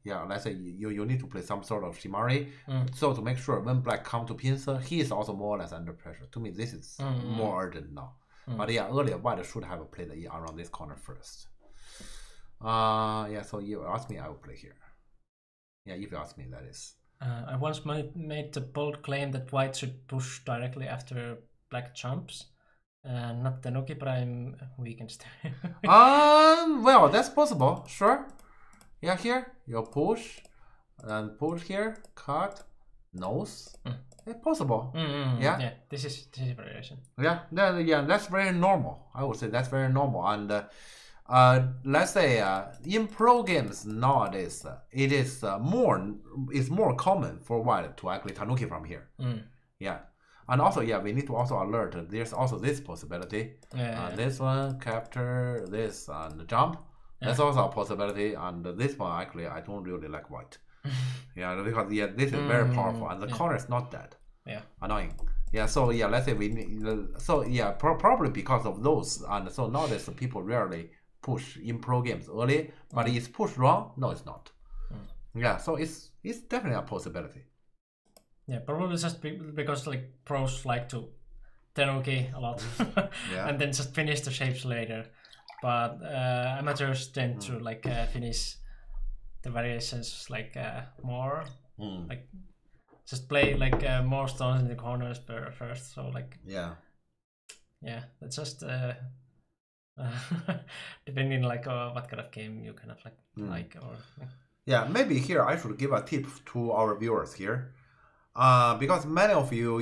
[SPEAKER 2] Yeah, let's say you need to play some sort of Shimari. So to make sure when black come to pincer, he is also more or less under pressure. To me, this is more urgent now. But yeah, earlier white should have played around this corner first. So you ask me, I will play here. Yeah, if you ask me, that is.
[SPEAKER 1] I once made the bold claim that white should push directly after black jumps. Not the Noki Prime weakens.
[SPEAKER 2] Well, that's possible, sure. Yeah, here you push and push here, cut, nose. It's possible.
[SPEAKER 1] Yeah, this is variation.
[SPEAKER 2] Yeah, that's very normal. I would say that's very normal. And let's say in pro games nowadays, it is more common for white to actually tanuki from here. Yeah, and also we need to also alert. There's also this possibility. This one capture this and jump. That's also a possibility. And this one actually I don't really like white. Because this is very powerful and the corner is not dead. Annoying. So let's say we need. So probably because of those, and so nowadays people rarely push in pro games early, but it's pushed wrong. No, it's not. So it's definitely a possibility.
[SPEAKER 1] Yeah, probably just because like pros like to tenuki a lot, and then just finish the shapes later. But amateurs tend to like finish the variations like more, like just play like more stones in the corners first. So like that's just. Depending like what kind of game you kind of like or
[SPEAKER 2] maybe here I should give a tip to our viewers here, because many of you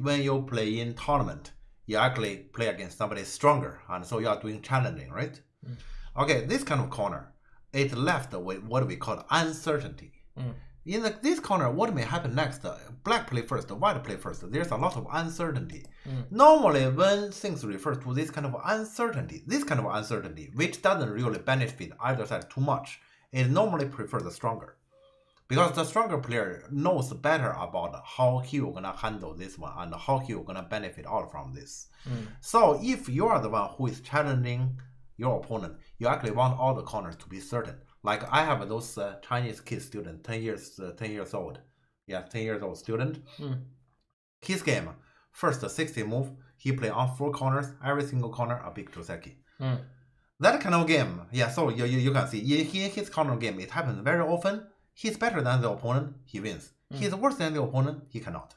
[SPEAKER 2] when you play in tournament you actually play against somebody stronger, and so you are doing challenging, right? Okay, this kind of corner it left with what we call uncertainty. In this corner, what may happen next? Black play first, white play first. There's a lot of uncertainty. Normally, when things refer to this kind of uncertainty, which doesn't really benefit either side too much, it normally prefers the stronger. Because the stronger player knows better about how he will gonna handle this one and how he will gonna benefit out from this. So if you are the one who is challenging your opponent, you actually want all the corners to be certain. Like I have those Chinese kid student, 10 years old. Yeah, 10 years old student. His game, first 60 move, he play on 4 corners, every single corner a big Joseki. That kind of game, yeah, so you can see, in his corner game, it happens very often. He's better than the opponent, he wins. He's worse than the opponent, he cannot.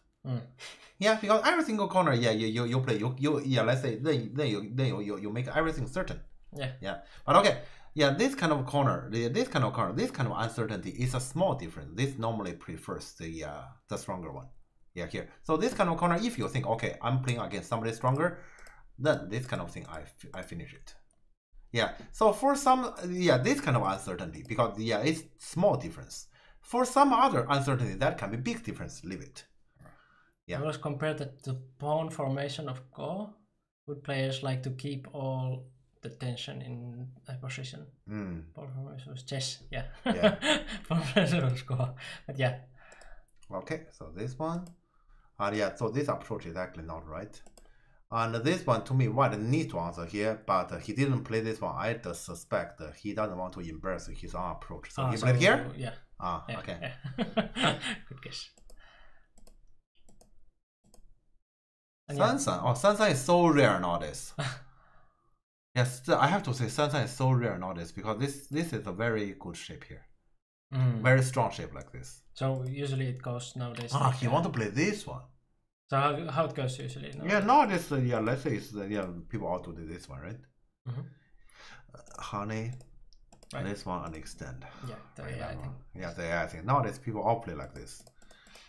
[SPEAKER 2] Yeah, because every single corner, yeah, you play, yeah, let's say, then you make everything certain. Yeah. But okay, yeah, this kind of corner, this kind of uncertainty is a small difference. This normally prefers the stronger one. Yeah, here. So this kind of corner, if you think, okay, I'm playing against somebody stronger, then this kind of thing, I finish it. Yeah, so for some, yeah, this kind of uncertainty, because, yeah, it's small difference. For some other uncertainty, that can be big difference, leave it. Yeah.
[SPEAKER 1] I was compared to the pawn formation of Go. Would players like to keep all the tension in a position? Pawn formation was chess, yeah. Pawn formation was Go, but yeah.
[SPEAKER 2] Okay, so this one. Yeah, so this approach is actually not right. And this one, to me, White needs to answer here, but he didn't play this one. I just suspect he doesn't want to embarrass his own approach. So he played here?
[SPEAKER 1] Yeah.
[SPEAKER 2] Okay.
[SPEAKER 1] Yeah. Good guess.
[SPEAKER 2] Sansan. Oh, Sansan is so rare nowadays. Yes, I have to say Sansan is so rare nowadays because this is a very good shape here. Very strong shape like this.
[SPEAKER 1] So usually it goes nowadays.
[SPEAKER 2] Like, he want to play this one.
[SPEAKER 1] So how it goes usually? Nowadays?
[SPEAKER 2] Yeah, nowadays, yeah, let's say it's, people ought to do this one, right? Honey, right. This one and extend.
[SPEAKER 1] Yeah, the AI thing.
[SPEAKER 2] Yeah, the AI thing. Nowadays people all play like this.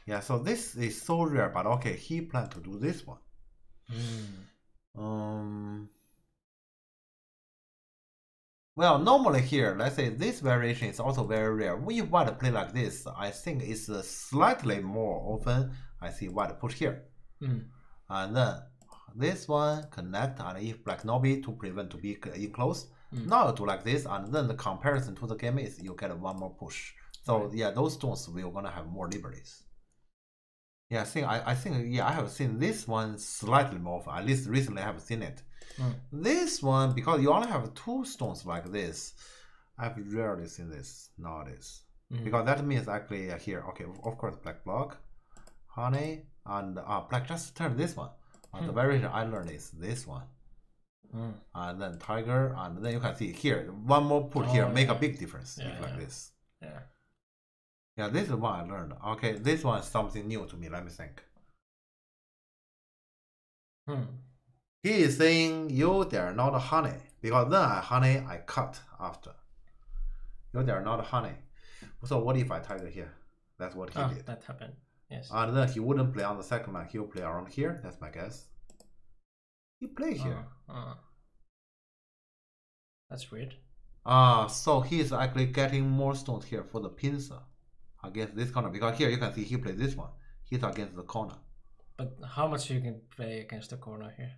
[SPEAKER 2] Yeah, so this is so rare, but okay, he planned to do this one. Well, normally here, let's say this variation is also very rare. We want to play like this. I think it's slightly more often. I see white push here. And then this one connect, and if black Nobi to prevent to be enclosed. Now do like this, and then the comparison to the game is you get one more push. So yeah, those stones we're gonna have more liberties. Yeah, I think yeah, I have seen this one slightly more often. At least recently I have seen it. This one, because you only have 2 stones like this, I've rarely seen this nowadays. Because that means actually here, okay, of course black block, honey, and black just turn this one. The variation I learned is this one. And then tiger, and then you can see here, one more put here make a big difference like this. Yeah, this is what I learned. Okay, this one is something new to me. Let me think. He is saying you dare not honey, because then I cut after. You dare not honey. So what if I tiger here? That's what he did.
[SPEAKER 1] That happened. Yes.
[SPEAKER 2] And then he wouldn't play on the second line. He'll play around here. That's my guess. He play here.
[SPEAKER 1] That's weird.
[SPEAKER 2] So he's actually getting more stones here for the pincer against this corner, because here you can see he plays this one. He's against the corner.
[SPEAKER 1] But how much you can play against the corner here?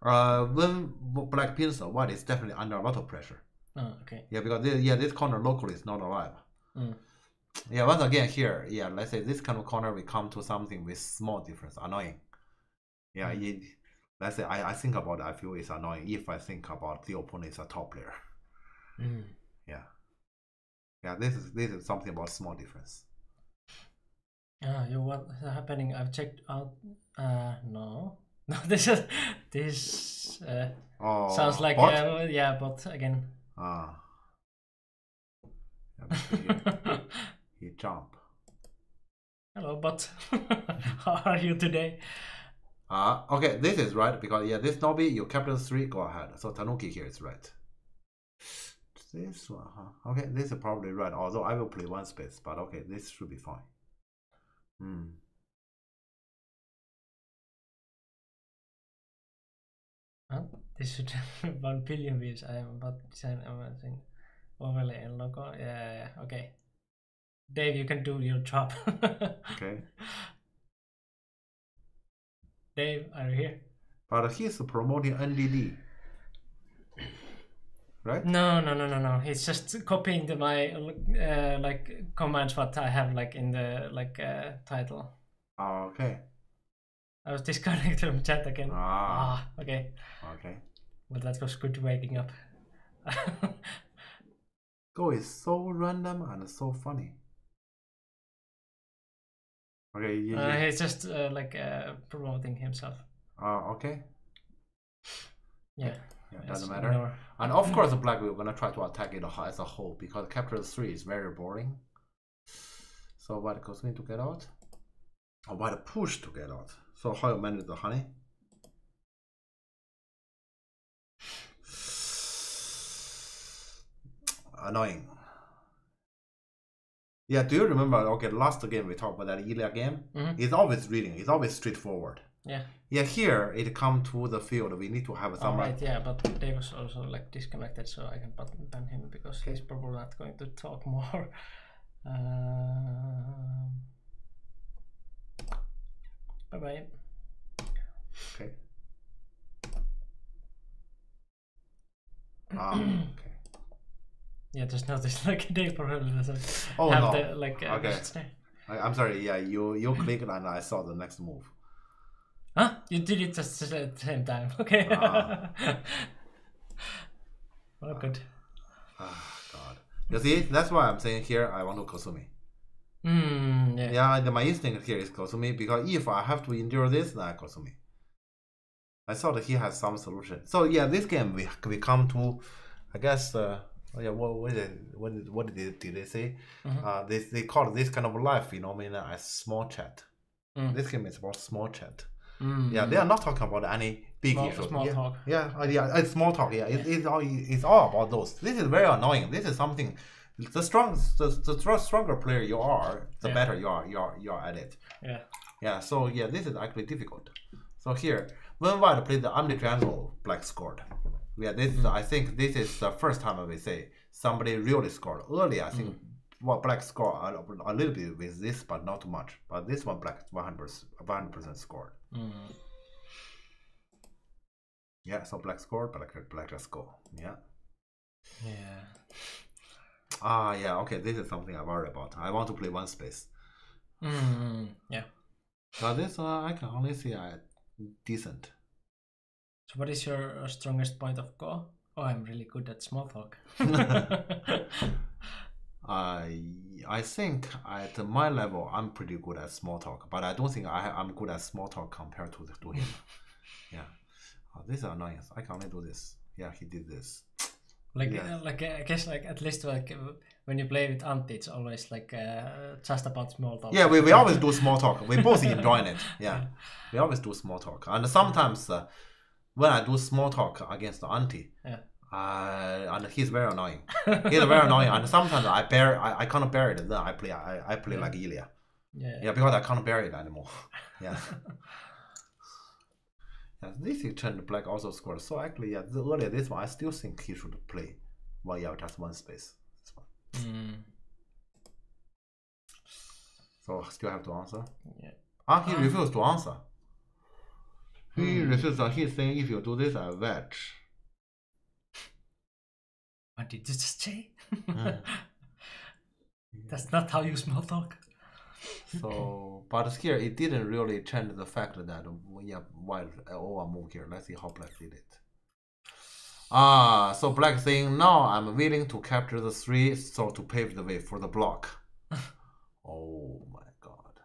[SPEAKER 2] When black pincer, white is definitely under a lot of pressure.
[SPEAKER 1] Okay.
[SPEAKER 2] Yeah, because this corner locally is not alive. Yeah, once again here, yeah, let's say this kind of corner we come to something with small difference, annoying. Yeah, let's say I think about it, I feel it's annoying if I think about the opponent is a top player. Yeah, this is something about small difference.
[SPEAKER 1] What's happening? I've checked out. No, this sounds like
[SPEAKER 2] bot?
[SPEAKER 1] Yeah, but again.
[SPEAKER 2] He jump.
[SPEAKER 1] Hello, bot. How are you today?
[SPEAKER 2] Okay, this is right, because yeah, this Nobi, you capital 3, go ahead. So Tanuki here is right. This one, okay, this is probably right, although I will play 1 space, but okay, this should be fine.
[SPEAKER 1] This should have 1 billion views. I am about to design amazing overlay and logo. Yeah, okay. Dave, you can do your job.
[SPEAKER 2] Okay.
[SPEAKER 1] Dave, are you here?
[SPEAKER 2] But he's promoting NDD. right?
[SPEAKER 1] No. He's just copying my like commands what I have like in the like title.
[SPEAKER 2] Oh, okay.
[SPEAKER 1] I was disconnected from chat again. Okay.
[SPEAKER 2] Okay.
[SPEAKER 1] Well, that was good waking up.
[SPEAKER 2] Go is so random and so funny. Okay,
[SPEAKER 1] he's just like promoting himself.
[SPEAKER 2] Okay.
[SPEAKER 1] Yeah,
[SPEAKER 2] doesn't matter. And of course, the black we're gonna try to attack it as a whole because capture the 3 is very boring. So white goes in to get out. Or white push to get out. So how you manage the honey? Annoying. Yeah, do you remember? Okay, last game we talked about that Ilya game. It's always reading. It's always straightforward.
[SPEAKER 1] Yeah.
[SPEAKER 2] Yeah, here it come to the field. We need to have some.
[SPEAKER 1] Right, yeah, but Dave was also like disconnected, so I can ban him because he's probably not going to talk more. Bye bye.
[SPEAKER 2] Okay. Okay.
[SPEAKER 1] Yeah, just noticed like Dave probably doesn't
[SPEAKER 2] have
[SPEAKER 1] no. The like.
[SPEAKER 2] Okay. I'm sorry. Yeah, you clicked and I saw the next move.
[SPEAKER 1] Huh? You did it just at the same time. Okay. Well, good.
[SPEAKER 2] God. You see, that's why I'm saying here I want to Kosumi.
[SPEAKER 1] Yeah.
[SPEAKER 2] My instinct here is Kosumi because if I have to endure this, then I Kosumi. I thought that he has some solution. So yeah, this game we come to, I guess. What did they say? They call this kind of live phenomena as small chat. This game is about small chat. Yeah, they are not talking about any big issues.
[SPEAKER 1] Small talk.
[SPEAKER 2] Yeah, it's small talk. Yeah, it's all about those. This is very annoying. This is something. The stronger player you are, the better you are at it.
[SPEAKER 1] Yeah.
[SPEAKER 2] Yeah. So yeah, this is actually difficult. So here, when white played the empty triangle, black scored. Yeah, this I think this is the first time we say somebody really scored. Earlier, I think black scored a little bit with this, but not too much. But this one, black 100% scored. Yeah, so black scored, black just go. Yeah.
[SPEAKER 1] Yeah.
[SPEAKER 2] Yeah. Okay, this is something I worry about. I want to play one space.
[SPEAKER 1] Yeah.
[SPEAKER 2] But this I can only see decent.
[SPEAKER 1] So what is your strongest point of Go? Oh, I'm really good at small talk.
[SPEAKER 2] I think at my level I'm pretty good at small talk, but I don't think I'm good at small talk compared to him. Yeah. This is annoying. I can only do this. Yeah, he did this.
[SPEAKER 1] I guess like at least like when you play with Antti, it's always like just about small talk.
[SPEAKER 2] Yeah, we always do small talk. We both enjoying it. Yeah, we always do small talk, and sometimes when I do small talk against Antti, and he's very annoying. He's very annoying, and sometimes I can't bear it. Then I play like Ilya. Yeah, because I can't bear it anymore. Yeah. Yeah, this turned black also scored. So actually, yeah, earlier this one I still think he should play. Well, yeah, just one space. This one. So still have to answer.
[SPEAKER 1] Yeah.
[SPEAKER 2] He refused to answer. He refused. He's saying if you do this, I wedge.
[SPEAKER 1] What did you just say? That's not how you small talk.
[SPEAKER 2] So, but here it didn't really change the fact that white over move here. Let's see how black did it. So black saying now I'm willing to capture the 3, so to pave the way for the block. Oh my god.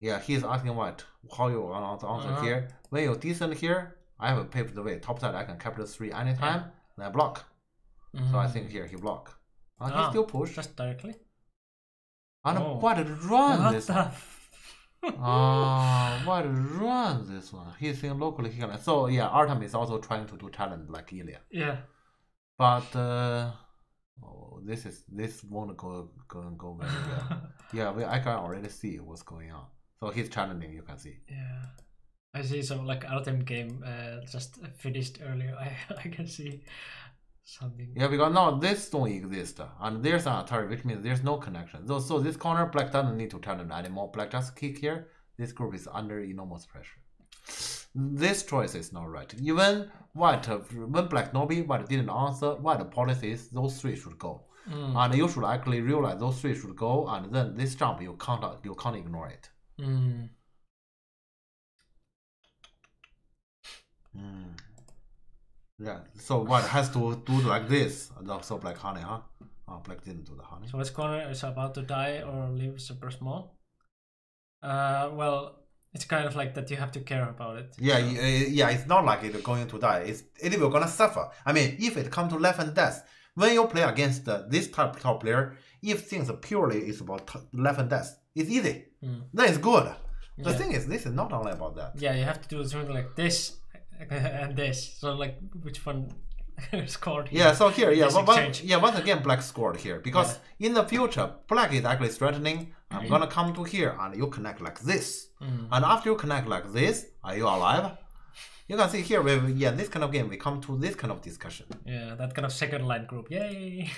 [SPEAKER 2] Yeah, he's asking white how you want to answer here. When you descend here, I have paved the way. Top side I can capture the 3 anytime. Then I block. So I think here he block. He still push.
[SPEAKER 1] Just directly.
[SPEAKER 2] And what run this one? What run this one? He's saying locally he can. So yeah, Artem is also trying to do talent like Ilya.
[SPEAKER 1] Yeah.
[SPEAKER 2] But this won't go very well. Yeah, I can already see what's going on. So he's challenging. You can see.
[SPEAKER 1] Yeah. I see some like Artem game just finished earlier. I can see something.
[SPEAKER 2] Yeah, because now this don't exist, and there's an Atari, which means there's no connection. So this corner, black doesn't need to challenge anymore. Black just kick here. This group is under enormous pressure. this choice is not right. Even white, when black Nobi, white didn't answer, white policy is those three should go. And you should actually realize those three should go, and then this jump you can't ignore it. Yeah, so white has to do like this. So black honey, huh? Oh, black didn't do the honey.
[SPEAKER 1] So which corner is about to die or live super small? Well, it's kind of like that you have to care about it.
[SPEAKER 2] Yeah, so. Yeah, it's not like it's going to die. It will gonna suffer. I mean, if it come to life and death, when you play against this type of top player, if things purely is about life and death, it's easy. Then it's good. The thing is, this is not only about that.
[SPEAKER 1] Yeah, you have to do something like this and this. So like, which one scored here?
[SPEAKER 2] Yeah, so here, once again, black scored here. Because in the future, black is actually threatening. I'm gonna come to here and you connect like this. And after you connect like this, are you alive? You can see here, this kind of game, we come to this kind of discussion.
[SPEAKER 1] Yeah, that kind of second line group, yay!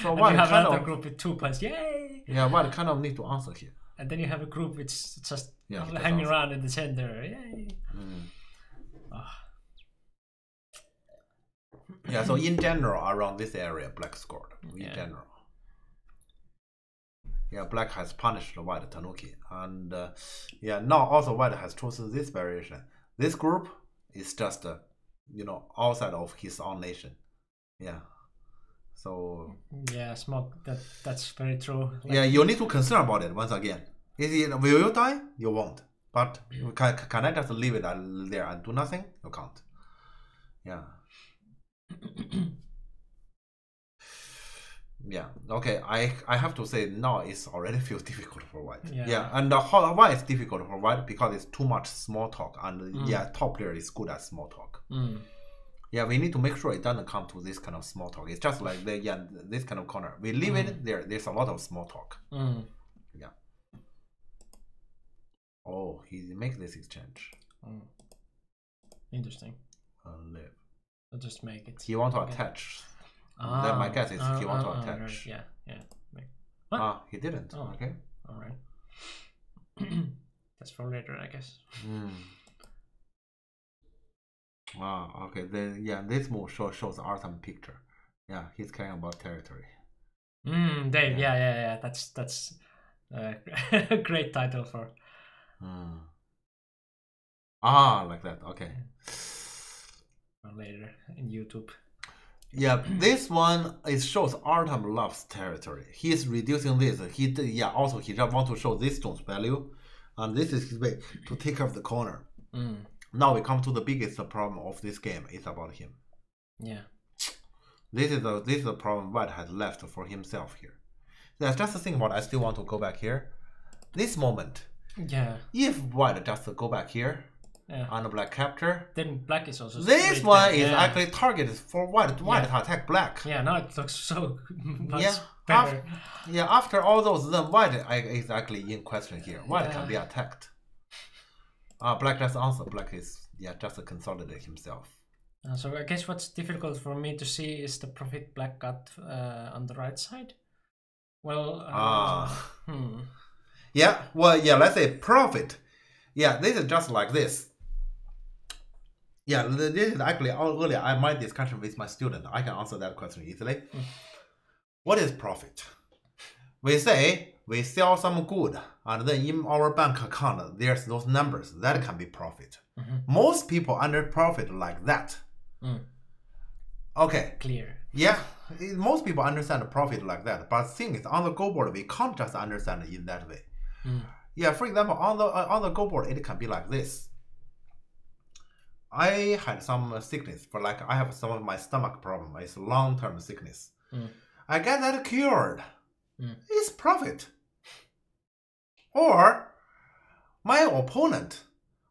[SPEAKER 2] So
[SPEAKER 1] what you have another group with 2 points, yay!
[SPEAKER 2] Yeah, what kind of need to answer here?
[SPEAKER 1] And then you have a group which just hanging around in the center, yay!
[SPEAKER 2] Yeah, so in general, around this area, black scored, in general. Yeah, black has punished white Tanuki. And now also white has chosen this variation. This group is just, outside of his own nation. Yeah. So.
[SPEAKER 1] Yeah, smoke. That's very true.
[SPEAKER 2] Like, yeah, you need to concern about it once again. Will you die? You won't. But can I just leave it there and do nothing? You can't. Yeah. Yeah. Okay. I have to say now it's already feels difficult for white. Yeah. And why it's difficult for white? Because it's too much small talk, and top player is good at small talk. Yeah, we need to make sure it doesn't come to this kind of small talk. It's just like this kind of corner. We leave it there. There's a lot of small talk. Yeah. Oh, he makes this exchange.
[SPEAKER 1] Interesting.
[SPEAKER 2] Live.
[SPEAKER 1] I'll just make it.
[SPEAKER 2] He want to attach. Then my guess is he want to attach.
[SPEAKER 1] Right. Yeah.
[SPEAKER 2] What? He didn't.
[SPEAKER 1] Oh.
[SPEAKER 2] Okay.
[SPEAKER 1] All right. That's for later, I guess.
[SPEAKER 2] Okay. Then this move shows Artem picture. Yeah, he's caring about territory.
[SPEAKER 1] Dave. Yeah. That's a great title for.
[SPEAKER 2] Like that. Okay.
[SPEAKER 1] Or later in YouTube.
[SPEAKER 2] Yeah, this one shows Artem loves territory. He's reducing this. He just want to show this stone's value, and this is his way to take off the corner. Now we come to the biggest problem of this game. It's about him.
[SPEAKER 1] Yeah.
[SPEAKER 2] This is the problem white has left for himself here. That's just the thing about. I still want to go back here. This moment.
[SPEAKER 1] Yeah.
[SPEAKER 2] If white just go back here. And black capture.
[SPEAKER 1] Then black is also.
[SPEAKER 2] This one is actually targeted for white. White attack black.
[SPEAKER 1] Yeah, now it looks so much better.
[SPEAKER 2] After all those, then white is actually in question here. White can be attacked. Black just answer. Black is just consolidate himself.
[SPEAKER 1] So I guess what's difficult for me to see is the profit black got on the right side. Well.
[SPEAKER 2] Yeah. Well. Yeah. Let's say profit. Yeah. This is just like this. Yeah, this is actually earlier my discussion with my student. I can answer that question easily. What is profit? We say we sell some good, and then in our bank account there's those numbers. That can be profit. Most people under profit like that. Okay.
[SPEAKER 1] Clear.
[SPEAKER 2] Yeah, most people understand profit like that. But the thing is, on the Go board we can't just understand it in that way. Yeah, for example, on the Go board it can be like this. I had some sickness, but like I have some of my stomach problem. It's long-term sickness. I get that cured. It's profit. Or my opponent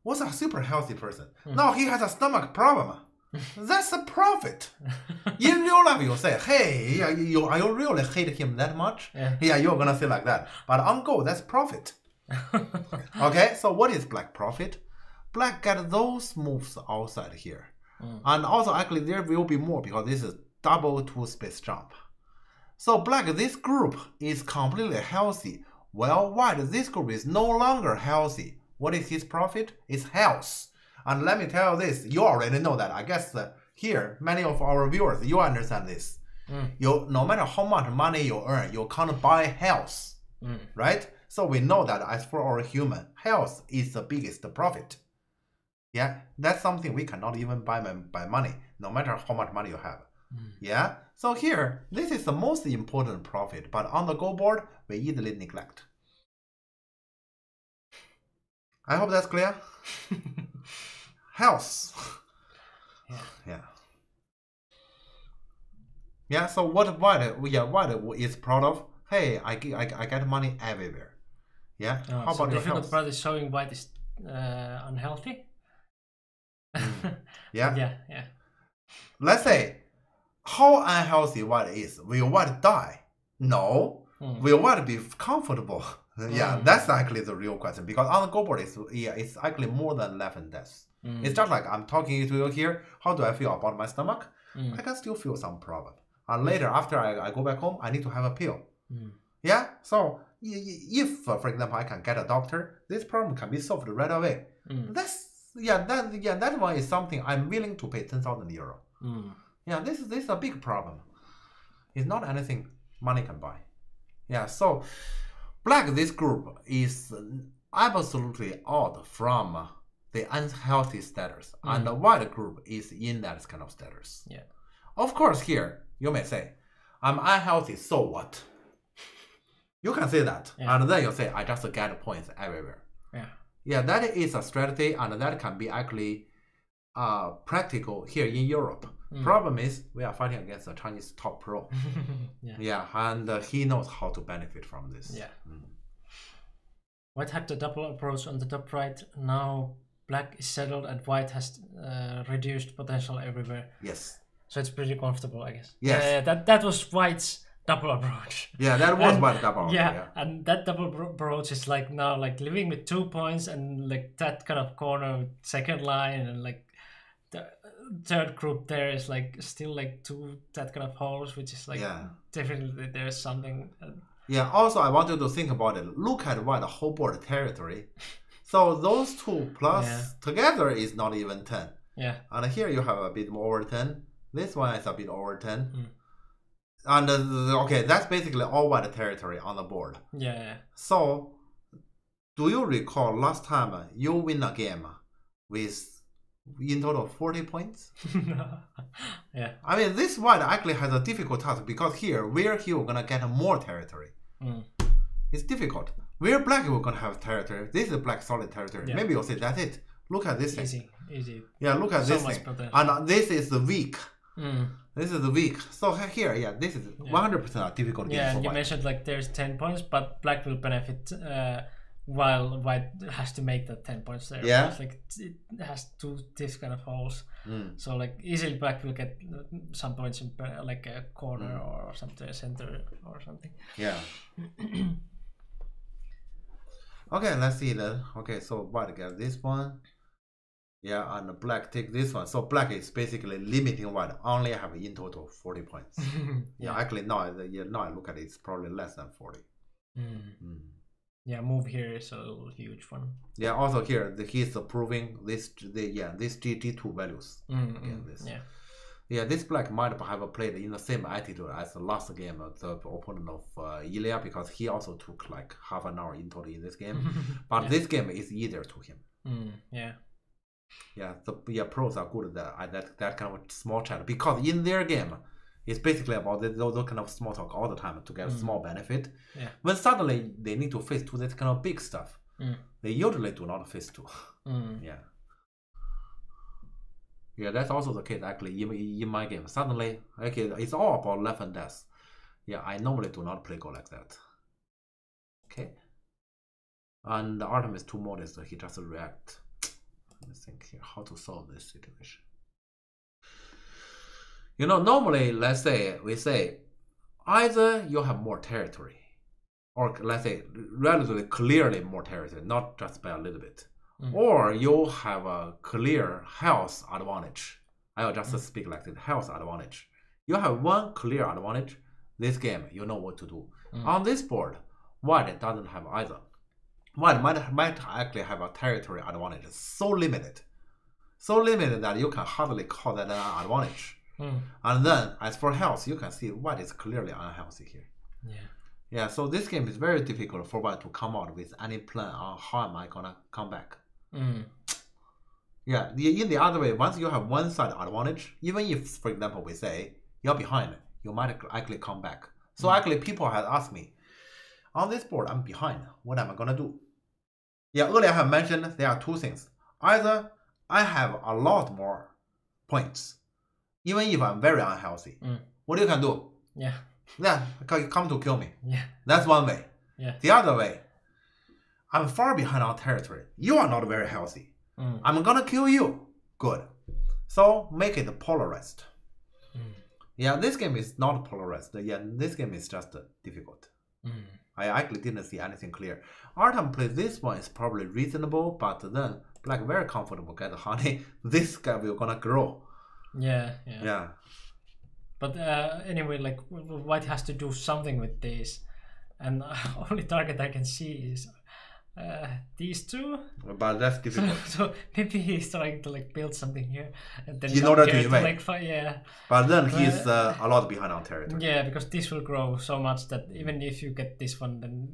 [SPEAKER 2] was a super healthy person. Now he has a stomach problem. That's a profit. In real life, you say, hey, are you really hate him that much? Yeah, you're gonna say like that. But on Go, that's profit. Okay, so what is black profit? Black get those moves outside here. And also actually there will be more because this is double 2-space jump. So black, this group is completely healthy. While white, this group is no longer healthy. What is his profit? It's health. And let me tell you this, you already know that. I guess here, many of our viewers, you understand this. You, no matter how much money you earn, you can't buy health, right? So we know that as for our human, health is the biggest profit. Yeah, that's something we cannot even buy by money, no matter how much money you have. Yeah, so here, this is the most important profit, but on the Go board, we easily neglect. I hope that's clear. Health. Yeah, so what White is proud of? Hey, I get money everywhere. Yeah.
[SPEAKER 1] How about your health? Part is showing White is unhealthy.
[SPEAKER 2] Yeah. Let's say, how unhealthy White is. Will White die? No. Will White be comfortable? Yeah, that's actually the real question. Because on the Go board, it's actually more than 11 deaths. It's just like I'm talking to you here. How do I feel about my stomach? I can still feel some problem. And later, after I go back home, I need to have a pill. Yeah, so if, for example, I can get a doctor, this problem can be solved right away. That one is something I'm willing to pay 10,000 euro. Yeah, this is a big problem. It's not anything money can buy. Yeah, so Black, this group is absolutely out from the unhealthy status, and the White group is in that kind of status.
[SPEAKER 1] Yeah.
[SPEAKER 2] Of course, here you may say, I'm unhealthy, so what? You can say that, and then you say, I just get points everywhere. Yeah, that is a strategy, and that can be actually practical here in Europe. Problem is, we are fighting against a Chinese top pro. And he knows how to benefit from this.
[SPEAKER 1] White had the double approach on the top right. Now Black is settled and White has reduced potential everywhere.
[SPEAKER 2] Yes.
[SPEAKER 1] So it's pretty comfortable, I guess.
[SPEAKER 2] Yes.
[SPEAKER 1] That was White's double approach.
[SPEAKER 2] Yeah, that was White's double approach.
[SPEAKER 1] Yeah, and that double approach is like now like living with 2 points and like that kind of corner with second line and like the third group there is like still like that kind of holes, which is like definitely there's something.
[SPEAKER 2] Yeah, also I want you to think about it. Look at White whole board territory. So those two plus together is not even 10.
[SPEAKER 1] Yeah.
[SPEAKER 2] And here you have a bit more over 10. This one is a bit over 10. And okay, that's basically all White territory on the board.
[SPEAKER 1] Yeah.
[SPEAKER 2] So, do you recall last time you win a game with in total 40 points?
[SPEAKER 1] Yeah.
[SPEAKER 2] I mean, this White actually has a difficult task because here, where he will gonna get more territory. It's difficult. Where Black will gonna have territory, this is Black solid territory. Yeah. Maybe you'll say that's it. Look at this thing.
[SPEAKER 1] Easy.
[SPEAKER 2] Yeah, look at this thing. And this is the weak. This is the weak. So here, this is 100% a difficult game.
[SPEAKER 1] Yeah, you mentioned like there's 10 points, but Black will benefit while White has to make that 10 points there.
[SPEAKER 2] Yeah.
[SPEAKER 1] It's like it has this kind of holes. So like easily Black will get some points in like a corner or something, a center or something.
[SPEAKER 2] Yeah. Okay, let's see that. Okay, so White gets this one. Yeah, and Black take this one. So Black is basically limiting White. Only have in total 40 points. Actually now I look at it, it's probably less than 40.
[SPEAKER 1] Yeah, move here is a huge one.
[SPEAKER 2] Yeah, also here he's proving this G2 values. Yeah, this Black might have played in the same attitude as the last game of the opponent of Ilya, because he also took like half an hour in total in this game. But this game is easier to him. Yeah, the pros are good at that kind of small chat, because in their game, it's basically about those kind of small talk all the time to get a small benefit. When suddenly they need to face to this kind of big stuff, they usually do not face to. Yeah, that's also the case actually in my game. Suddenly, okay, it's all about life and death. Yeah, I normally do not play Go like that. Okay. And Artem is too modest, he just react. Let me think here how to solve this situation. You know, normally, let's say, we say, either you have more territory, or let's say, relatively clearly more territory, not just by a little bit. Or you have a clear health advantage. I will just speak like this, health advantage. You have one clear advantage, this game, you know what to do. On this board, White doesn't have either. White might actually have a territory advantage, so limited. so limited that you can hardly call that an advantage. And then, as for health, you can see white is clearly unhealthy here. Yeah, so this game is very difficult for white to come out with any plan on how am I gonna come back. Yeah, in the other way, once you have one side advantage, even if, for example, we say you're behind, you might actually come back. So actually, people have asked me, on this board, I'm behind. What am I gonna do? Yeah, earlier I have mentioned there are two things. Either I have a lot more points, even if I'm very unhealthy. What you can do? Yeah, come to kill me. Yeah, that's one way. Yeah. The other way, I'm far behind on territory. You are not very healthy. I'm gonna kill you. Good. So make it polarized. Yeah, this game is not polarized. Yeah, this game is just difficult. I actually didn't see anything clear. Artem plays this one is probably reasonable, but then black very comfortable get honey. This guy will gonna grow. Yeah.
[SPEAKER 1] But anyway, like white has to do something with this, and only target I can see is these two.
[SPEAKER 2] But that's difficult.
[SPEAKER 1] So maybe he's trying to like build something here, and then
[SPEAKER 2] in order to invade.
[SPEAKER 1] Like,
[SPEAKER 2] But then he's a lot behind on territory.
[SPEAKER 1] Yeah, because this will grow so much that even if you get this one, then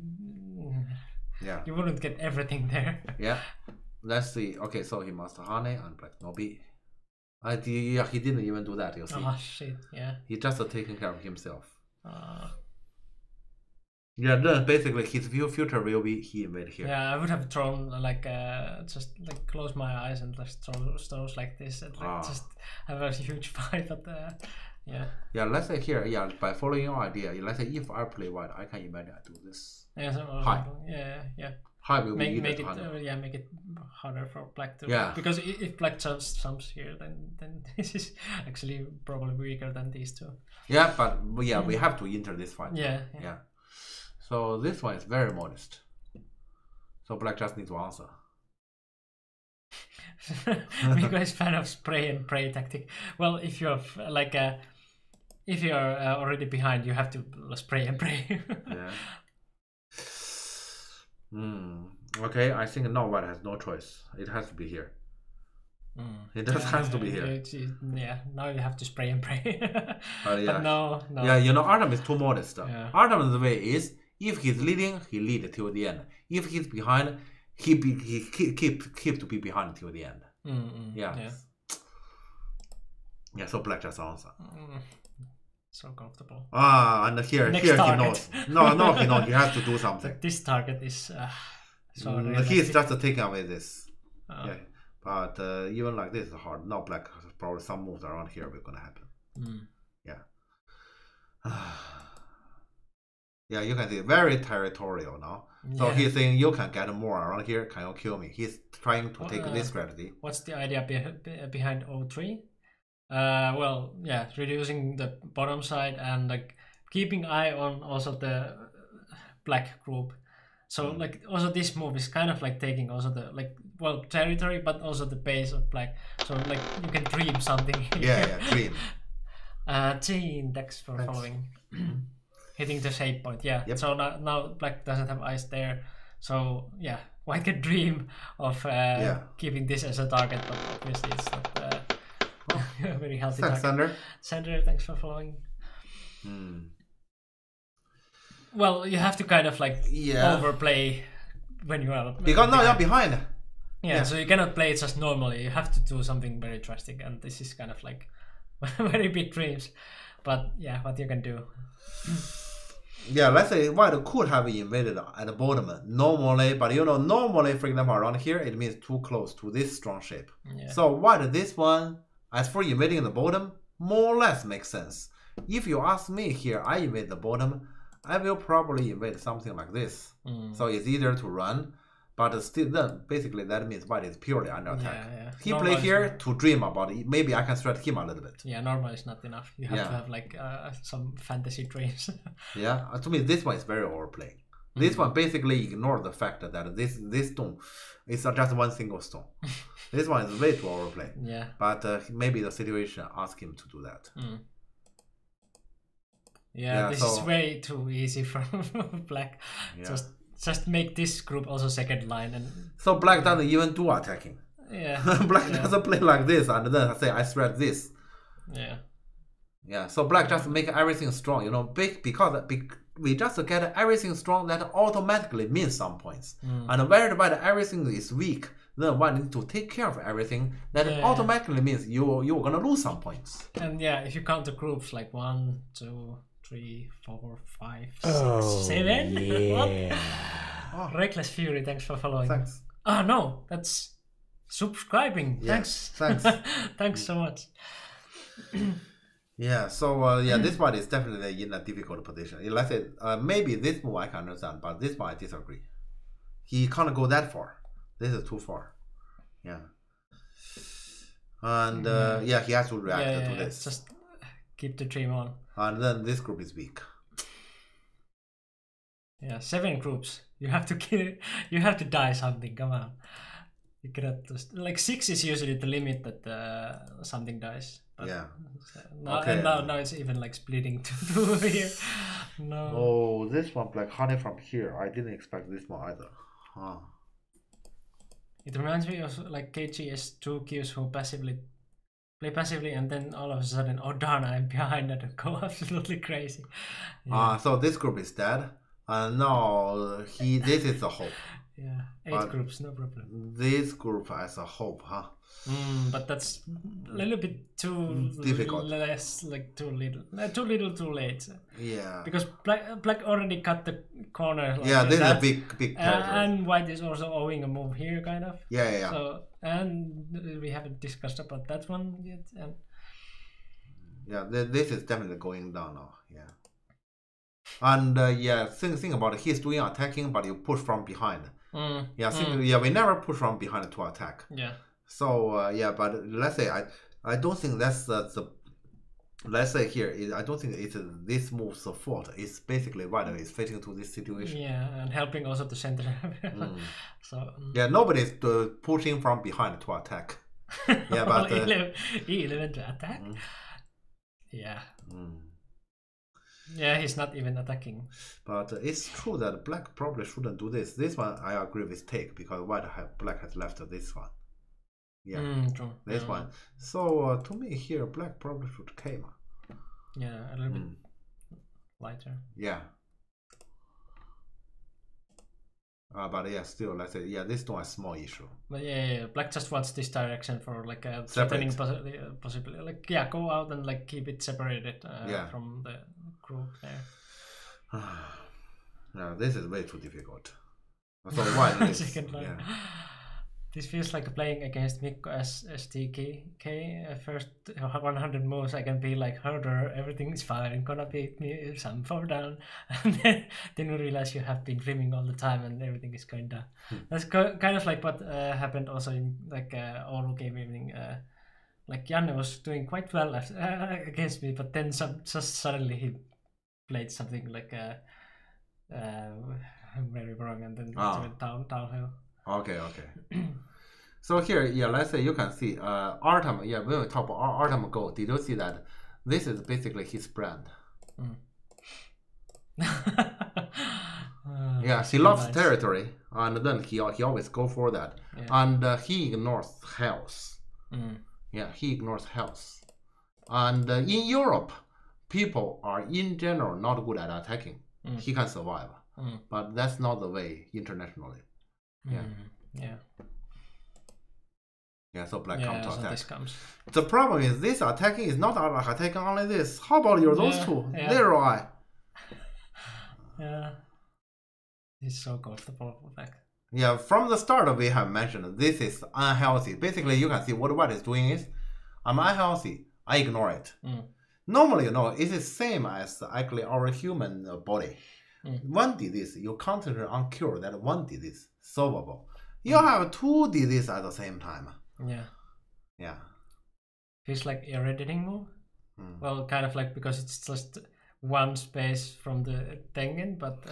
[SPEAKER 1] you wouldn't get everything there.
[SPEAKER 2] Yeah. Let's see. Okay, so he must honey and black Nobi. He didn't even do that, you see.
[SPEAKER 1] Oh shit, yeah.
[SPEAKER 2] He just taking care of himself. Yeah, then basically his future will be he invade here.
[SPEAKER 1] Yeah, I would have thrown like just like close my eyes and just throw stones like this and like just have a huge fight, but yeah.
[SPEAKER 2] Yeah, let's say here, by following your idea, let's say if I play white, I can imagine I do this.
[SPEAKER 1] Yeah, so
[SPEAKER 2] high.
[SPEAKER 1] Yeah.
[SPEAKER 2] High will
[SPEAKER 1] make it make it harder for black to.
[SPEAKER 2] Yeah.
[SPEAKER 1] Because if black jumps here, then this is actually probably weaker than these two.
[SPEAKER 2] Yeah, but we have to enter this fight.
[SPEAKER 1] Yeah.
[SPEAKER 2] So this one is very modest. So black just needs to answer.
[SPEAKER 1] Miko is fan of spray and pray tactic. Well, if you're like if you're already behind, you have to spray and pray.
[SPEAKER 2] Okay, I think now white has no choice. It has to be here. It just has to be here.
[SPEAKER 1] Now you have to spray and pray.
[SPEAKER 2] But
[SPEAKER 1] no.
[SPEAKER 2] Yeah, Artem is too modest. Artem's way is, if he's leading, he lead till the end. If he's behind, he keep to be behind till the end. Yeah, so black just answer.
[SPEAKER 1] So comfortable.
[SPEAKER 2] And here he knows. No, he knows he has to do something.
[SPEAKER 1] This target is
[SPEAKER 2] he's just taking away this. But even like this is hard. Now black probably some moves around here will gonna happen. Yeah, you can see very territorial now. So he's saying you can get more around here. Can you kill me? He's trying to take this strategy.
[SPEAKER 1] What's the idea behind O3? Well, reducing the bottom side and like keeping eye on also the black group. So like also this move is kind of like taking also the territory, but also the base of black. So like you can dream something.
[SPEAKER 2] Dream.
[SPEAKER 1] Gene, thanks for following. Hitting the shape point, So now black doesn't have eyes there. So white can dream of keeping this as a target, but obviously it's not a very healthy target. Sander, thanks for following. Well, you have to kind of like overplay when you are
[SPEAKER 2] because now you're behind.
[SPEAKER 1] So you cannot play it just normally. You have to do something very drastic, and this is kind of like very big dreams. But what you can do.
[SPEAKER 2] Let's say white could have invaded at the bottom normally, but normally, for example, around here, it means too close to this strong shape. So white, this one, as for invading the bottom, more or less makes sense. If you ask me here, I invade the bottom, I will probably invade something like this. So it's easier to run, but still then basically that means white is purely under attack. He play here to dream about it. Maybe I can stretch him a little bit.
[SPEAKER 1] Normal is not enough. You have to have like some fantasy dreams.
[SPEAKER 2] To me this one is very overplayed. This one basically ignores the fact that this stone is just one single stone. This one is way too overplayed. But maybe the situation asks him to do that.
[SPEAKER 1] This is way too easy for black. Just make this group also second line, and
[SPEAKER 2] so black doesn't even do attacking. Black doesn't play like this, and then say I threat this. Yeah. So black just make everything strong. You know, because we just get everything strong. That automatically means some points. And wherever everything is weak, then one needs to take care of everything. That automatically means you're gonna lose some points.
[SPEAKER 1] And if you count the groups like 1, 2, 3, 4, 5, 6, 7.
[SPEAKER 2] Yeah.
[SPEAKER 1] Reckless Fury, thanks for following.
[SPEAKER 2] Thanks.
[SPEAKER 1] Oh no, that's subscribing.
[SPEAKER 2] Yes.
[SPEAKER 1] Thanks. Thanks so much.
[SPEAKER 2] Yeah, so this one is definitely in a difficult position. Let's say maybe this move I can understand, but this one I disagree. He can't go that far. This is too far. Yeah. And he has to react to this.
[SPEAKER 1] Just keep the dream on.
[SPEAKER 2] And then this group is weak.
[SPEAKER 1] Yeah, 7 groups. You have to kill. You have to die something. Come on. You cannot just, like 6 is usually the limit that something dies. But now it's even like splitting to 2 here. No.
[SPEAKER 2] Oh, this one Black Honey from here. I didn't expect this one either. Huh.
[SPEAKER 1] It reminds me of like KGS 2 Qs who play passively, and then all of a sudden, oh darn, I'm behind and go absolutely crazy.
[SPEAKER 2] So this group is dead. No, this is a hope.
[SPEAKER 1] Yeah, 8 groups, no problem.
[SPEAKER 2] This group as a hope, huh?
[SPEAKER 1] But that's a little bit too
[SPEAKER 2] difficult.
[SPEAKER 1] Too little, too late.
[SPEAKER 2] Yeah.
[SPEAKER 1] Because black already cut the corner.
[SPEAKER 2] Like this is a big territory.
[SPEAKER 1] And white is also owing a move here, kind of.
[SPEAKER 2] Yeah.
[SPEAKER 1] So, and we haven't discussed about that one yet.
[SPEAKER 2] This is definitely going down now. Yeah. And think about it. He's doing attacking, but you push from behind. We never push from behind to attack.
[SPEAKER 1] Yeah.
[SPEAKER 2] So but let's say I don't think that's the. Let's say here, I don't think it's this move's fault. It's basically white is fitting to this situation.
[SPEAKER 1] Yeah, and helping also the center. So.
[SPEAKER 2] Nobody's pushing from behind to attack. Yeah, but
[SPEAKER 1] E11 to attack. Yeah. Yeah, he's not even attacking.
[SPEAKER 2] But it's true that black probably shouldn't do this. This one I agree with Take because black has left this one. Yeah,
[SPEAKER 1] true.
[SPEAKER 2] This one. So to me here, black probably should came.
[SPEAKER 1] Yeah, a little bit lighter.
[SPEAKER 2] Yeah. But still, let's say, this is not a small issue.
[SPEAKER 1] But black just wants this direction for like a threatening possibility. Like go out and like keep it separated from the group there.
[SPEAKER 2] This is way too difficult. So why
[SPEAKER 1] second line? This feels like playing against Mikko as STK. First 100 moves I can be like herder, everything's fine, gonna beat me, some 4 down, and then you realize you have been dreaming all the time and everything is going down. That's kind of like what happened also in like Oulu game evening. Like Janne was doing quite well against me, but then just suddenly he played something like very wrong, and then it went downhill.
[SPEAKER 2] Okay. So here, let's say you can see Artem. When we talk about Artem Go, did you see that? This is basically his brand. He loves territory, and then he always go for that, and he ignores health. He ignores health, and in Europe, people are in general not good at attacking. He can survive, but that's not the way internationally. So black comes to attack.
[SPEAKER 1] This comes.
[SPEAKER 2] The problem is this attacking is not like attacking only this. How about those two? Zero eye.
[SPEAKER 1] Yeah. It's so comfortable for black.
[SPEAKER 2] Yeah, from the start we have mentioned this is unhealthy. Basically you can see what white is doing is I'm unhealthy. I ignore it. Normally, it is same as actually our human body. One disease, you concentrate on cure that one disease solvable. You have 2 diseases at the same time. Yeah.
[SPEAKER 1] Feels like irritating move. Well, kind of like because it's just one space from the Tengen, but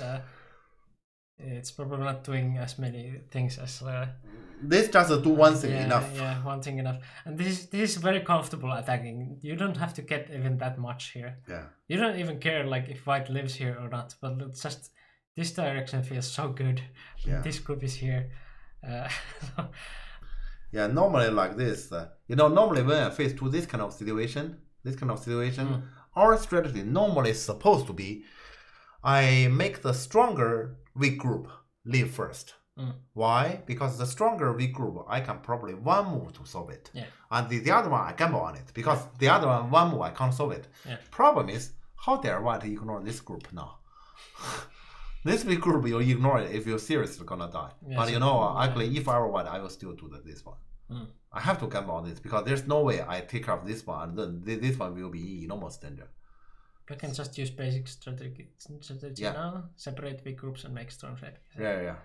[SPEAKER 1] it's probably not doing as many things as.
[SPEAKER 2] This just do one thing enough.
[SPEAKER 1] Yeah, one thing enough. And this is very comfortable attacking. You don't have to get even that much here.
[SPEAKER 2] Yeah.
[SPEAKER 1] You don't even care like if white lives here or not, but it's just this direction feels so good. This group is here.
[SPEAKER 2] Yeah, normally like this. Normally when I face to this kind of situation, our strategy normally is supposed to be, I make the stronger weak group leave first. Why? Because the stronger weak group, I can probably one move to solve it.
[SPEAKER 1] Yeah.
[SPEAKER 2] And the other one, I gamble on it. Because the other one move, I can't solve it.
[SPEAKER 1] Yeah.
[SPEAKER 2] Problem is, how dare white ignore this group now? This weak group, you ignore it if you're seriously gonna die. Yeah, but actually, if I were white, I will still do this one. I have to gamble on this because there's no way I take care of this one and then this one will be in enormous danger.
[SPEAKER 1] We can just use basic strategy now, separate weak groups and make strong shape.
[SPEAKER 2] Yeah.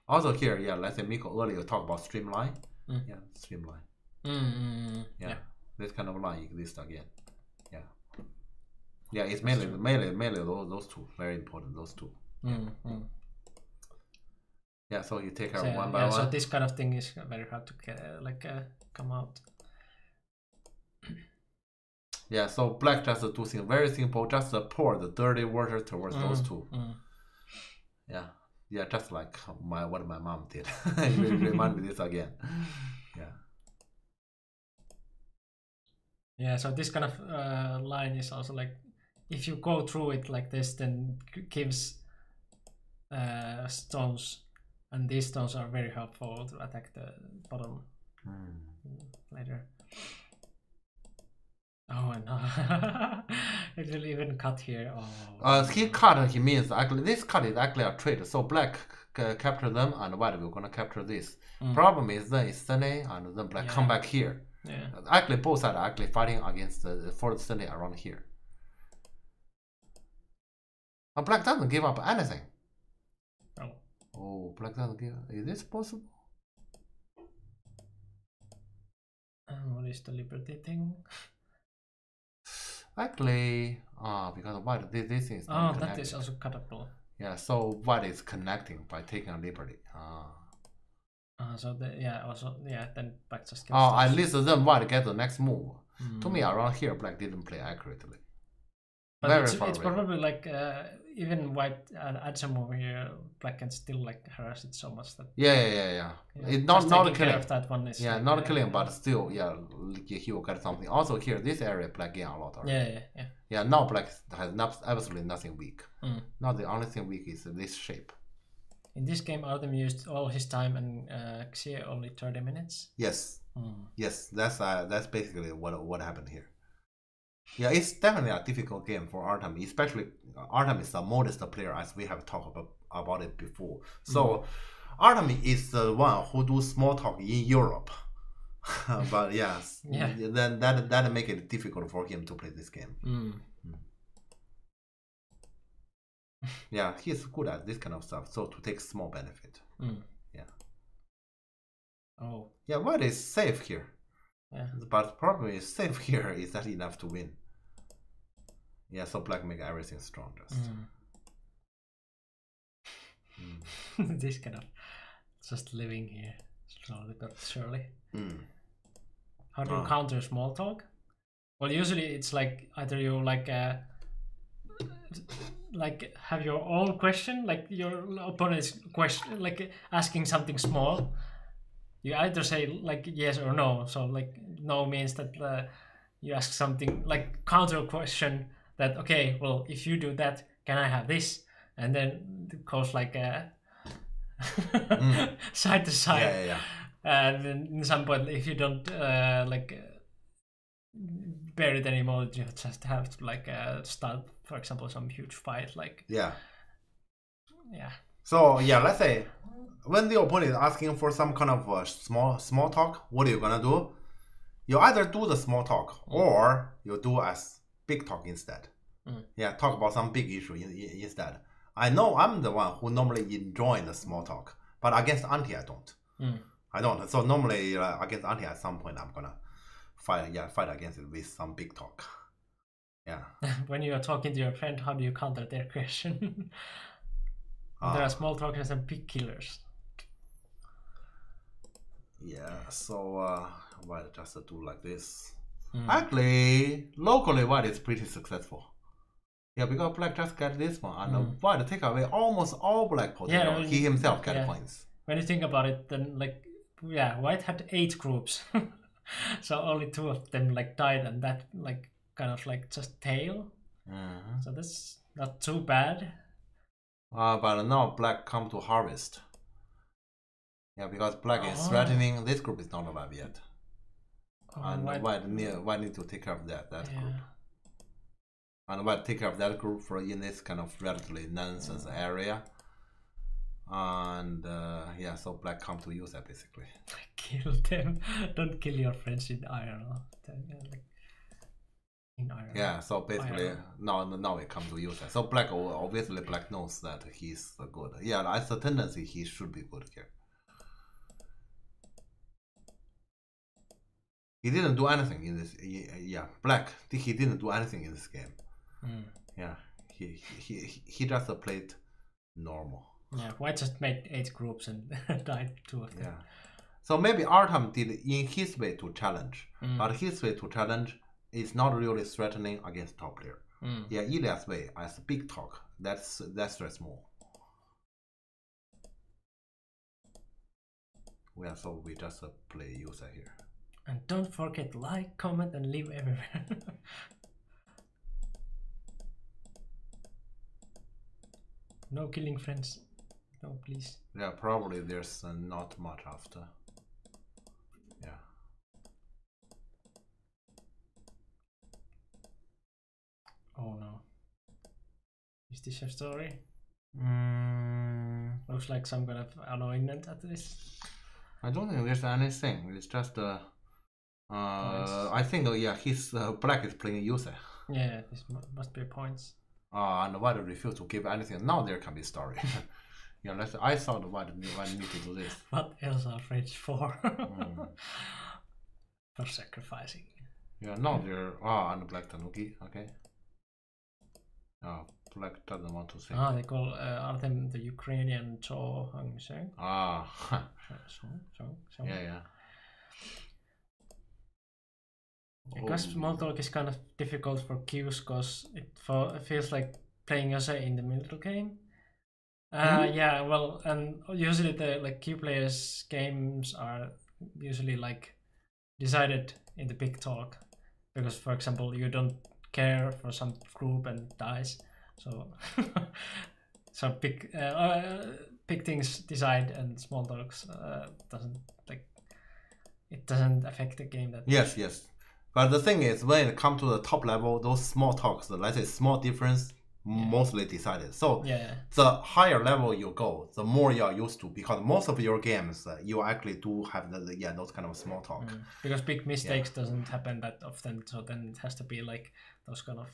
[SPEAKER 2] Also here, let's say Miko earlier talked about streamline. Yeah, streamline. Yeah, this kind of line exists again. Yeah, it's mainly those two, very important, those two. Yeah, so you take care of one by one.
[SPEAKER 1] So this kind of thing is very hard to come out.
[SPEAKER 2] Yeah, so black just do things very simple, just pour the dirty water towards those two. Yeah, just like what my mom did. You remind me this again.
[SPEAKER 1] Yeah, so this kind of line is also like, if you go through it like this, then it gives stones, and these stones are very helpful to attack the bottom later. Oh no, it will even cut here.
[SPEAKER 2] He cut, he means actually this cut is actually a trade. So black capture them and white will gonna capture this. Problem is then it's Sunday and then black come back here.
[SPEAKER 1] Yeah.
[SPEAKER 2] Actually both sides are actually fighting against the fourth Sunday around here. And black doesn't give up anything. Oh, black doesn't give. Is this possible?
[SPEAKER 1] What is the liberty thing?
[SPEAKER 2] Actually, because white this is
[SPEAKER 1] not that is also cuttable.
[SPEAKER 2] Yeah, so white is connecting by taking a liberty.
[SPEAKER 1] So then black just gets
[SPEAKER 2] at least then white gets the next move. To me, around here, black didn't play accurately.
[SPEAKER 1] But it's probably like even white adds a move here, black can still like harass it so much that
[SPEAKER 2] it's not killing.
[SPEAKER 1] Of that one is
[SPEAKER 2] not killing, but still he will get something. Also here, this area black gain a lot. Yeah. Now black has absolutely nothing weak. Now the only thing weak is this shape.
[SPEAKER 1] In this game, Artem used all his time and Xie only 30 minutes.
[SPEAKER 2] Yes. Yes, that's basically what happened here. Yeah, it's definitely a difficult game for Artem, especially Artem is a modest player, as we have talked about it before. So Artem is the one who do small talk in Europe. But then that make it difficult for him to play this game. Yeah, he's good at this kind of stuff, so to take small benefit. Yeah, white is safe here.
[SPEAKER 1] Yeah.
[SPEAKER 2] But the problem is safe here is that enough to win. Yeah, so black make everything strong
[SPEAKER 1] This kind of just living here slowly but surely. How do you counter small talk? Well, usually it's like either you like have your own question, like your opponent's question, like asking something small. You either say like yes or no. So like no means that you ask something like counter question that okay, well if you do that, can I have this? And then it goes like side to side.
[SPEAKER 2] Yeah.
[SPEAKER 1] And then at some point, if you don't bear it anymore, you just have to like start, for example, some huge fight. Like
[SPEAKER 2] yeah.
[SPEAKER 1] So
[SPEAKER 2] let's say when the opponent is asking for some kind of small talk, what are you gonna do? You either do the small talk or you do as big talk instead. Yeah, talk about some big issue instead. I know I'm the one who normally enjoy the small talk, but against Antti I don't. I don't. So normally against Antti at some point I'm gonna fight against it with some big talk. Yeah.
[SPEAKER 1] When you are talking to your friend, how do you counter their question? There are small talkers and big killers.
[SPEAKER 2] Yeah, so white just do like this. Actually, locally white is pretty successful. Yeah, because black just get this one and white take away almost all black potential. He himself get points.
[SPEAKER 1] When you think about it, then like yeah, White had 8 groups, so only 2 of them like died, and that like kind of like just tail. So that's not too bad.
[SPEAKER 2] But now Black come to harvest. Yeah, because Black is threatening. This group is not alive yet. And White need to take care of that group. And White take care of that group for in this kind of relatively nonsense area. And yeah, so Black come to use that basically.
[SPEAKER 1] Kill them. Don't kill your friends in Iron. In Iron.
[SPEAKER 2] Yeah, so basically now it comes to use that. So Black obviously Black knows that he's good. Yeah, as a tendency he should be good here. He didn't do anything in this. Yeah, Black. He didn't do anything in this game. Yeah, he just played normal.
[SPEAKER 1] Yeah, White just made 8 groups and died 2 of them.
[SPEAKER 2] Yeah, so maybe Artem did in his way to challenge, but his way to challenge is not really threatening against top player. Yeah, Ilias' way as big talk. That's very small. Yeah, so we just play user here.
[SPEAKER 1] And don't forget like, comment, and leave everywhere. No killing friends. No, please.
[SPEAKER 2] Yeah, probably there's not much after. Yeah.
[SPEAKER 1] Oh no. Is this your story? Looks like some kind of anointment at this.
[SPEAKER 2] I don't think there's anything. It's just I think yeah, his Black is playing user.
[SPEAKER 1] Yeah, this must be points.
[SPEAKER 2] And White refused to give anything. Now there can be story. Yeah, I thought White need to do this.
[SPEAKER 1] What else are friends for? For sacrificing.
[SPEAKER 2] Yeah, now they're and Black Tanuki. Okay. Black doesn't want to say.
[SPEAKER 1] They call Artem the Ukrainian Cho Hang-seng.
[SPEAKER 2] Yeah.
[SPEAKER 1] Because small talk is kind of difficult for queues because it feels like playing Yose in the middle game. Yeah, well, and usually the like queue players games are usually like decided in the big talk because, for example, you don't care for some group and dies, so so big things decide, and small talks doesn't affect the game that much.
[SPEAKER 2] Yes. But the thing is, when it comes to the top level, those small talks, let's say small difference, mostly decided. So the higher level you go, the more you are used to, because most of your games you actually do have those kind of small talk.
[SPEAKER 1] Because big mistakes doesn't happen that often, so then it has to be like those kind of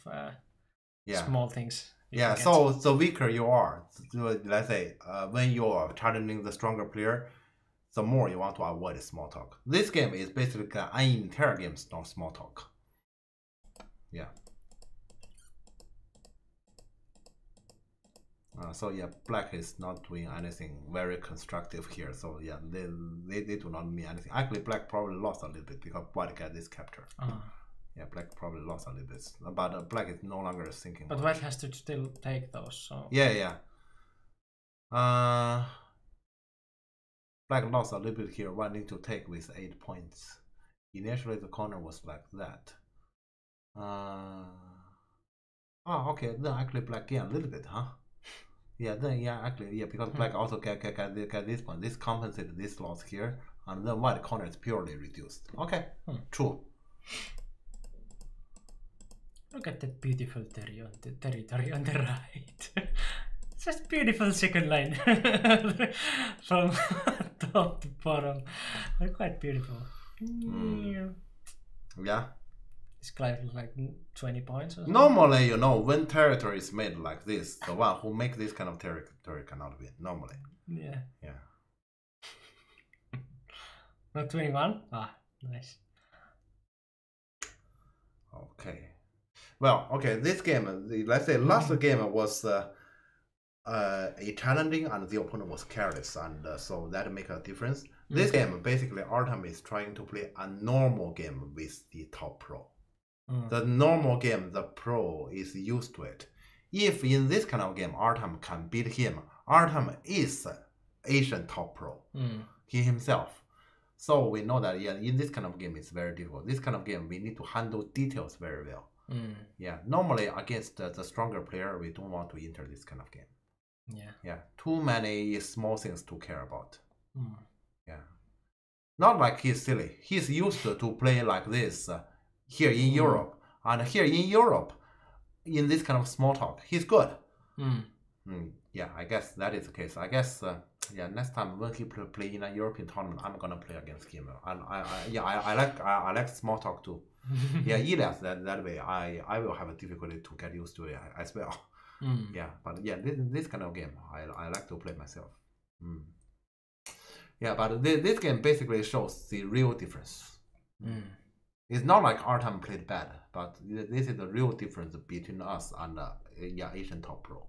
[SPEAKER 1] small things.
[SPEAKER 2] Yeah, so the weaker you are, let's say when you are challenging the stronger player, the more you want to avoid small talk. This game is basically an entire game, not small talk. Yeah. So yeah, Black is not doing anything very constructive here. So yeah, they do not mean anything. Actually, Black probably lost a little bit because White got this capture. Yeah, Black probably lost a little bit, but Black is no longer thinking.
[SPEAKER 1] But White has to still take those. So
[SPEAKER 2] yeah. Black lost a little bit here, wanting to take with 8 points. Initially, the corner was like that. Okay, then actually Black gained a little bit, huh? Yeah, then because Black also get this point. This compensated this loss here, and then White corner is purely reduced. Okay, true.
[SPEAKER 1] Look at that beautiful territory on the right. Just beautiful second line from top to bottom. They're quite beautiful.
[SPEAKER 2] Yeah.
[SPEAKER 1] This guy was like 20 points or something.
[SPEAKER 2] Normally, when territory is made like this, the one who make this kind of territory cannot win. Normally.
[SPEAKER 1] Yeah.
[SPEAKER 2] Yeah.
[SPEAKER 1] Not 21? Nice.
[SPEAKER 2] Okay. Well, okay, this game, let's say last game was a challenging and the opponent was careless, and so that make a difference. This game, basically, Artem is trying to play a normal game with the top pro. The normal game, the pro is used to it. If in this kind of game, Artem can beat him, Artem is Asian top pro, he himself. So we know that in this kind of game it's very difficult. This kind of game we need to handle details very well. Yeah, normally against the stronger player we don't want to enter this kind of game. Yeah, too many small things to care about. Yeah, not like he's silly. He's used to play like this here in Europe, and here in Europe, in this kind of small talk, he's good. Yeah, I guess that is the case. I guess yeah, next time when he play in a European tournament, I'm gonna play against him. And I like small talk too. Yeah, Elias that way I will have a difficulty to get used to it as well. Yeah, but yeah, this kind of game I like to play myself. Yeah, but this game basically shows the real difference. It's not like Artem played bad, but this is the real difference between us and yeah, Asian Top Pro.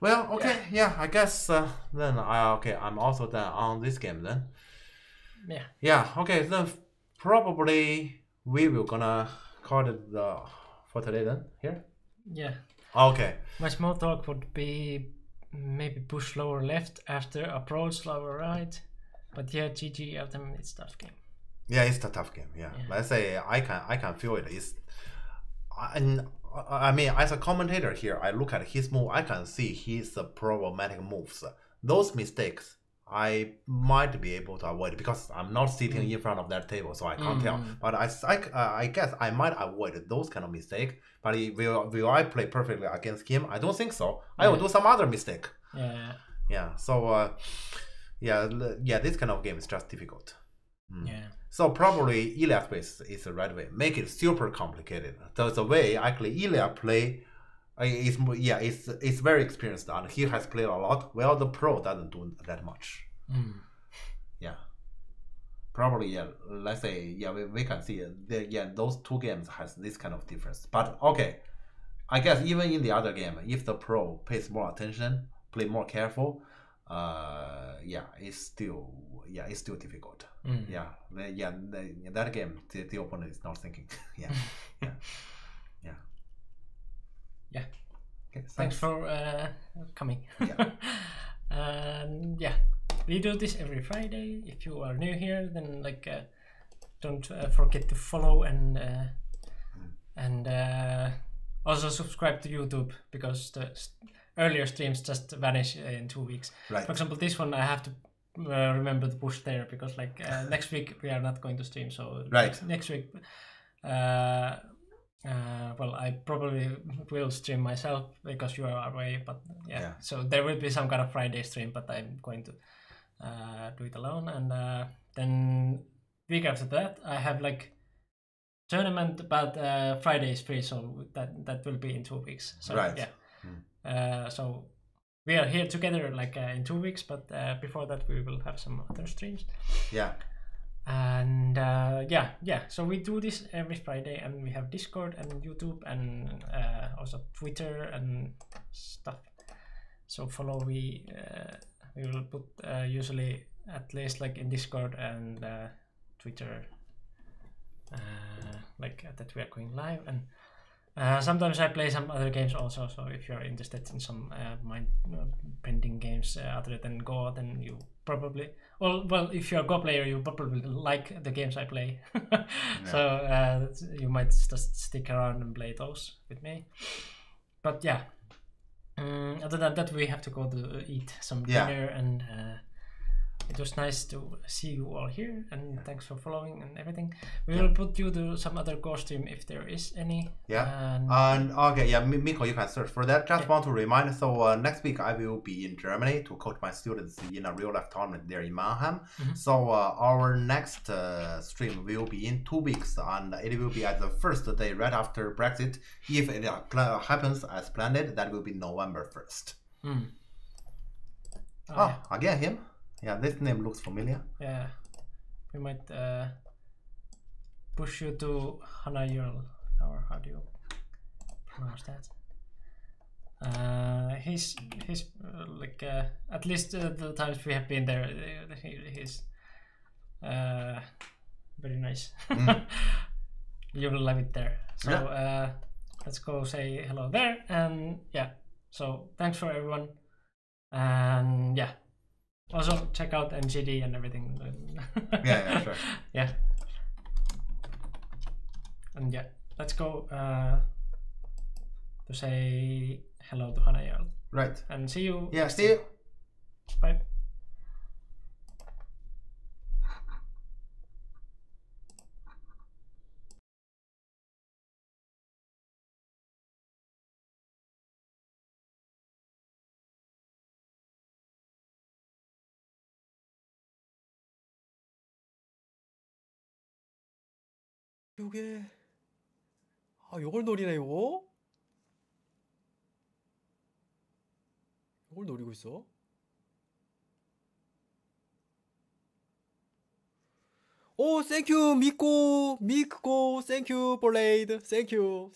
[SPEAKER 2] Well, okay, yeah, I guess then I'm also done on this game then. Yeah, okay, then probably we will gonna call it for today then here.
[SPEAKER 1] Yeah.
[SPEAKER 2] Okay.
[SPEAKER 1] My small talk would be maybe push lower left after approach lower right, but yeah, GG Artem, it's a tough game.
[SPEAKER 2] Yeah, it's a tough game. Yeah, let's say I can feel it. I mean, as a commentator here, I look at his move. I can see his problematic moves. Those mistakes I might be able to avoid because I'm not sitting in front of that table, so I can't tell. But I guess I might avoid those kind of mistakes. But will I play perfectly against him? I don't think so. I will do some other mistake. Yeah. So yeah, this kind of game is just difficult. So probably Elias way is the right way. Make it super complicated. The way actually Elias play is very experienced and he has played a lot. Well, the pro doesn't do that much. Yeah. Probably let's say we can see those two games has this kind of difference. But okay, I guess even in the other game, if the pro pays more attention, play more careful, it's still difficult. That game the opponent is not thinking. Okay,
[SPEAKER 1] thanks for coming. We do this every Friday. If you are new here, then don't forget to follow and also subscribe to YouTube because the earlier streams just vanish in 2 weeks.
[SPEAKER 2] Right.
[SPEAKER 1] For example, this one I have to remember to push there because next week we are not going to stream. So next week, well, I probably will stream myself because you are away. But so there will be some kind of Friday stream, but I'm going to do it alone. And then week after that, I have tournament, but Friday is free, so that will be in 2 weeks. So so we are here together in 2 weeks, but before that we will have some other streams. And so we do this every Friday, and we have Discord and YouTube and also Twitter and stuff. So follow. We will put usually at least in Discord and Twitter that we are going live, and sometimes I play some other games also. So if you're interested in some mind-bending games other than Go, then you probably if you're a Go player, you probably like the games I play. So you might just stick around and play those with me. But other than that, we have to go to eat some dinner, and it was nice to see you all here, and thanks for following and everything. We will put you to some other Go stream if there is any.
[SPEAKER 2] Miko, you can search for that. Just want to remind, so next week I will be in Germany to coach my students in a real life tournament there in Mannheim. So our next stream will be in 2 weeks, and it will be at the first day right after Brexit. If it happens as planned, that will be November 1st. Again him. Yeah, this name looks familiar.
[SPEAKER 1] Yeah, we might push you to Hanayurl, or how do you pronounce that? He's at least the times we have been there, he's very nice. You will love it there. So let's go say hello there, and so thanks for everyone. And yeah, also check out MCD and everything.
[SPEAKER 2] Yeah, sure.
[SPEAKER 1] Yeah. And yeah, let's go to say hello to Hanajarl.
[SPEAKER 2] Right.
[SPEAKER 1] And see you.
[SPEAKER 2] Yeah, see you.
[SPEAKER 1] Bye.
[SPEAKER 3] 요게 요걸 노리네 요거? 요걸 노리고 있어? 오, 땡큐 미코 땡큐 볼레이드 땡큐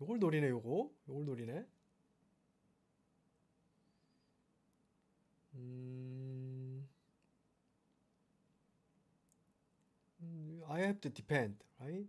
[SPEAKER 3] 요걸 노리네 요걸 노리네. I have to depend, right?